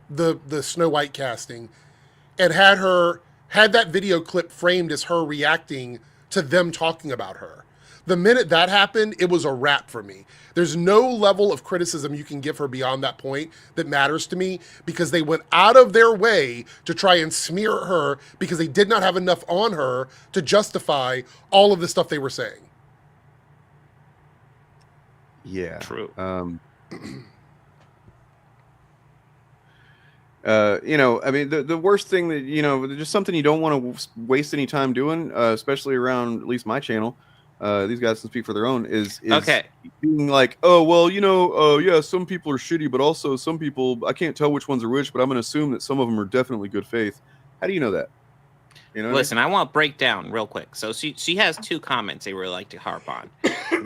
the Snow White casting and had that video clip framed as her reacting to them talking about her. The minute that happened, it was a wrap for me. There's no level of criticism you can give her beyond that point that matters to me, because they went out of their way to try and smear her because they did not have enough on her to justify all of the stuff they were saying. Yeah. True. You know, I mean, the worst thing that, you know, just something you don't want to waste any time doing, especially around at least my channel. These guys can speak for their own. Is being like, oh well, you know, yeah, some people are shitty, but also some people, I can't tell which ones are which, but I'm gonna assume that some of them are definitely good faith. How do you know that? You know, listen, I want to break down real quick. So she has two comments they really like to harp on.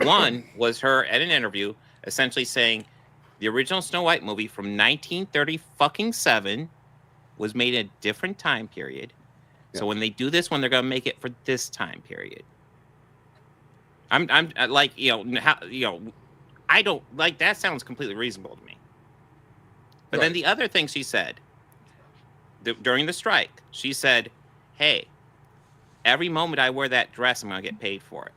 One was her at an interview essentially saying the original Snow White movie from 1937 was made in a different time period. So when they do this one, they're gonna make it for this time period. I'm like, you know, I don't like that. Sounds completely reasonable to me. But then the other thing she said during the strike, she said, "Hey, every moment I wear that dress, I'm gonna get paid for it."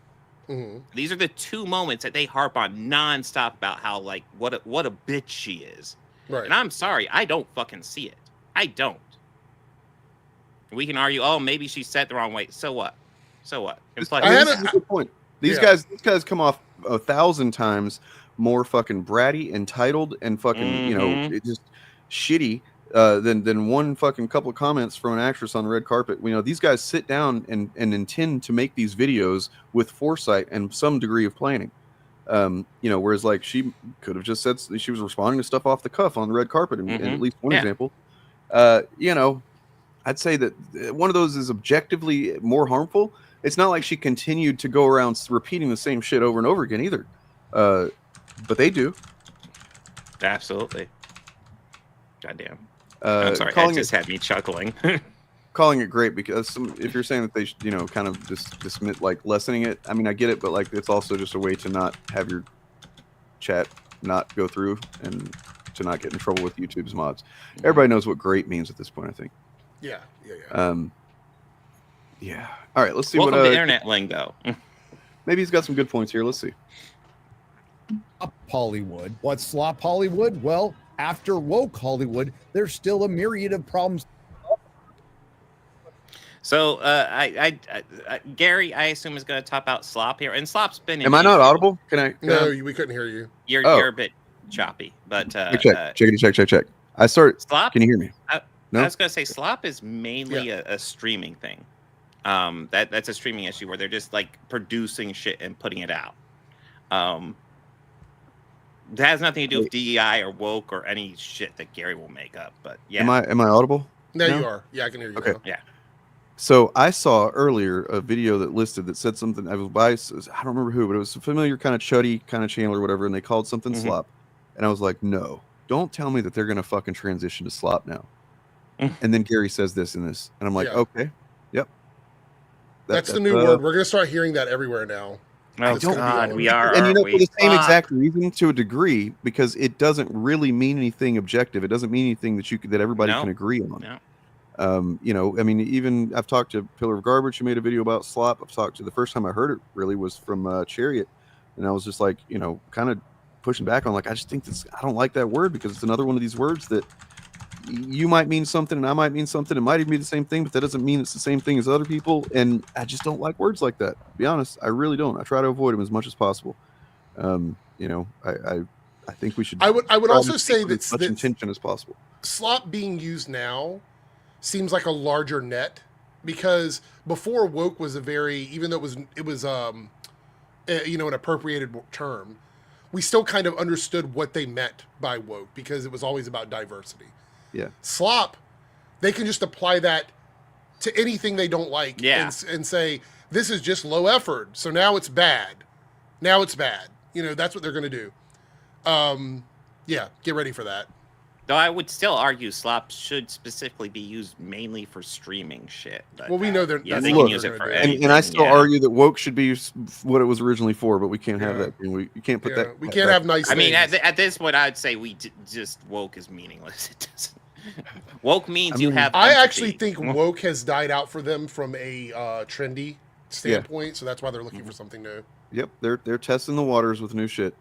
These are the two moments that they harp on nonstop about how like what a bitch she is. Right. And I'm sorry, I don't fucking see it. I don't. We can argue, oh, maybe she said the wrong way. So what? So what? This is a good point. These guys come off 1,000 times more fucking bratty, entitled, and fucking you know, just shitty than one fucking couple of comments from an actress on the red carpet. You know, these guys sit down and intend to make these videos with foresight and some degree of planning. You know, whereas like she could have just said she was responding to stuff off the cuff on the red carpet in at least one example. You know, I'd say that one of those is objectively more harmful. It's not like she continued to go around repeating the same shit over and over again either. But they do. Absolutely. Goddamn. I'm sorry, that just had me chuckling. Calling it great because if you're saying that they, you know, kind of dismiss, like lessening it, I mean, I get it, but like it's also just a way to not have your chat not go through and to not get in trouble with YouTube's mods. Everybody knows what great means at this point, I think. Yeah. Yeah. All right, let's see. Welcome to internet lingo. Maybe he's got some good points here. Let's see. Hollywood. What's slop Hollywood? Well, after woke Hollywood, there's still a myriad of problems. So, Gary, I assume is going to top out Slop here, and Slop's been. Am I not audible? Can I? No, we couldn't hear you. You're a bit choppy, but check. I start. Slop. Can you hear me? No? I was going to say Slop is mainly a streaming thing. That's a streaming issue where they're just like producing shit and putting it out. It has nothing to do with DEI or woke or any shit that Gary will make up. But yeah, am I audible? No, you are. Yeah, I can hear you. Okay. Now. Yeah. So I saw earlier a video that listed that said something. I don't remember who, but it was a familiar kind of chuddy kind of channel or whatever, and they called something slop. And I was like, no, don't tell me that they're gonna fucking transition to slop now. And then Gary says this and this, and I'm like, okay, yep. That's the new word. We're gonna start hearing that everywhere now. Oh God, we are. And you know, for the same exact reason, to a degree, because it doesn't really mean anything objective. It doesn't mean anything that that everybody can agree on. You know, I mean, even I've talked to Pillar of Garbage, who made a video about slop. I've talked to, the first time I heard it really was from Chariot, and I was just like, you know, kind of pushing back on, like, I just think I don't like that word, because it's another one of these words that you might mean something and I might mean something. It might even be the same thing, but that doesn't mean it's the same thing as other people. And I just don't like words like that. To be honest, I really don't. I try to avoid them as much as possible. You know, I think we should. I would also say that as much intention as possible. Slop being used now seems like a larger net, because before woke was a very, even though it was you know, an appropriated term, we still kind of understood what they meant by woke, because it was always about diversity. Yeah. Slop, they can just apply that to anything they don't like, and say, this is just low effort, so now it's bad. Now it's bad. You know, that's what they're going to do. Yeah, get ready for that. Though I would still argue slop should specifically be used mainly for streaming shit. But, well, we know they're they can use it for anything. And I still argue that woke should be what it was originally for, but we can't have that. You can't put that. We can't have nice. I mean, at this point, I'd say just woke is meaningless. It doesn't. Woke means you have. I actually think woke has died out for them from a trendy standpoint, so that's why they're looking for something new. Yep, they're testing the waters with new shit.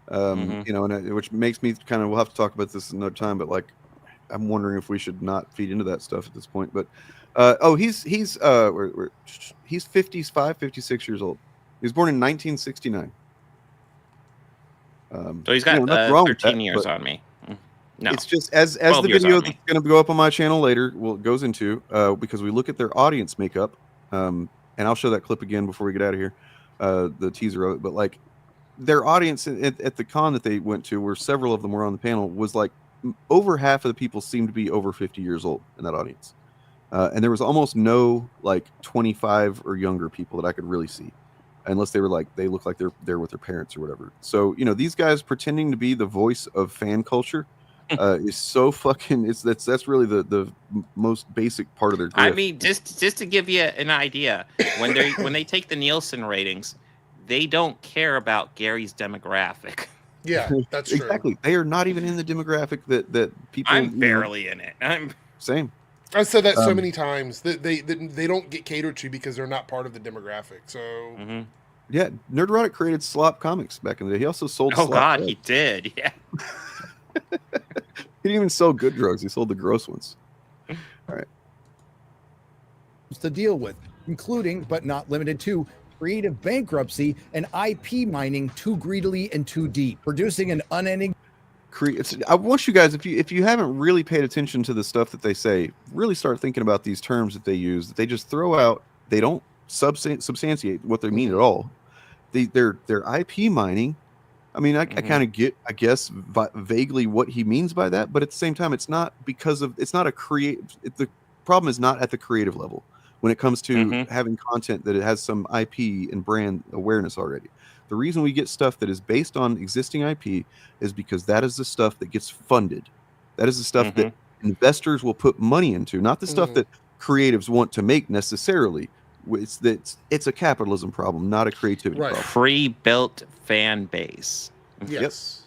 You know, and which makes me kind of, we'll have to talk about this another time, but like, I'm wondering if we should not feed into that stuff at this point. But he's 56 years old. He was born in 1969. So he's got 13 years on me. No, it's just as the video that's going to go up on my channel later goes into, because we look at their audience makeup, and I'll show that clip again before we get out of here, the teaser of it. But like, their audience at the con that they went to, where several of them were on the panel, was like over half of the people seemed to be over 50 years old in that audience, and there was almost no like 25 or younger people that I could really see, unless they were like, they look like they're there with their parents or whatever. So, you know, these guys pretending to be the voice of fan culture is so fucking, that's really the most basic part of their grift. I mean, just to give you an idea, when they take the Nielsen ratings, they don't care about Gary's demographic. Yeah, that's true. Exactly. They are not even in the demographic that people. I'm barely in it. Same. I said that so many times that they don't get catered to because they're not part of the demographic. So yeah, Nerdrotic created Slop Comics back in the day. He also sold. Oh Slop God, drugs. he did. Yeah. He didn't even sell good drugs. He sold the gross ones. All right. To deal with, including but not limited to creative bankruptcy and IP mining too greedily and too deep, producing an unending. I want you guys, if you haven't really paid attention to the stuff that they say, really start thinking about these terms that they use, that they just throw out. They don't substantiate what they mean at all. They're IP mining. I mean, I kind of get, I guess, vaguely what he means by that, but at the same time, it's not a creative. The problem is not at the creative level when it comes to having content that it has some IP and brand awareness already. The reason we get stuff that is based on existing IP is because that is the stuff that gets funded. That is the stuff that investors will put money into, not the stuff that creatives want to make necessarily. It's a capitalism problem, not a creativity problem. Pre-built fan base. Yes. Yep.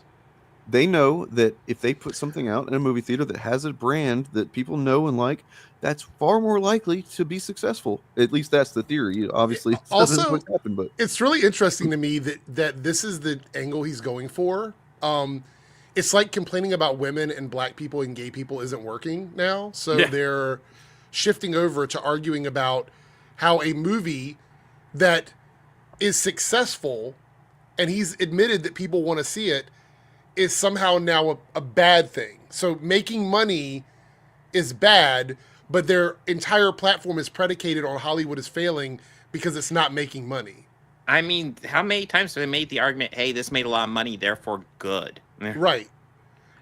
They know that if they put something out in a movie theater that has a brand that people know and like, that's far more likely to be successful. At least that's the theory. Obviously, also, what's happened, but it's really interesting to me that this is the angle he's going for. It's like complaining about women and black people and gay people isn't working now. So they're shifting over to arguing about how a movie that is successful, and he's admitted that people want to see it, is somehow now a bad thing. So making money is bad, but their entire platform is predicated on Hollywood is failing because it's not making money. I mean, how many times have they made the argument, hey, this made a lot of money, therefore good? Right.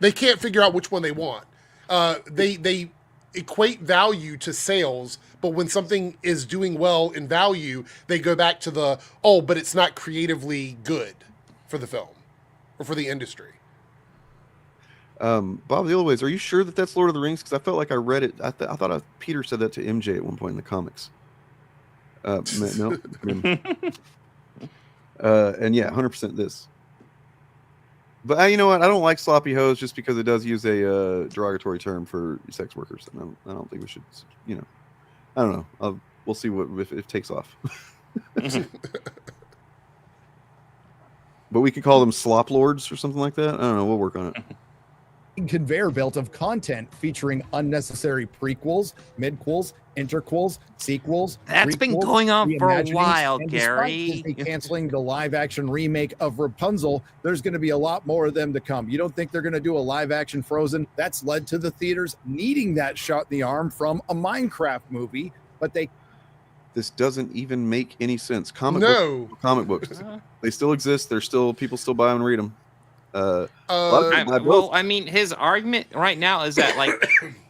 They can't figure out which one they want. They equate value to sales, but when something is doing well in value, they go back to but it's not creatively good for the film or for the industry. Bob the Oldways, are you sure that that's Lord of the Rings? Because I felt like I read it. I thought Peter said that to MJ at one point in the comics. No. And yeah, 100% this. But you know what? I don't like sloppy hoes just because it does use a derogatory term for sex workers. And I don't think we should, you know, I don't know. We'll see what if it takes off. But we could call them slop lords or something like that. I don't know. We'll work on it. Conveyor belt of content featuring unnecessary prequels, midquels, interquels, sequels. That's been going on for a while, Gary. Disney canceling the live-action remake of Rapunzel, there's going to be a lot more of them to come. You don't think they're going to do a live-action Frozen? That's led to the theaters needing that shot in the arm from a Minecraft movie, but they. This doesn't even make any sense. Comic books. They still exist. They're still people still buy them and read them. I mean, his argument right now is that like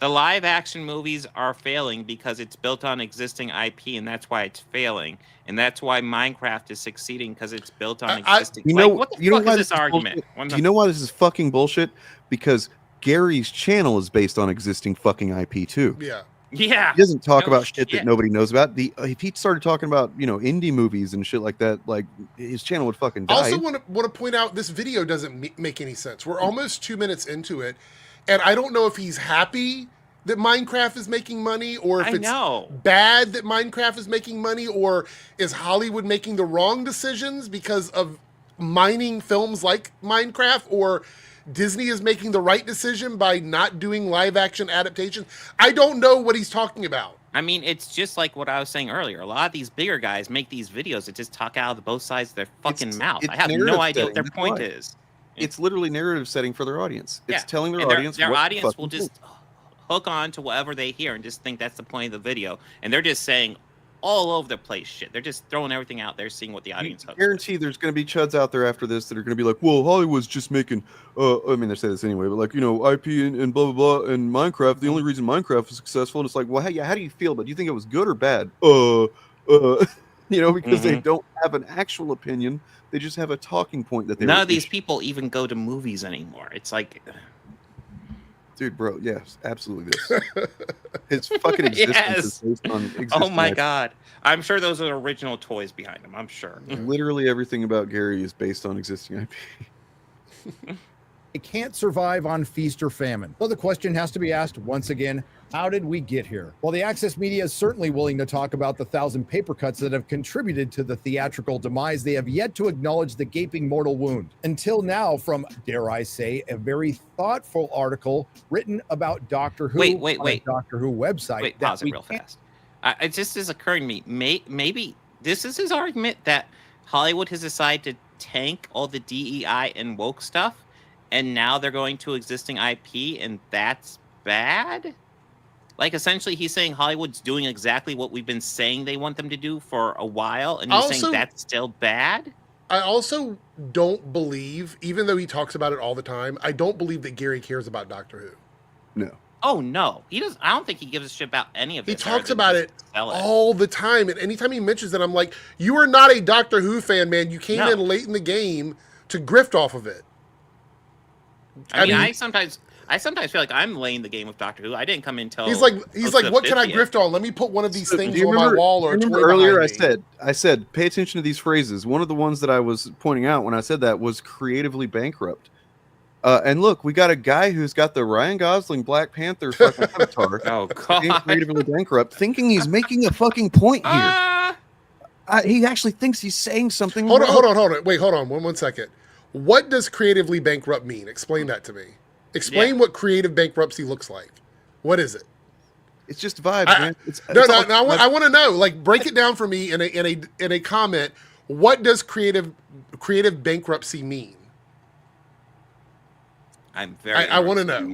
the live action movies are failing because it's built on existing IP, and that's why it's failing, and that's why Minecraft is succeeding because it's built on existing. What the fuck is this argument? Do you know why this is fucking bullshit? Because Gary's channel is based on existing fucking IP too. Yeah. Yeah, he doesn't talk about shit that nobody knows about. If he started talking about, you know, indie movies and shit like that, like his channel would fucking die. I also want to point out this video doesn't make any sense. We're almost 2 minutes into it, and I don't know if he's happy that Minecraft is making money, or if it's bad that Minecraft is making money, or is Hollywood making the wrong decisions because of mining films like Minecraft, or Disney is making the right decision by not doing live action adaptations. I don't know what he's talking about. I mean, it's just like what I was saying earlier. A lot of these bigger guys make these videos that just talk out of both sides of their fucking mouth. I have no idea what their point is. It's literally narrative setting for their audience. It's telling their audience their audience will just hook on to whatever they hear and just think that's the point of the video. And they're just saying all over the place shit. They're just throwing everything out there, seeing what the audience hooks. Guarantee there's going to be chuds out there after this that are going to be like, well, Hollywood's just making, I mean, they say this anyway, but like, you know, IP and blah, blah, blah, and Minecraft, the only reason Minecraft was successful, and it's like, well, hey, how do you feel about it? Do you think it was good or bad? You know, because they don't have an actual opinion. They just have a talking point that they None of these people even go to movies anymore. It's like... Dude, bro, yes, absolutely this. His fucking existence is based on existing Oh my IP. god. I'm sure those are original toys behind him. I'm sure. Literally everything about Gary is based on existing IP. It can't survive on feast or famine. So the question has to be asked once again, how did we get here? Well, the Access media is certainly willing to talk about the 1,000 paper cuts that have contributed to the theatrical demise. They have yet to acknowledge the gaping mortal wound. Until now, from, dare I say, a very thoughtful article written about Doctor Who on a Doctor Who website. Wait, pause it real fast. It just is occurring to me, maybe this is his argument that Hollywood has decided to tank all the DEI and woke stuff, and now they're going to existing IP, and that's bad? Like, essentially, he's saying Hollywood's doing exactly what we've been saying they want them to do for a while, and he's saying that's still bad? I also don't believe, even though he talks about it all the time, I don't believe that Gary cares about Doctor Who. No. Oh, no. He doesn't. I don't think he gives a shit about any of this. He talks about it all the time, and anytime he mentions it, I'm like, you are not a Doctor Who fan, man. You came in late in the game to grift off of it. I mean, I sometimes feel like I'm laying the game with Doctor Who. I didn't come in until he's like, what can I grift on? Let me put one of these things on my wall or earlier I said, pay attention to these phrases. One of the ones that I was pointing out when I said that was creatively bankrupt. And look, we got a guy who's got the Ryan Gosling Black Panther fucking avatar. Oh god, being creatively bankrupt, thinking he's making a fucking point here. He actually thinks he's saying something. Hold on. Wait, hold on. One second. What does creatively bankrupt mean? Explain that to me. Explain what creative bankruptcy looks like. What is it? It's just vibes, man. I want to know. Like, break it down for me in a comment. What does creative bankruptcy mean? I'm very. I want to know.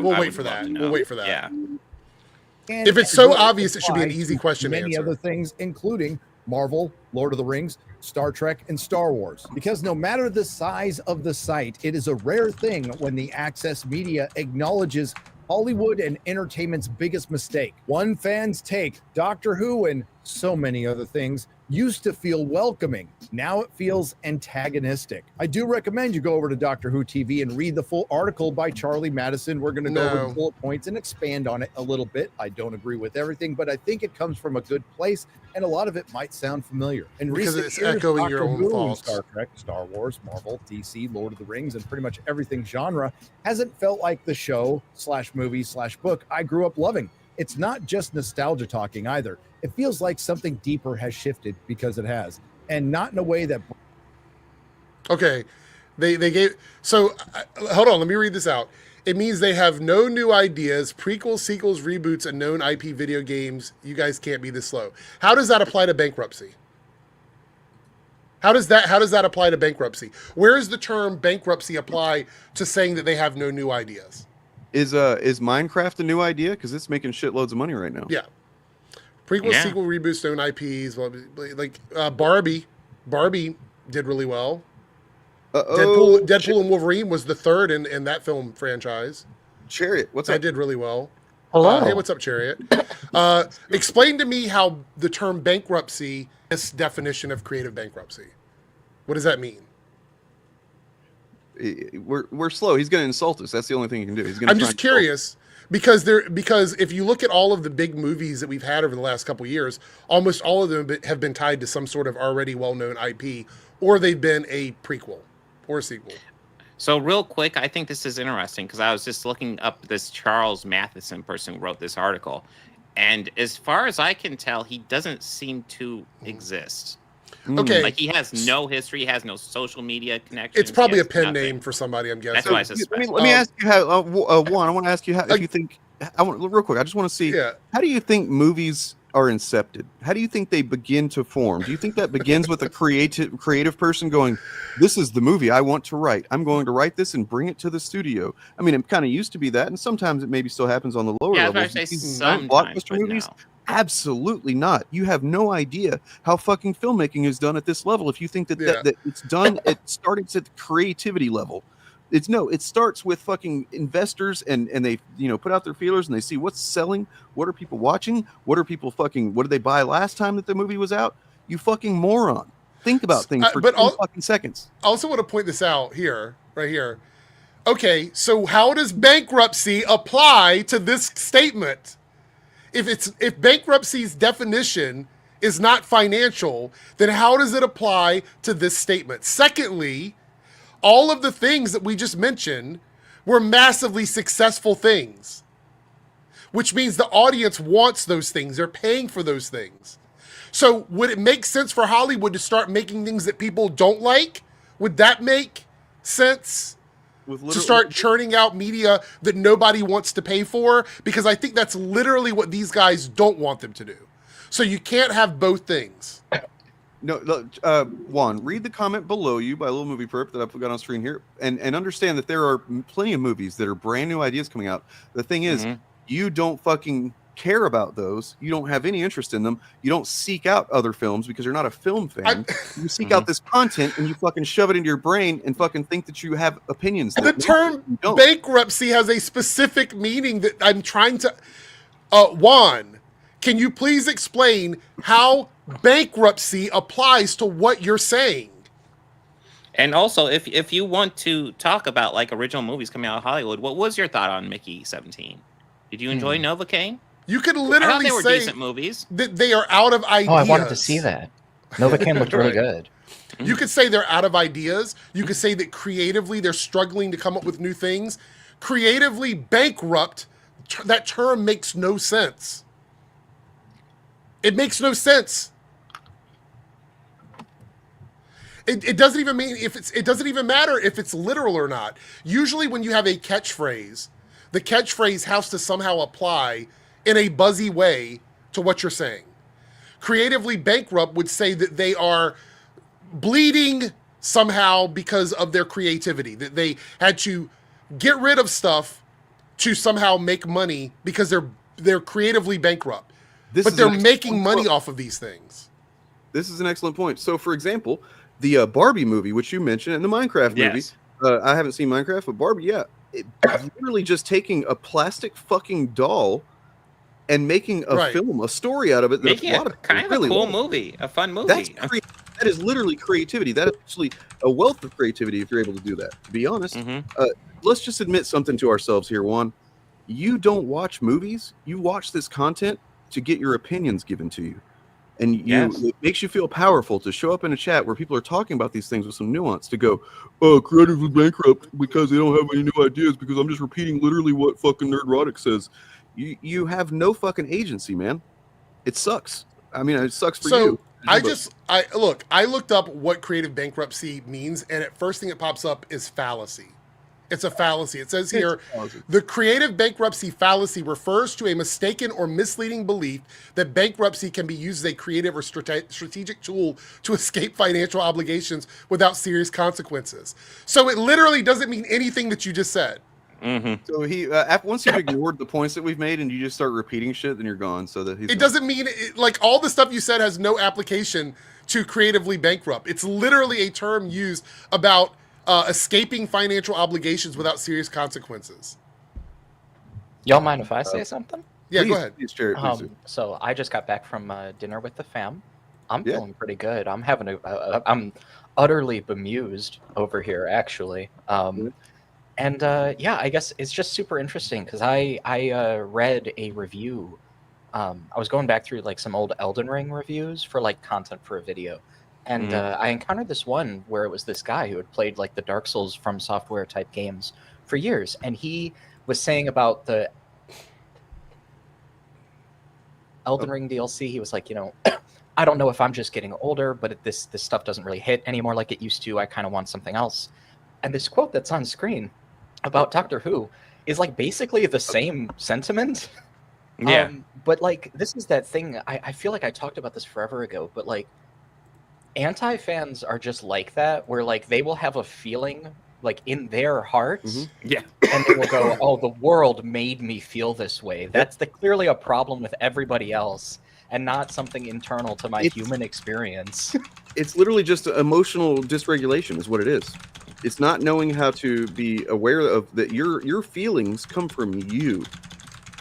We'll wait for that. We'll wait for that. Yeah. And if it's so obvious, it should be an easy question to many answer. Other things, including Marvel, Lord of the Rings, Star Trek, and Star Wars. Because no matter the size of the site, it is a rare thing when the Access media acknowledges Hollywood and entertainment's biggest mistake. One fan's take, Doctor Who, and so many other things used to feel welcoming. Now it feels antagonistic. I do recommend you go over to Doctor Who TV and read the full article by Charlie Madison. We're going to go over the bullet points and expand on it a little bit. I don't agree with everything, but I think it comes from a good place, and a lot of it might sound familiar. And because it's echoing your own thoughts. Star Trek, Star Wars, Marvel, DC, Lord of the Rings, and pretty much everything genre hasn't felt like the show / movie / book I grew up loving. It's not just nostalgia talking either. It feels like something deeper has shifted, because it has, and not in a way that. Okay, they gave. So hold on, let me read this out. It means they have no new ideas, prequels, sequels, reboots, and known IP video games. You guys can't be this slow. How does that apply to bankruptcy? How does that apply to bankruptcy? Where does the term bankruptcy apply to saying that they have no new ideas? Is Minecraft a new idea? Because it's making shitloads of money right now. Yeah. Prequel, sequel, reboots, known IPs. Well, like Barbie did really well. Deadpool and Wolverine was the third in that film franchise. Chariot, what's that? up? Did really well. Hello. Hey, what's up, Chariot? Explain to me how the term bankruptcy is definition of creative bankruptcy. What does that mean? We're slow. He's going to insult us. That's the only thing he can do. I'm just curious because if you look at all of the big movies that we've had over the last couple of years, almost all of them have been tied to some sort of already well-known IP, or they've been a prequel or a sequel. So real quick, I think this is interesting because I was just looking up this Charles Matheson person who wrote this article. And as far as I can tell, he doesn't seem to exist. Okay. Like he has no history, he has no social media connections. It's probably a pen name for somebody, I'm guessing. That's what I suspect. Let me ask you how, Juan, I want to ask you how, if you think, real quick, I just want to see, how do you think movies are incepted? How do you think they begin to form? Do you think that begins with a creative person going, this is the movie I want to write. I'm going to write this and bring it to the studio. I mean, it kind of used to be that, and sometimes it maybe still happens on the lower levels. Blockbuster movies? Absolutely not. You have no idea how fucking filmmaking is done at this level. If you think that it's done, it starts at the creativity level. It starts with fucking investors and they put out their feelers and they see what's selling, what are people watching, what did they buy last time that the movie was out? You fucking moron. Think about things for 2 fucking seconds. I also want to point this out right here. Okay, so how does bankruptcy apply to this statement? If bankruptcy's definition is not financial, then how does it apply to this statement? Secondly, all of the things that we just mentioned were massively successful things, which means the audience wants those things. They're paying for those things. So would it make sense for Hollywood to start making things that people don't like? Would that make sense? To start churning out media that nobody wants to pay for? Because I think that's literally what these guys don't want them to do. So you can't have both things. No, Juan, read the comment below you by Little Movie Perp that I've got on screen here, and understand that there are plenty of movies that are brand new ideas coming out. The thing is, you don't fucking care about those. You don't have any interest in them. You don't seek out other films because you're not a film fan. You seek out this content and you fucking shove it into your brain and fucking think that you have opinions. The term bankruptcy has a specific meaning that I'm trying to... Juan, can you please explain how bankruptcy applies to what you're saying? And also, if you want to talk about like original movies coming out of Hollywood, what was your thought on Mickey 17? Did you enjoy Novocaine? You could literally they were say decent movies. That they are out of ideas. Oh, I wanted to see that. Novocaine looked really good. You could say they're out of ideas. You could say that creatively they're struggling to come up with new things. Creatively bankrupt, that term makes no sense. It makes no sense. It doesn't even mean it doesn't even matter if it's literal or not. Usually when you have a catchphrase, the catchphrase has to somehow apply in a buzzy way to what you're saying. Creatively bankrupt would say that they are bleeding somehow because of their creativity, that they had to get rid of to somehow make money because they're creatively bankrupt. But they're making money off of these things. This is an excellent point. So, for example, the Barbie movie, which you mentioned, and the Minecraft movie. I haven't seen Minecraft, but Barbie, literally just taking a plastic fucking doll and making a film, a story out of it. Making a lot of kind of really a cool love. movie, a fun movie. That is literally creativity. That is actually a wealth of creativity if you're able to do that. To be honest, let's just admit something to ourselves here, Juan. You don't watch movies. You watch this content to get your opinions given to you. And it makes you feel powerful to show up in a chat where people are talking about these things with some nuance, to go, creatively bankrupt because they don't have any new ideas because I'm just repeating literally what fucking Nerdrotic says. You have no fucking agency, man. It sucks. I mean, it sucks for you. I looked up what creative bankruptcy means, and the first thing that pops up is fallacy. It's a fallacy. It says here, the creative bankruptcy fallacy refers to a mistaken or misleading belief that bankruptcy can be used as a creative or strategic tool to escape financial obligations without serious consequences. So it literally doesn't mean anything that you just said. So he once you've ignored the points that we've made and you just start repeating shit, then you're gone. So that it doesn't mean like all the stuff you said has no application to creatively bankrupt. It's literally a term used about escaping financial obligations without serious consequences. Y'all mind if I say something? Yeah, go ahead. Please, Jared, please do. So I just got back from dinner with the fam. I'm feeling pretty good. I'm having I'm utterly bemused over here, actually. And I guess it's just super interesting because I read a review. I was going back through like some old Elden Ring reviews for like content for a video. And I encountered this one where it was this guy who had played like the Dark Souls from software type games for years. And he was saying about the Elden Ring DLC, he was like, I don't know if I'm just getting older, but this stuff doesn't really hit anymore like it used to. I kind of want something else. And this quote that's on screen about Doctor Who is like basically the same sentiment. Yeah. But like, this is that thing, I feel like I talked about this forever ago, but like, anti-fans are just like that, where like they will have a feeling like in their hearts, and they will go, "Oh, the world made me feel this way." That's clearly a problem with everybody else, and not something internal to my human experience. It's literally just emotional dysregulation, is what it is. It's not knowing how to be aware of that your feelings come from you,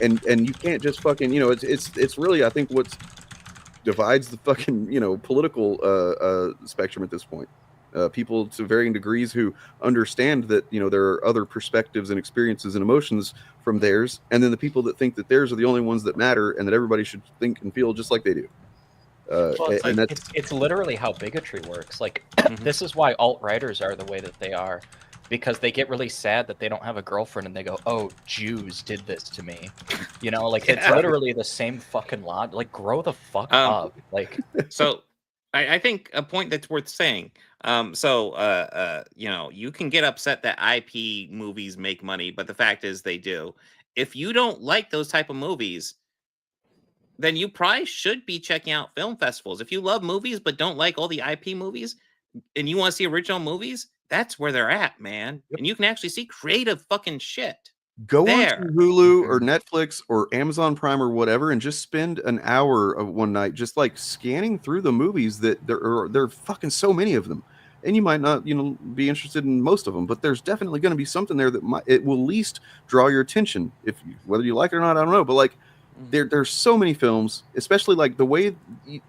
and you can't just fucking it's really, I think, what's divides the fucking political spectrum at this point. People to varying degrees who understand that there are other perspectives and experiences and emotions from theirs, and then the people that think that theirs are the only ones that matter and that everybody should think and feel just like they do. It's literally how bigotry works. Like this is why alt-righters are the way that they are, because they get really sad that they don't have a girlfriend and they go, "Oh, Jews did this to me." It's literally the same fucking lot. Like, grow the fuck up. Like, so I think a point that's worth saying. You can get upset that IP movies make money, but the fact is they do. If you don't like those type of movies, then you probably should be checking out film festivals. If you love movies but don't like all the IP movies and you want to see original movies, that's where they're at, man. And you can actually see creative fucking shit. Go on to Hulu or Netflix or Amazon Prime or whatever, and just spend an hour of one night just like scanning through the movies that there are fucking so many of them. And you might not, be interested in most of them, but there's definitely going to be something there that it will at least draw your attention. Whether you like it or not, I don't know. But like, there's so many films, especially like the way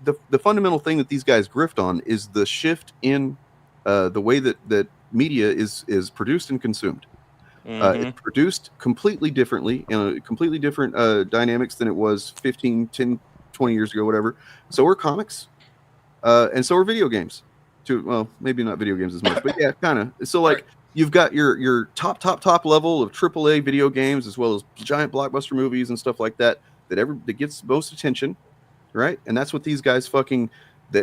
the fundamental thing that these guys grift on is the shift in the way that media is produced and consumed. It's produced completely differently, in a completely different dynamics than it was 15, 10, 20 years ago, whatever. So are comics, and so are video games. Well, maybe not video games as much, but yeah, kind of. So like, you've got your top level of AAA video games, as well as giant blockbuster movies and stuff like that that gets most attention, right? And that's what these guys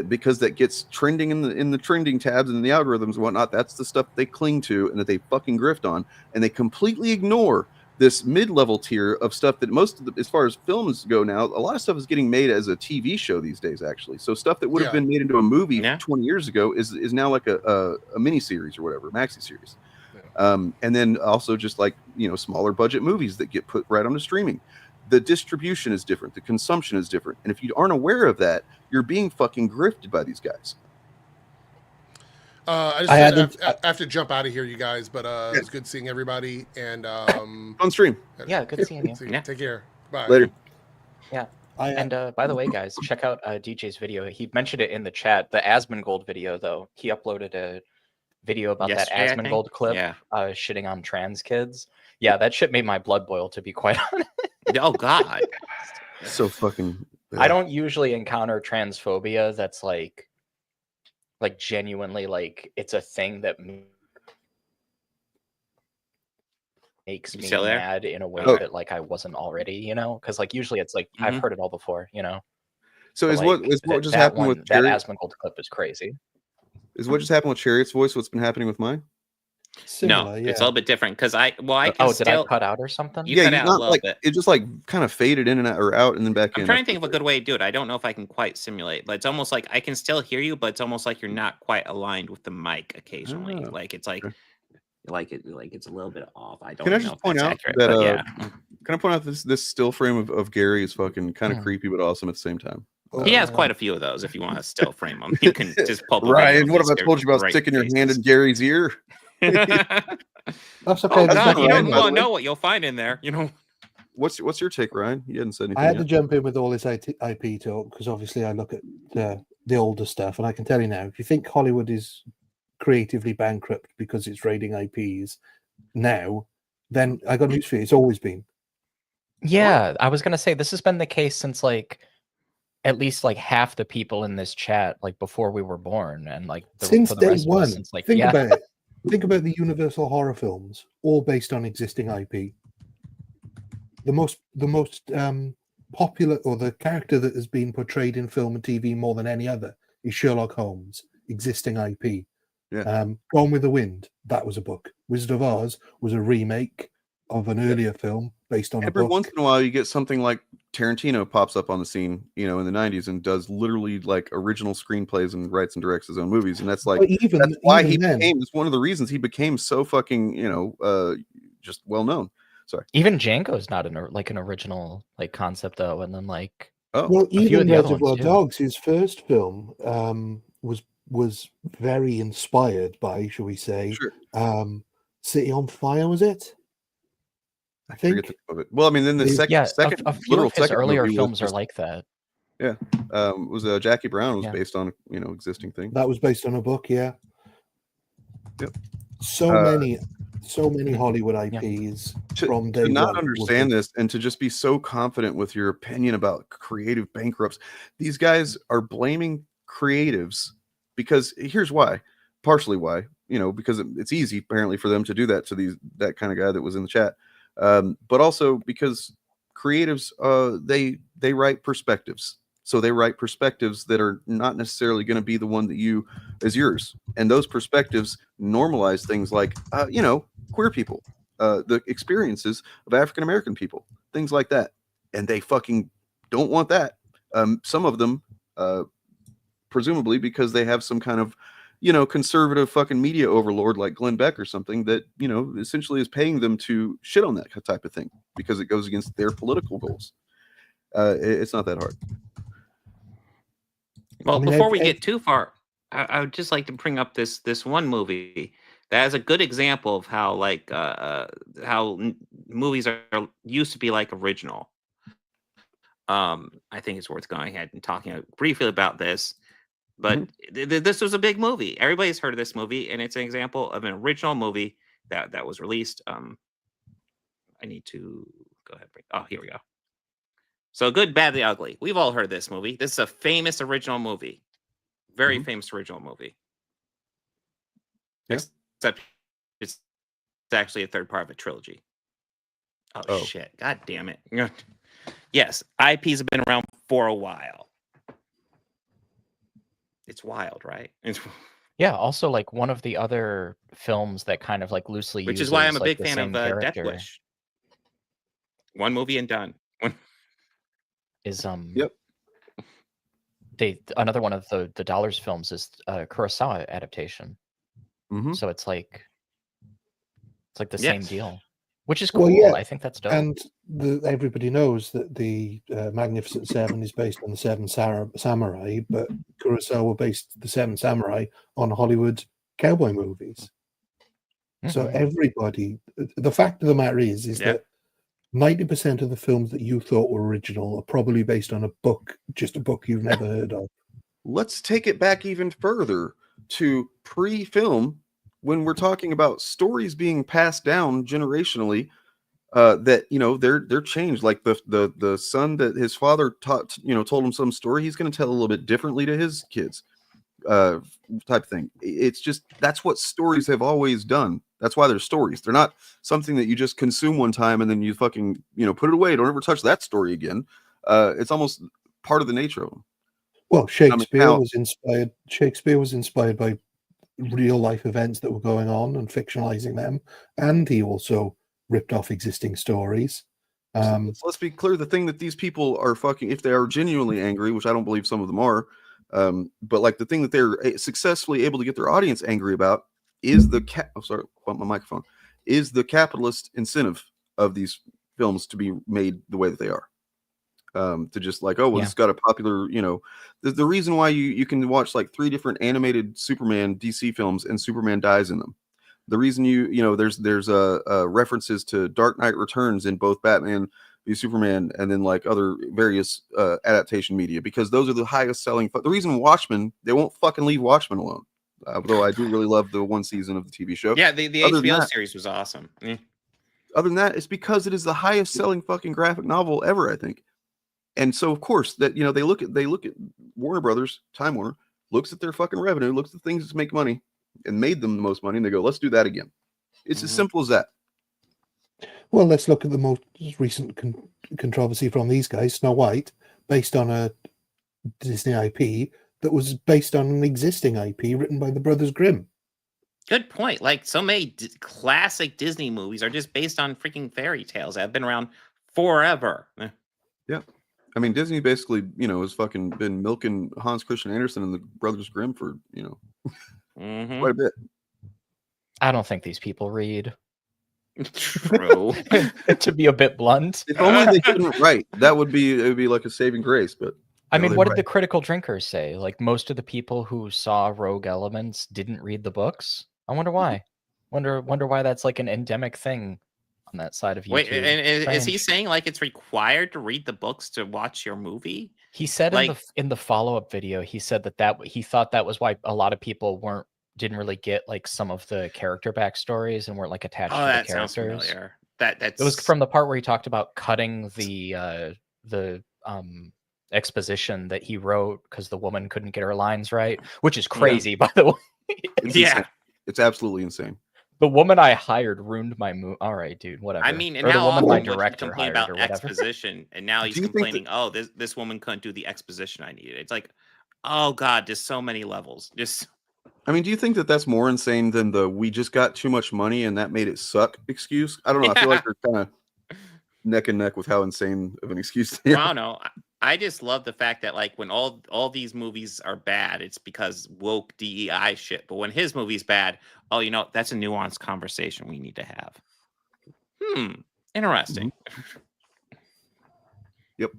because that gets trending in the trending tabs and the algorithms and whatnot. That's the stuff they cling to and that they fucking grift on, and they completely ignore this mid-level tier of stuff that as far as films go now, a lot of stuff is getting made as a TV show these days, actually. So stuff that would have been made into a movie 20 years ago is now like a mini series or whatever, maxi series. And then also just like, smaller budget movies that get put right onto streaming. The distribution is different. The consumption is different. And if you aren't aware of that, you're being fucking grifted by these guys. I have to jump out of here, you guys, but it's good seeing everybody. And on stream. Yeah, good seeing you. Take care. Bye. Later. Yeah. And by the way, guys, check out DJ's video. He mentioned it in the chat. The Asmongold video, though, he uploaded a video about Yesterday, I that think? Asmongold clip, Yeah. shitting on trans kids. Yeah, that shit made my blood boil, to be quite honest. Oh God. So fucking. I don't usually encounter transphobia that's like genuinely like it's a thing that makes You me still there? mad in a way Oh. that like I wasn't already, you know? Because like usually it's like I've Mhm. heard it all before, you know. So But, is like, what just that happened one, with that Chariot? Asmongold clip is crazy. Is what just happened with Chariot's voice what's been happening with mine? No, it's a little bit different because I can Did still. I cut out or something? You cut you out a not little like bit. it just like kind of faded in and out or out and then back I'm in. trying to think of a good way to do it. I don't know if I can quite simulate, but it's almost like I can still hear you, but it's almost like you're not quite aligned with the mic occasionally. Oh, Like it's like it's a little bit off. I don't Can I know just if point that's out accurate, that but yeah. can I point out this still frame of Gary is fucking kind of creepy but awesome at the same time. He has quite a few of those. If you want to still frame them, you can just pull up a video Ryan, of what have these I told you about great sticking your faces. hand in Gary's ear? That's okay. Oh that's God, not you right, don't by the want to way. know what you'll find in there. You know. What's your take, Ryan? You hadn't said anything. I had to yet. jump in with all this IP talk because obviously I look at the older stuff, and I can tell you now, if you think Hollywood is creatively bankrupt because it's raiding IPs now, then I got news for you. It's always been. Yeah, I was gonna say this has been the case since like at least like half the people in this chat like before we were born, and like Since for the day rest of us one. since like Think yeah. about it. Think about the Universal horror films, all based on existing IP. The most popular, or the character that has been portrayed in film and TV more than any other, is Sherlock Holmes, existing IP. Yeah. Gone with the Wind, that was a book. Wizard of Oz was a remake of an earlier film based on Every a book. once in a while, you get something like Tarantino pops up on the scene, you know, in the '90s and does literally like original screenplays and writes and directs his own movies, and that's like But even- that's why even he then- became. It's one of the reasons he became so fucking just well known. Sorry. Even Django is not an original like concept though, and then like Well, a few even of the other Reservoir ones too. Dogs, his first film, was very inspired by, shall we say, City on Fire, was it? I think. Forget the name of it. Well, I mean, then the second, a few literal of his second earlier movie was films are just- like that. Yeah, was Jackie Brown was Yeah. based on existing thing. That was based on a book, yeah. Yep. So many Hollywood IPs from day to not one understand this and to just be so confident with your opinion about creative bankrupts. These guys are blaming creatives because here's why, partially why, because it's easy apparently for them to do that to that kind of guy that was in the chat, but also because creatives they write perspectives. So they write perspectives that are not necessarily going to be the one that you as yours. And those perspectives normalize things like, queer people, the experiences of African-American people, things like that. And they fucking don't want that. Some of them, presumably because they have some kind of, conservative fucking media overlord like Glenn Beck or something that, essentially is paying them to shit on that type of thing because it goes against their political goals. It's not that hard. Well, before we get too far, I would just like to bring up this one movie that is a good example of how movies are used to be like original. I think it's worth going ahead and talking briefly about this. But this was a big movie. Everybody's heard of this movie, and it's an example of an original movie that was released. I need to go ahead. Oh, here we go. So Good, Bad, the Ugly. We've all heard of this movie. This is a famous original movie. Very famous original movie. Yes. Except it's actually a third part of a trilogy. Oh, shit. God damn it. Yes, IPs have been around for a while. It's wild, right? Yeah, also like one of the other films that kind of like loosely Which uses is why I'm a like, big the fan same of Death character Wish. One movie and done. is Yep. Another one of the Dollars films is Kurosawa adaptation. So it's like the same deal, which is cool. Well, yeah, I think that's dope. And everybody knows that the Magnificent Seven is based on the Seven Samurai, but Kurosawa based the Seven Samurai on Hollywood cowboy movies. So everybody, the fact of the matter is that 90% of the films that you thought were original are probably based on a book, just a book you've never heard of. Let's take it back even further to pre-film, when we're talking about stories being passed down generationally, that they're changed. Like the son that his father taught, told him some story, he's going to tell a little bit differently to his kids, type thing. It's just, that's what stories have always done. That's why they're stories. They're not something that you just consume one time and then you fucking put it away. Don't ever touch that story again. It's almost part of the nature of them. Well, Shakespeare was inspired by real life events that were going on and fictionalizing them, and he also ripped off existing stories. Let's be clear, the thing that these people are fucking, if they are genuinely angry, which I don't believe some of them are, but like the thing that they're successfully able to get their audience angry about is the is the capitalist incentive of these films to be made the way that they are. To just like, it's got a popular, the reason why you can watch like 3 different animated Superman DC films and Superman dies in them. The reason there's references to Dark Knight Returns in both Batman v Superman and then like other various adaptation media, because those are the highest selling. The reason Watchmen, they won't fucking leave Watchmen alone. Though I do really love the 1 season of the TV show. Yeah, the HBO series was awesome. Other than that, it's because it is the highest selling fucking graphic novel ever, I think. And so, of course, that they look at Warner Brothers, Time Warner, looks at their fucking revenue, looks at things that make money and made them the most money, and they go, let's do that again. It's as simple as that. Well, let's look at the most recent controversy from these guys, Snow White, based on a Disney IP that was based on an existing IP written by the Brothers Grimm. Good point. Like, so many classic Disney movies are just based on freaking fairy tales that have been around forever. Yeah. I mean, Disney basically, has fucking been milking Hans Christian Andersen and the Brothers Grimm for, quite a bit. I don't think these people read. True. To be a bit blunt. If only they couldn't write, it would be like a saving grace. But I mean, what did the critical drinkers say? Like, most of the people who saw Rogue Elements didn't read the books. I wonder why. Wonder why that's like an endemic thing on that side of YouTube. Wait, and is he saying like it's required to read the books to watch your movie? He said in the follow-up video, he said that he thought that was why a lot of people didn't really get like some of the character backstories and weren't like attached to the characters. Sounds familiar. It was from the part where he talked about cutting the exposition that he wrote because the woman couldn't get her lines right, which is crazy, by the way. It's absolutely insane. The woman I hired ruined my movie. All right, dude, whatever. I mean, and or now the woman my all director complain hired about or whatever. exposition, and now he's complaining, this woman couldn't do the exposition I needed. It's like, oh god, just so many levels. I mean, do you think that that's more insane than the "we just got too much money and that made it suck" excuse? I don't know. I feel like they're kind of neck and neck with how insane of an excuse they are. I don't know. I just love the fact that like when all these movies are bad, it's because woke DEI shit. But when his movie's bad, that's a nuanced conversation we need to have. Interesting. Yep.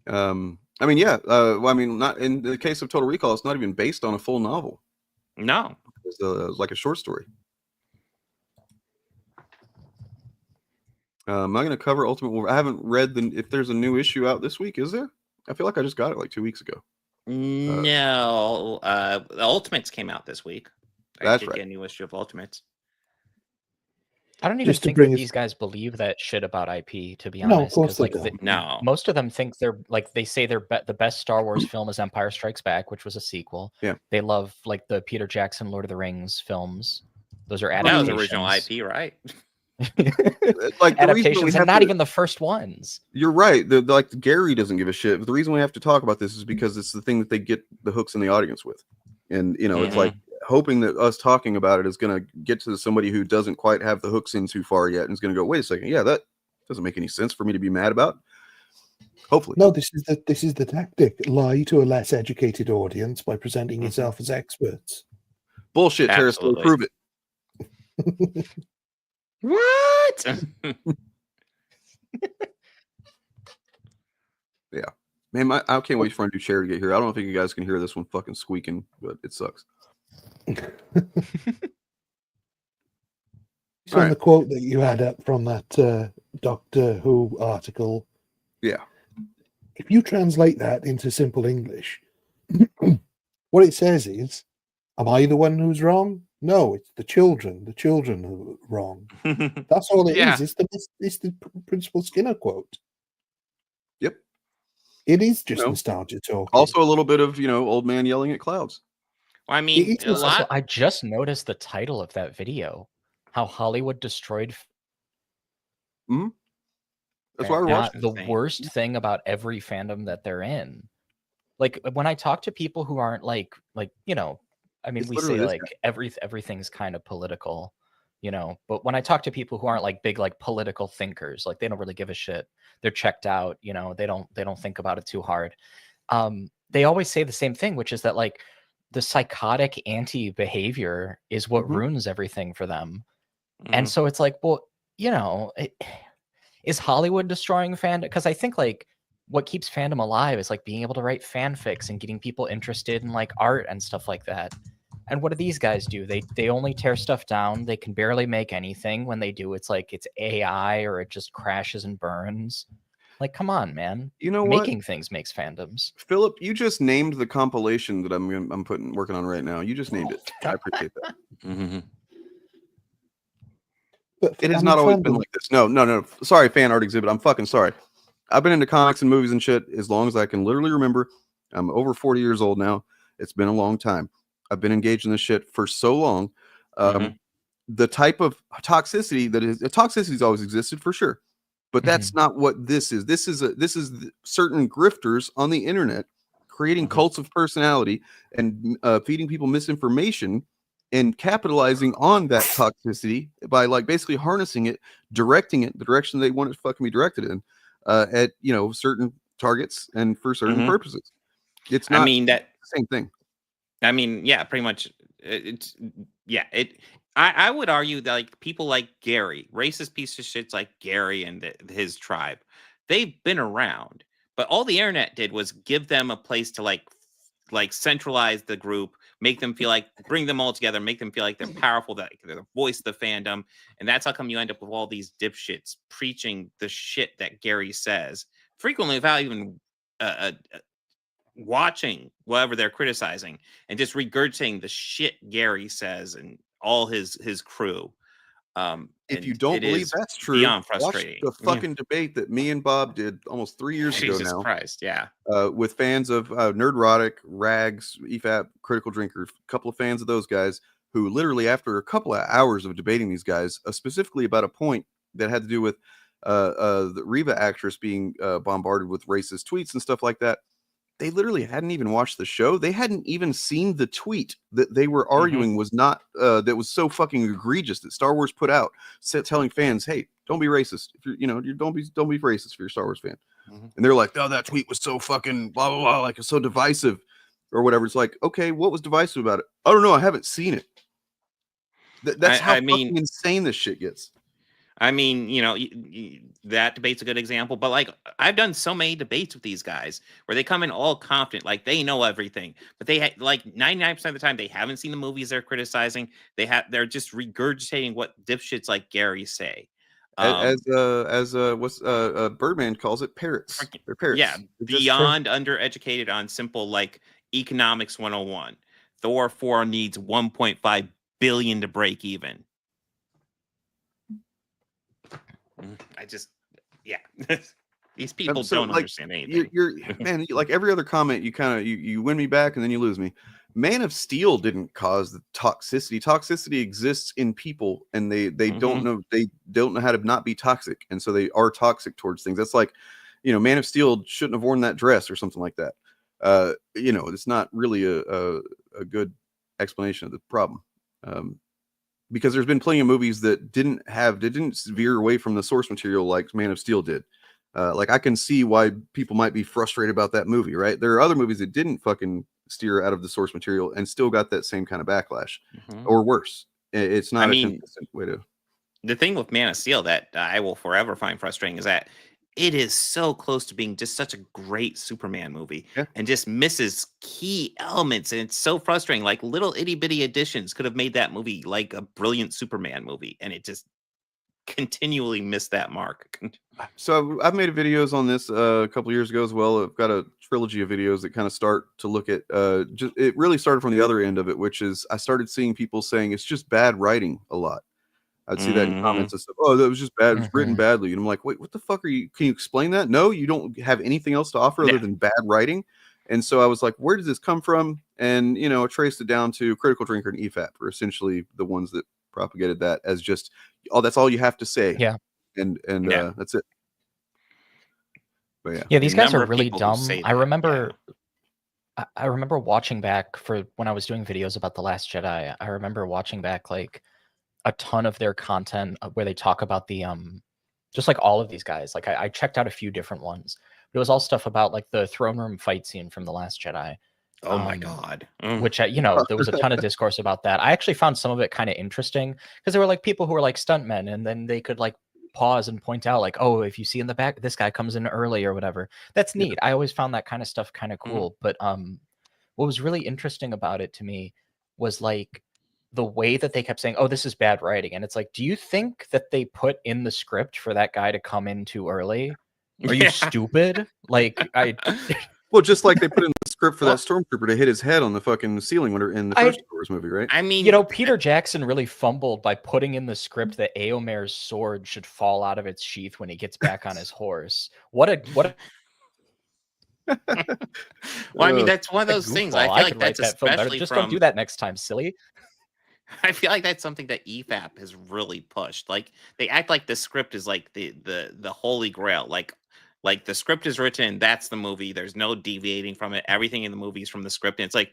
I mean, yeah. Well, I mean, not in the case of Total Recall, it's not even based on a full novel. No, it's like a short story. Am I going to cover Ultimate Wolverine? I haven't read if there's a new issue out this week. Is there? I feel like I just got it like 2 weeks ago. No, the Ultimates came out this week. That's I did right. get a new issue of Ultimates. I don't even think that these guys believe that shit about IP, to be honest. No, of course they don't. No. Most of them think they say the best Star Wars film is Empire Strikes Back, which was a sequel. Yeah. They love like the Peter Jackson Lord of the Rings films. Those are That adaptations. was original IP, right? Like adaptations, and not even the first ones. You're right. Like Gary doesn't give a shit. But the reason we have to talk about this is because it's the thing that they get the hooks in the audience with, and it's like hoping that us talking about it is going to get to somebody who doesn't quite have the hooks in too far yet, and is going to go, wait a second, yeah, that doesn't make any sense for me to be mad about. Hopefully, no. This is the tactic: lie to a less educated audience by presenting yourself as experts. Bullshit, Terrace. Prove it. What? Yeah, man, I can't wait for my new chair to get here. I don't think you guys can hear this one fucking squeaking, but it sucks. So on the quote that you had up from that Doctor Who article, yeah, if you translate that into simple English, what it says is, am I the one who's wrong? No, it's the children. The children who are wrong. That's all it is. It's the Principal Skinner quote. Yep. It is just nostalgia talk. Also, a little bit of old man yelling at clouds. Well, I mean, a lot. Also, I just noticed the title of that video, how Hollywood destroyed. That's why we're watching. The worst thing about every fandom that they're in, like when I talk to people who aren't like I mean, It's we say literally like everything's kind of political, but when I talk to people who aren't like big like political thinkers, like they don't really give a shit, they're checked out, they don't think about it too hard. They always say the same thing, which is that like the psychotic anti-behavior is what ruins everything for them. And so it's like, well, is Hollywood destroying fandom? Because I think like what keeps fandom alive is like being able to write fanfics and getting people interested in like art and stuff like that. And what do these guys do? They only tear stuff down. They can barely make anything. When they do, it's like it's AI or it just crashes and burns. Like, come on, man. You know making things makes fandoms. Philip, you just named the compilation that I'm working on right now. You just named it. I appreciate that. It has not always been like this. No. Sorry, fan art exhibit. I'm fucking sorry. I've been into comics and movies and shit as long as I can literally remember. I'm over 40 years old now. It's been a long time. I've been engaged in this shit for so long. The type of toxicity toxicity's always existed for sure, but that's not what this is. This is certain grifters on the internet creating cults of personality and feeding people misinformation and capitalizing on that toxicity by like basically harnessing it, directing it the direction they want it to fucking be directed in at certain targets and for certain purposes. It's not the same thing. I mean, yeah, pretty much. I would argue that like people like Gary, racist piece of shits like Gary and his tribe, they've been around, but all the internet did was give them a place to like centralize the group, make them feel like, bring them all together, make them feel like they're powerful, that they're the voice of the fandom. And that's how come you end up with all these dipshits preaching the shit that Gary says, frequently without even watching whatever they're criticizing, and just regurgitating the shit Gary says and all his crew. If you don't believe that's true, beyond frustrating. Watch the fucking debate that me and Bob did almost 3 years ago now. Jesus Christ, yeah. With fans of Nerdrotic, Rags, EFAP, Critical Drinker, a couple of fans of those guys who literally after a couple of hours of debating these guys, specifically about a point that had to do with the Reva actress being bombarded with racist tweets and stuff like that, they literally hadn't even watched the show. They hadn't even seen the tweet that they were arguing was not that was so fucking egregious that Star Wars put out, telling fans, "Hey, don't be racist. If you're, don't be racist if you're a Star Wars fan." And they're like, "Oh, that tweet was so fucking blah blah blah, like it's so divisive or whatever." It's like, okay, what was divisive about it? I don't know. I haven't seen it. That's how fucking insane this shit gets. I mean, that debate's a good example, but like I've done so many debates with these guys where they come in all confident, like they know everything, but they like 99% of the time they haven't seen the movies they're criticizing. They're just regurgitating what dipshits like Gary say. As Birdman calls it, parrots. They're parrots. Yeah, beyond undereducated on simple like economics 101. Thor 4 needs 1.5 billion to break even. These people don't understand anything. You're man, like every other comment, you win me back and then you lose me. Man of Steel didn't cause the toxicity. Toxicity exists in people, and they don't know how to not be toxic, and so they are toxic towards things. That's like, Man of Steel shouldn't have worn that dress or something like that. It's not really a good explanation of the problem. Because there's been plenty of movies that didn't veer away from the source material like Man of Steel did. Like I can see why people might be frustrated about that movie, right? There are other movies that didn't fucking steer out of the source material and still got that same kind of backlash or worse. It's not a consistent way to. The thing with Man of Steel that I will forever find frustrating is that it is so close to being just such a great Superman movie and just misses key elements. And it's so frustrating. Like little itty bitty additions could have made that movie like a brilliant Superman movie. And it just continually miss that mark. So I've made videos on this a couple years ago as well. I've got a trilogy of videos that kind of start to look at it really started from the other end of it, which is I started seeing people saying it's just bad writing a lot. I'd see that in comments and stuff. Oh, that was just bad. It was written badly. And I'm like, wait, what the fuck are you? Can you explain that? No, you don't have anything else to offer other than bad writing. And so I was like, where does this come from? And, you know, I traced it down to Critical Drinker and EFAP are essentially the ones that propagated that as just, oh, that's all you have to say. Yeah. And that's it. But yeah, these guys are really dumb. I remember watching back for when I was doing videos about The Last Jedi. I remember watching back like a ton of their content where they talk about the just like all of these guys. Like I checked out a few different ones. But it was all stuff about like the throne room fight scene from The Last Jedi. Oh my God. Which, you know, there was a ton of discourse about that. I actually found some of it kind of interesting because there were like people who were like stuntmen and then they could like pause and point out like, oh, if you see in the back, this guy comes in early or whatever. That's neat. I always found that kind of stuff kind of cool. But what was really interesting about it to me was like the way that they kept saying, oh, this is bad writing. And it's like, do you think that they put in the script for that guy to come in too early? Are you stupid? Like well, just like they put in the script for that stormtrooper to hit his head on the fucking ceiling when in the first Star Wars movie, right? I mean, you know, Peter Jackson really fumbled by putting in the script that Eomer's sword should fall out of its sheath when he gets back on his horse. What a well, I mean, that's one of those things. I feel like that's especially just don't do that next time, silly. I feel like that's something that EFAP has really pushed. Like they act like the script is like the holy grail. Like the script is written, that's the movie. There's no deviating from it. Everything in the movie is from the script. And it's like,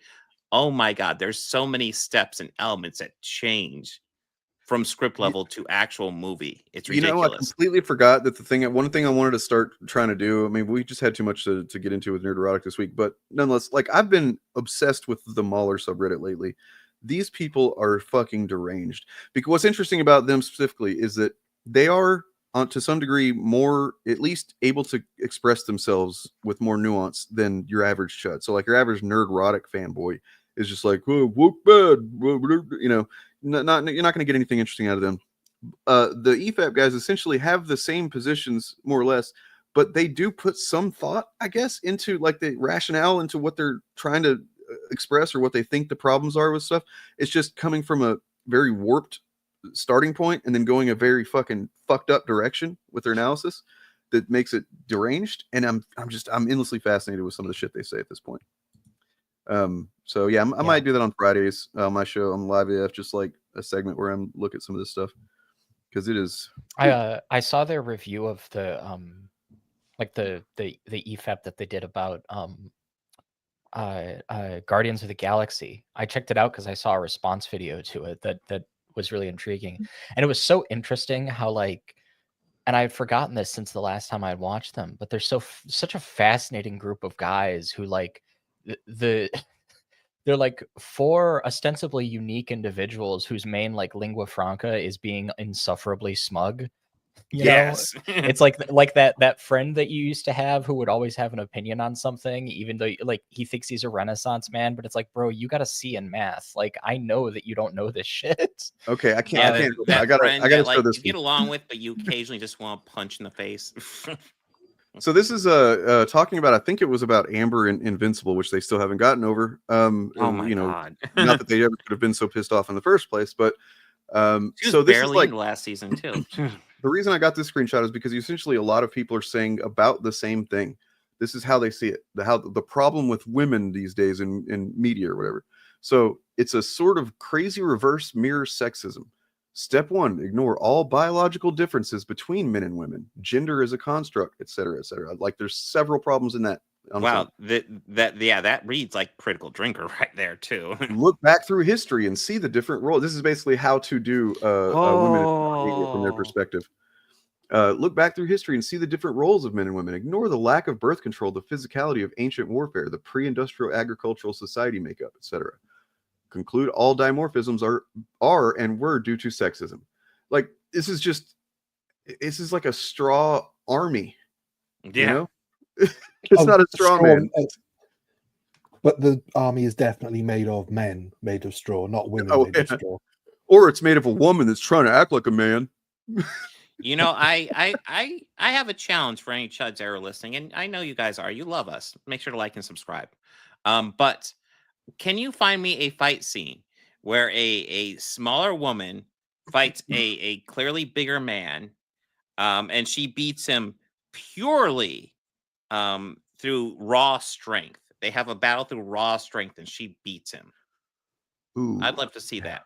oh my God, there's so many steps and elements that change from script level to actual movie. It's ridiculous. You know, I completely forgot that one thing I wanted to start trying to do. I mean, we just had too much to get into with Nerd Erotic this week, but nonetheless, like I've been obsessed with the Mauler subreddit lately. These people are fucking deranged. Because what's interesting about them specifically is that they are, to some degree, more at least able to express themselves with more nuance than your average chud. So like your average nerd-rotic fanboy is just like, oh, woke bad, you know, you're not going to get anything interesting out of them. The EFAP guys essentially have the same positions more or less, but they do put some thought, I guess, into like the rationale into what they're trying to express or what they think the problems are with stuff. It's just coming from a very warped starting point and then going a very fucking fucked up direction with their analysis that makes it deranged. And I'm endlessly fascinated with some of the shit they say at this point. So yeah, I might do that on Fridays. My show on Live AF, just like a segment where I'm look at some of this stuff because it is. I saw their review of the like the EFAP that they did about Guardians of the Galaxy. I checked it out because I saw a response video to it that was really intriguing, and it was so interesting how like, and I had forgotten this since the last time I had watched them, but they're such a fascinating group of guys who like they're like four ostensibly unique individuals whose main like lingua franca is being insufferably smug. You know? It's like that friend that you used to have who would always have an opinion on something, even though like he thinks he's a Renaissance man, but it's like, bro, you got a C in math. Like, I know that you don't know this shit. Okay, I can't. I gotta show this. You get along with, but you occasionally just want to punch in the face. So this is talking about, I think it was about Amber and Invincible, which they still haven't gotten over. Oh my God. Not that they ever could have been so pissed off in the first place, but so this is like last season too. The reason I got this screenshot is because essentially a lot of people are saying about the same thing. This is how they see it. The problem with women these days in media or whatever. So it's a sort of crazy reverse mirror sexism. Step 1, ignore all biological differences between men and women. Gender is a construct, etc., etc. Like there's several problems in that. Wow, that reads like Critical Drinker right there too. Look back through history and see the different roles. This is basically how to do women from their perspective. Look back through history and see the different roles of men and women. Ignore the lack of birth control, the physicality of ancient warfare, the pre-industrial agricultural society makeup, etc. Conclude all dimorphisms are and were due to sexism. Like this is like a straw army. Yeah. You know? It's not a straw man. But the army is definitely made of men made of straw, not women made of straw. Or it's made of a woman that's trying to act like a man. You know, I have a challenge for any chuds that are listening, and I know you guys are. You love us. Make sure to like and subscribe. But can you find me a fight scene where a smaller woman fights a clearly bigger man, and she beats him purely through raw strength? They have a battle through raw strength, and she beats him. Ooh. I'd love to see that.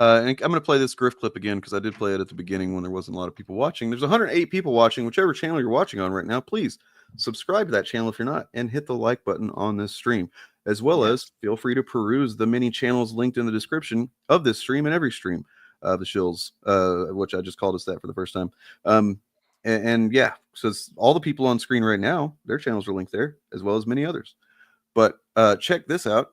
And I'm going to play this Griff clip again because I did play it at the beginning when there wasn't a lot of people watching. There's 108 people watching. Whichever channel you're watching on right now, please subscribe to that channel if you're not, and hit the like button on this stream, as well as feel free to peruse the many channels linked in the description of this stream and every stream. The Shills, which I just called us that for the first time. And yeah, so all the people on screen right now, their channels are linked there, as well as many others. But check this out.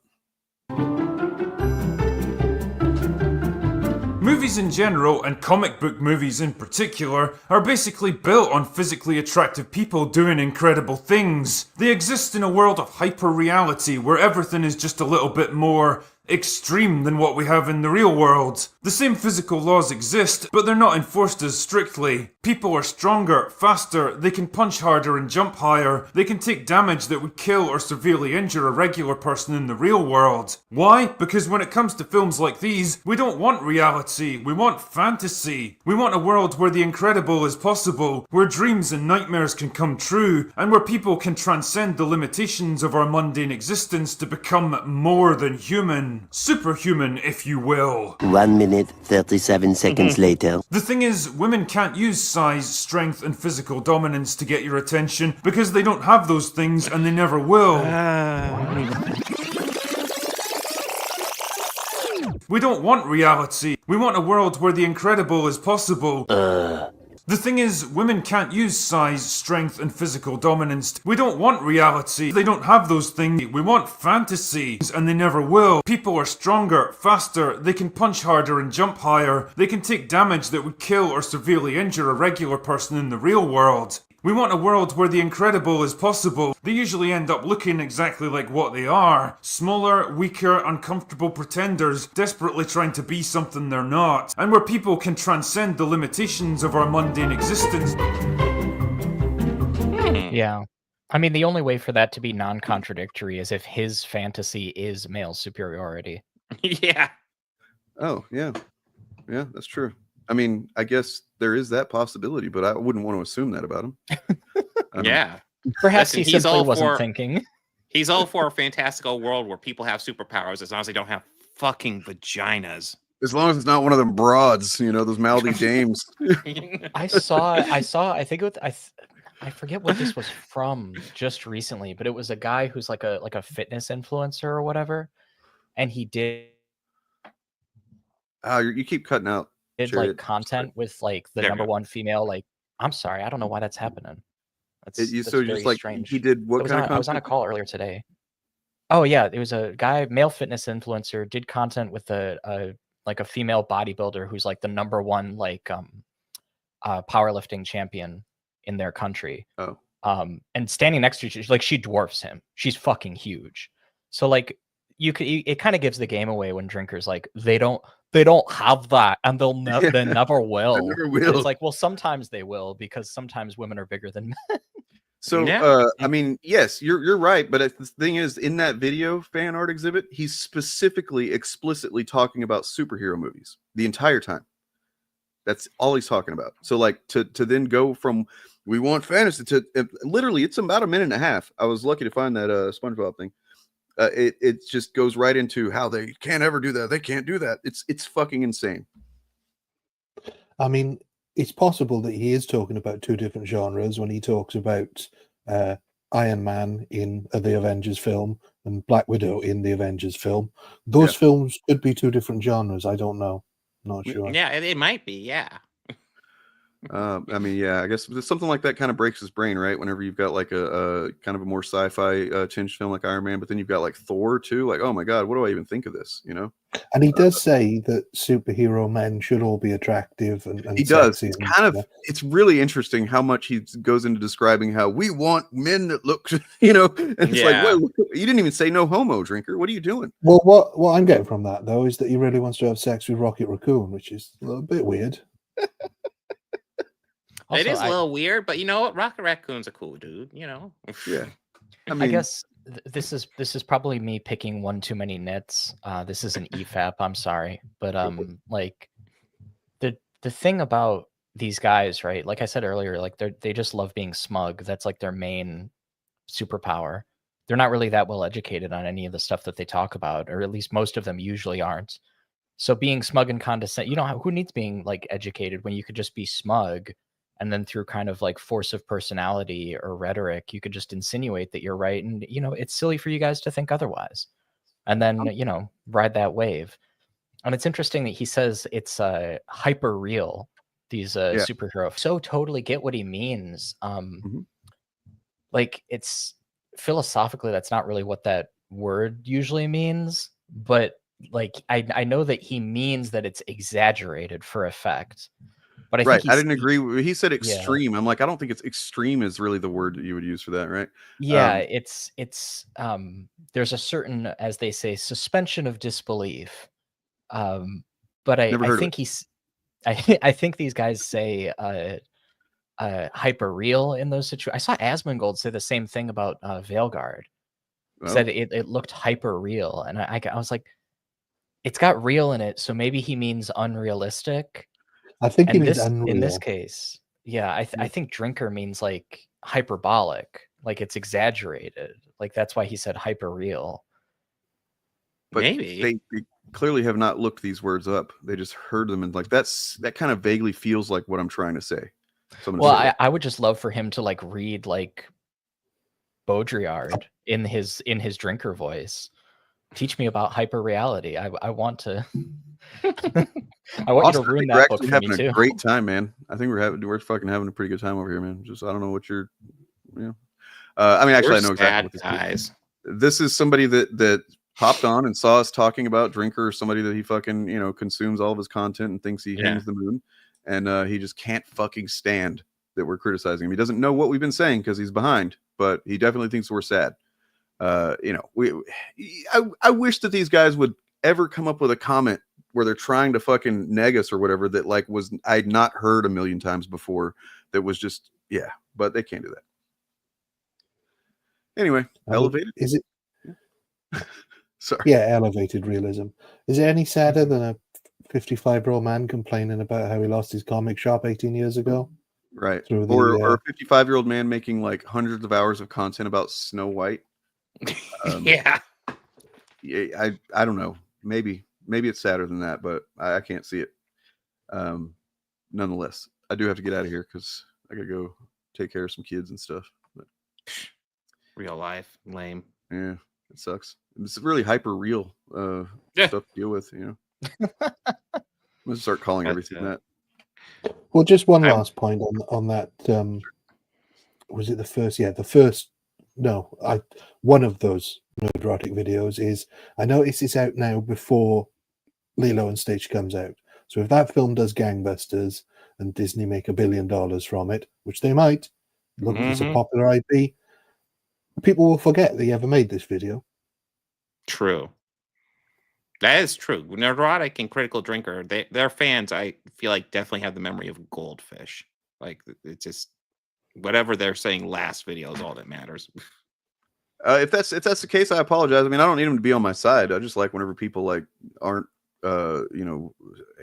Movies in general, and comic book movies in particular, are basically built on physically attractive people doing incredible things. They exist in a world of hyper-reality where everything is just a little bit more extreme than what we have in the real world. The same physical laws exist, but they're not enforced as strictly. People are stronger, faster, they can punch harder and jump higher, they can take damage that would kill or severely injure a regular person in the real world. Why? Because when it comes to films like these, we don't want reality, we want fantasy. We want a world where the incredible is possible, where dreams and nightmares can come true, and where people can transcend the limitations of our mundane existence to become more than human. Superhuman, if you will. 1 minute, 37 seconds later. The thing is, women can't use size, strength, and physical dominance to get your attention because they don't have those things and they never will. We don't want reality. We want a world where the incredible is possible. The thing is, women can't use size, strength, and physical dominance. We don't want reality. They don't have those things. We want fantasy, and they never will. People are stronger, faster, they can punch harder and jump higher. They can take damage that would kill or severely injure a regular person in the real world. We want a world where the incredible is possible. They usually end up looking exactly like what they are. Smaller, weaker, uncomfortable pretenders, desperately trying to be something they're not. And where people can transcend the limitations of our mundane existence. Yeah. I mean, the only way for that to be non-contradictory is if his fantasy is male superiority. Yeah. Oh, yeah. Yeah, that's true. I mean, I guess there is that possibility, but I wouldn't want to assume that about him. Yeah. Perhaps Listen, he simply wasn't thinking. He's all for a fantastical world where people have superpowers as long as they don't have fucking vaginas. As long as it's not one of them broads, you know, those mouthy dames. I think it was, I forget what this was from just recently, but it was a guy who's like a fitness influencer or whatever, and he did. Oh, you keep cutting out. Did like content with like the There number you go. one female. Like, I'm sorry, I don't know why that's happening. That's So very just like strange. he did what kind of I was on a content? call earlier today. Oh yeah, it was a guy, male fitness influencer, did content with a female bodybuilder who's like the number one like powerlifting champion in their country. Oh. And standing next to her, like she dwarfs him. She's fucking huge. So like it kind of gives the game away when drinkers like they don't have that and they never will. They never And will. it's like, well, sometimes they will because sometimes women are bigger than men. So, I mean, yes, you're right. But the thing is, in that video fan art exhibit, he's specifically, explicitly talking about superhero movies the entire time. That's all he's talking about. So, like, to then go from we want fantasy to literally, it's about a minute and a half. I was lucky to find that SpongeBob thing. It just goes right into how they can't ever do that. They can't do that. It's fucking insane. I mean, it's possible that he is talking about two different genres when he talks about Iron Man in the Avengers film and Black Widow in the Avengers film. Those films could be two different genres. I don't know. Not sure. Yeah, it might be. Yeah. I mean, yeah, I guess something like that kind of breaks his brain, right? Whenever you've got like a kind of a more sci-fi tinged film like Iron Man, but then you've got like Thor too. Like, oh my God, what do I even think of this? You know? And he does say that superhero men should all be attractive and He does. sexy It's and kind of stuff. it's really interesting how much he goes into describing how we want men that look, you know, and it's like, Yeah. wait, you didn't even say no homo, drinker. What are you doing? Well, what I'm getting from that though is that he really wants to have sex with Rocket Raccoon, which is a little bit weird. It is a little weird, but you know what? Rocket Raccoon's a cool dude. You know. Yeah. I guess this is probably me picking one too many nits. This is an EFAP. I'm sorry, but like the thing about these guys, right? Like I said earlier, like they just love being smug. That's like their main superpower. They're not really that well educated on any of the stuff that they talk about, or at least most of them usually aren't. So being smug and condescending, you know, who needs being like educated when you could just be smug, and then through kind of like force of personality or rhetoric, you could just insinuate that you're right. And, you know, it's silly for you guys to think otherwise. And then, you know, ride that wave. And it's interesting that he says it's hyper real, these superhero. So totally get what he means. Like it's philosophically, that's not really what that word usually means. But like, I know that he means that it's exaggerated for effect. But I think I didn't agree. He said extreme. I'm like, I don't think it's extreme is really the word that you would use for that, right? Yeah, it's there's a certain, as they say, suspension of disbelief. But I think I think these guys say hyper real in those situations. I saw Asmongold say the same thing about Veilguard. Said it looked hyper real, and I was like, it's got real in it, so maybe he means unrealistic. I think he means unreal. In this case, yeah, I think drinker means like hyperbolic, like it's exaggerated. Like that's why he said hyper real. But maybe they clearly have not looked these words up. They just heard them, and like that kind of vaguely feels like what I'm trying to say. So well, I would just love for him to like read like Baudrillard in his drinker voice. Teach me about hyper reality. I want to. I want you to ruin that book for me having too. A great time, man. I think we're fucking having a pretty good time over here, man. Just I don't know what you're, you know. I mean, actually, I know exactly what this is. This is somebody that popped on and saw us talking about Drinker, or somebody that he fucking, you know, consumes all of his content and thinks he hangs the moon, and he just can't fucking stand that we're criticizing him. He doesn't know what we've been saying because he's behind, but he definitely thinks we're sad. You know, I wish that these guys would ever come up with a comment where they're trying to fucking neg us or whatever that like I'd not heard a million times before. That was just but they can't do that. Anyway, elevated. Is it? Sorry. Yeah, elevated realism. Is it any sadder than a 55-year-old man complaining about how he lost his comic shop 18 years ago? Right. Or a 55-year-old man making like hundreds of hours of content about Snow White. Yeah, I don't know. Maybe it's sadder than that, but I can't see it. Nonetheless, I do have to get out of here because I gotta go take care of some kids and stuff. But real life, lame. Yeah, it sucks. It's really hyper real stuff to deal with. You know, I'm gonna start calling everything that. Well, just one last point on that. Was it the first? Yeah, the first. No, one of those erotic videos is. I notice it's out now before Lilo and Stitch comes out. So if that film does gangbusters and Disney make $1 billion from it, which they might, look, it's a popular IP, people will forget that you ever made this video. True. That is true. Neurotic and Critical Drinker, their fans, I feel like, definitely have the memory of goldfish. Like, it's just whatever they're saying last video is all that matters. If that's the case, I apologize. I mean, I don't need them to be on my side. I just like whenever people like aren't you know,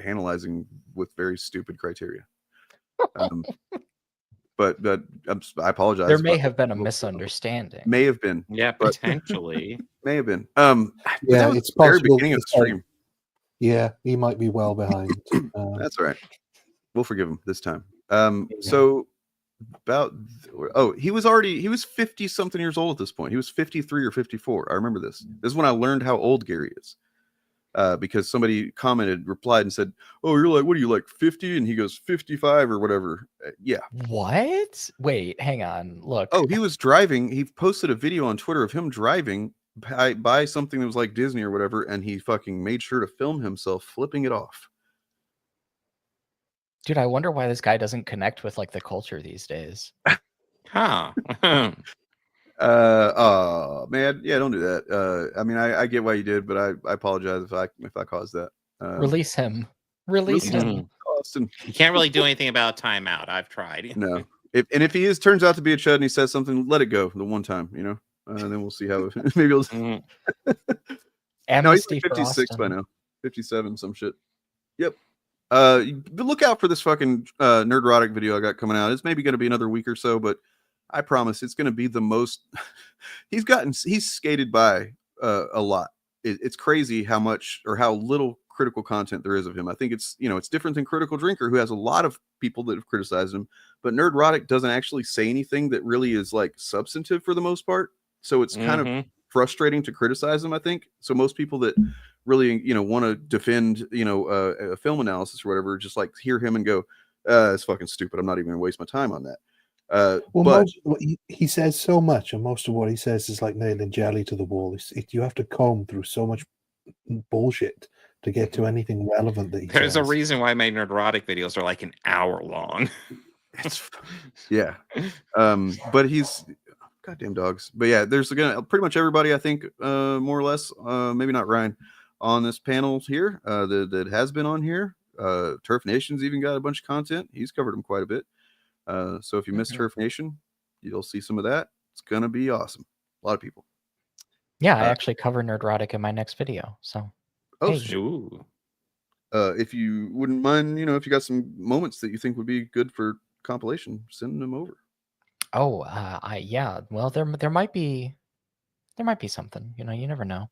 analyzing with very stupid criteria. But I apologize. There may have been a misunderstanding. May have been. Yeah, potentially. May have been. Yeah, it's very possible. beginning of the stream. Yeah, he might be well behind. That's all right. We'll forgive him this time. So he was 50 something years old at this point. He was 53 or 54. I remember this. This is when I learned how old Gary is. Because somebody replied and said, "Oh, you're like, what are you, like 50?" And he goes, 55 or whatever. Yeah. What? Wait, hang on. Look. Oh, he was driving. He posted a video on Twitter of him driving by something that was like Disney or whatever, and he fucking made sure to film himself flipping it off. Dude, I wonder why this guy doesn't connect with like the culture these days. Huh. Oh man, yeah, don't do that. I mean, I get why you did, but I apologize if I caused that. Release him. Release him. Austin. You can't really do anything about timeout. I've tried. No. If he turns out to be a chud and he says something, let it go the one time, you know. Then we'll see how maybe he'll. No, he's like 56 by now, 57, some shit. Yep. Look out for this fucking Nerdrotic video I got coming out. It's maybe going to be another week or so, but I promise it's going to be the most. He's skated by a lot. It's crazy how much or how little critical content there is of him. I think it's different than Critical Drinker, who has a lot of people that have criticized him, but Nerdrotic doesn't actually say anything that really is like substantive for the most part. So it's kind of frustrating to criticize him, I think. So most people that really, want to defend, a film analysis or whatever, just like hear him and go, it's fucking stupid. I'm not even gonna waste my time on that. But he says so much, and most of what he says is like nailing jelly to the wall. You have to comb through so much bullshit to get to anything relevant that he There's says. a reason why my Nerdrotic videos are like an hour long. Yeah. But he's goddamn dogs. But yeah, there's pretty much everybody, I think, more or less, maybe not Ryan, on this panel here that has been on here. Turf Nation's even got a bunch of content. He's covered them quite a bit. So if you missed Turf Nation, you'll see some of that. It's gonna be awesome. A lot of people. Yeah, I actually cover Nerdrotic in my next video. So if you wouldn't mind, if you got some moments that you think would be good for compilation, send them over. Oh, yeah. Well, there might be something. You never know.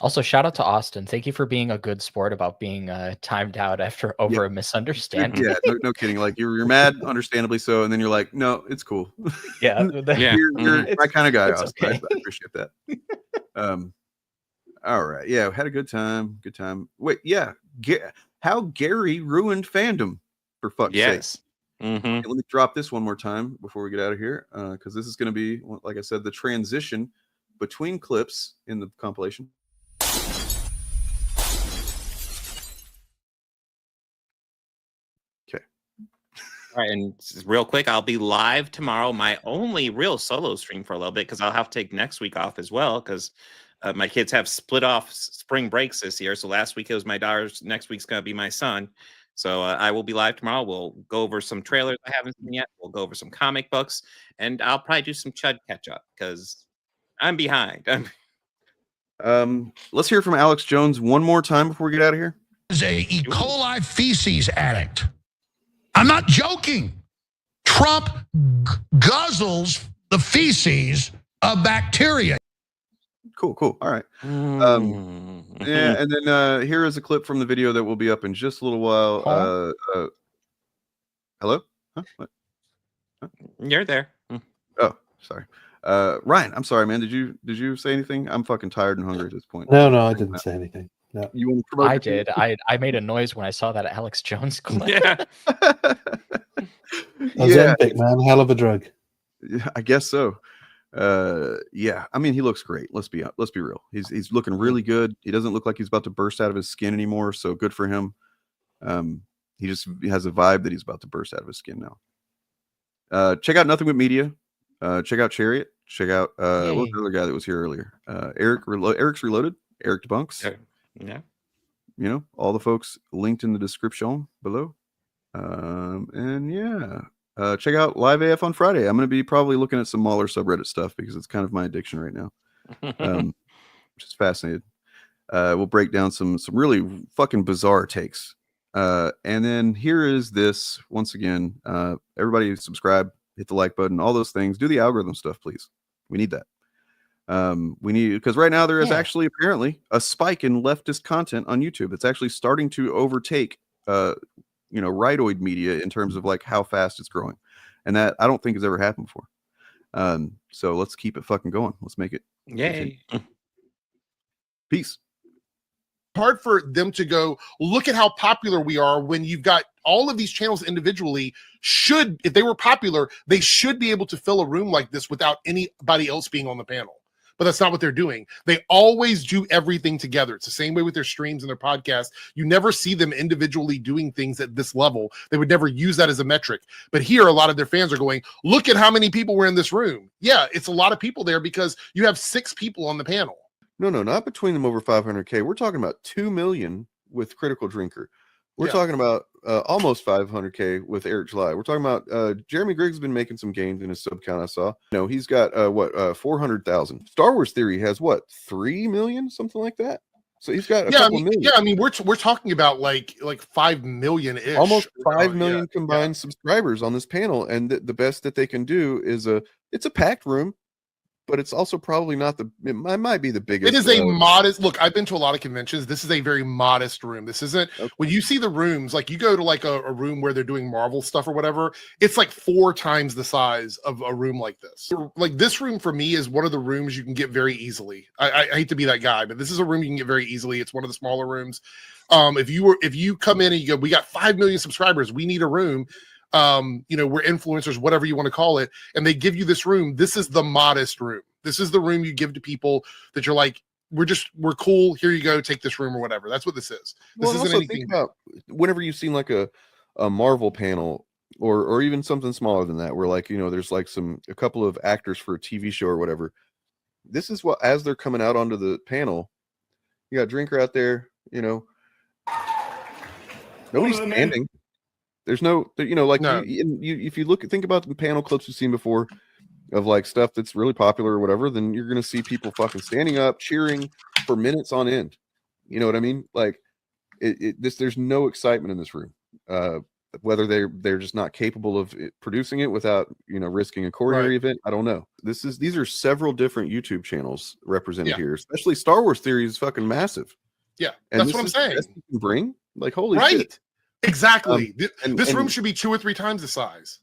Also, shout out to Austin. Thank you for being a good sport about being timed out over a misunderstanding. Yeah, no kidding. Like you're mad, understandably so, and then you're like, no, it's cool. Yeah, you're my kind of guy, Austin. Okay. I appreciate that. All right, yeah, had a good time. Good time. Wait, yeah, how Gary ruined fandom, for fuck's sake. Okay, let me drop this one more time before we get out of here, because this is going to be, like I said, the transition between clips in the compilation. All right, and real quick, I'll be live tomorrow. My only real solo stream for a little bit because I'll have to take next week off as well because my kids have split off spring breaks this year. So last week it was my daughter's. Next week's going to be my son. So I will be live tomorrow. We'll go over some trailers I haven't seen yet. We'll go over some comic books, and I'll probably do some Chud catch up because I'm behind. Let's hear from Alex Jones one more time before we get out of here. Is a E. coli feces addict. I'm not joking. Trump guzzles the feces of bacteria. Cool. All right. Yeah, and then here is a clip from the video that will be up in just a little while. Hello? Huh? What? Huh? You're there. Oh, sorry. Ryan, I'm sorry, man. Did you say anything? I'm fucking tired and hungry at this point. No, I didn't say anything. No. You want to promote? I did. I made a noise when I saw that Alex Jones clip. Yeah. Ozempic, man, hell of a drug. I guess so. Yeah. I mean, he looks great. Let's be real. He's looking really good. He doesn't look like he's about to burst out of his skin anymore. So good for him. He has a vibe that he's about to burst out of his skin now. Check out Nothing But Media. Check out Chariot. Check out what was the other guy that was here earlier? Eric's Reloaded. Eric Debunks. Yeah. All the folks linked in the description below. And yeah. Check out Live AF on Friday. I'm going to be probably looking at some Mauler subreddit stuff because it's kind of my addiction right now. Which is fascinating. We'll break down some really fucking bizarre takes. And then here is this once again. Everybody subscribe, hit the like button, all those things. Do the algorithm stuff, please. We need that. We need, because right now there is actually apparently a spike in leftist content on YouTube. It's actually starting to overtake rightoid media in terms of like how fast it's growing, and that I don't think has ever happened before. So let's keep it fucking going. Let's make it. Yay. Peace. Hard for them to go look at how popular we are when you've got all of these channels individually. If they were popular, they should be able to fill a room like this without anybody else being on the panel. But that's not what they're doing. They always do everything together. It's the same way with their streams and their podcasts. You never see them individually doing things at this level. They would never use that as a metric. But here, a lot of their fans are going, look at how many people were in this room. Yeah, it's a lot of people there because you have 6 people on the panel. No, not between them over 500K. We're talking about 2 million with Critical Drinker. We're talking about almost 500K with Eric July. We're talking about Jeremy Griggs has been making some gains in his sub count. I saw. No, he's got 400,000. Star Wars Theory has 3 million, something like that. So he's got a couple million. Yeah, I mean we're talking about like 5 million ish, almost 5 million combined subscribers on this panel, and the best that they can do is it's a packed room. But it's also probably not it might be the biggest. It is a modest look. I've been to a lot of conventions. This is a very modest room. This isn't when you see the rooms, like you go to like a room where they're doing Marvel stuff or whatever, it's like 4 times the size of a room like this. Like this room for me is one of the rooms you can get very easily. I hate to be that guy, but this is a room you can get very easily. It's one of the smaller rooms. If you come in and you go, we got 5 million subscribers, we need a room. We're influencers, whatever you want to call it, and they give you this room. This is the modest room. This is the room you give to people that you're like, we're cool. Here you go, take this room or whatever. That's what this is. This isn't anything. Think about whenever you've seen like a Marvel panel or even something smaller than that, where like there's like a couple of actors for a TV show or whatever. This is what as they're coming out onto the panel, you got Drinker out there. Nobody's standing. There's no, if you think about the panel clips you've seen before of like stuff that's really popular or whatever, then you're going to see people fucking standing up, cheering for minutes on end. You know what I mean? Like there's no excitement in this room. Whether they're just not capable of producing it without, risking a coronary event. I don't know. These are several different YouTube channels represented here, especially Star Wars Theory is fucking massive. Yeah. And that's what I'm saying. You can bring like, holy shit. Exactly. This room should be 2 or 3 times the size.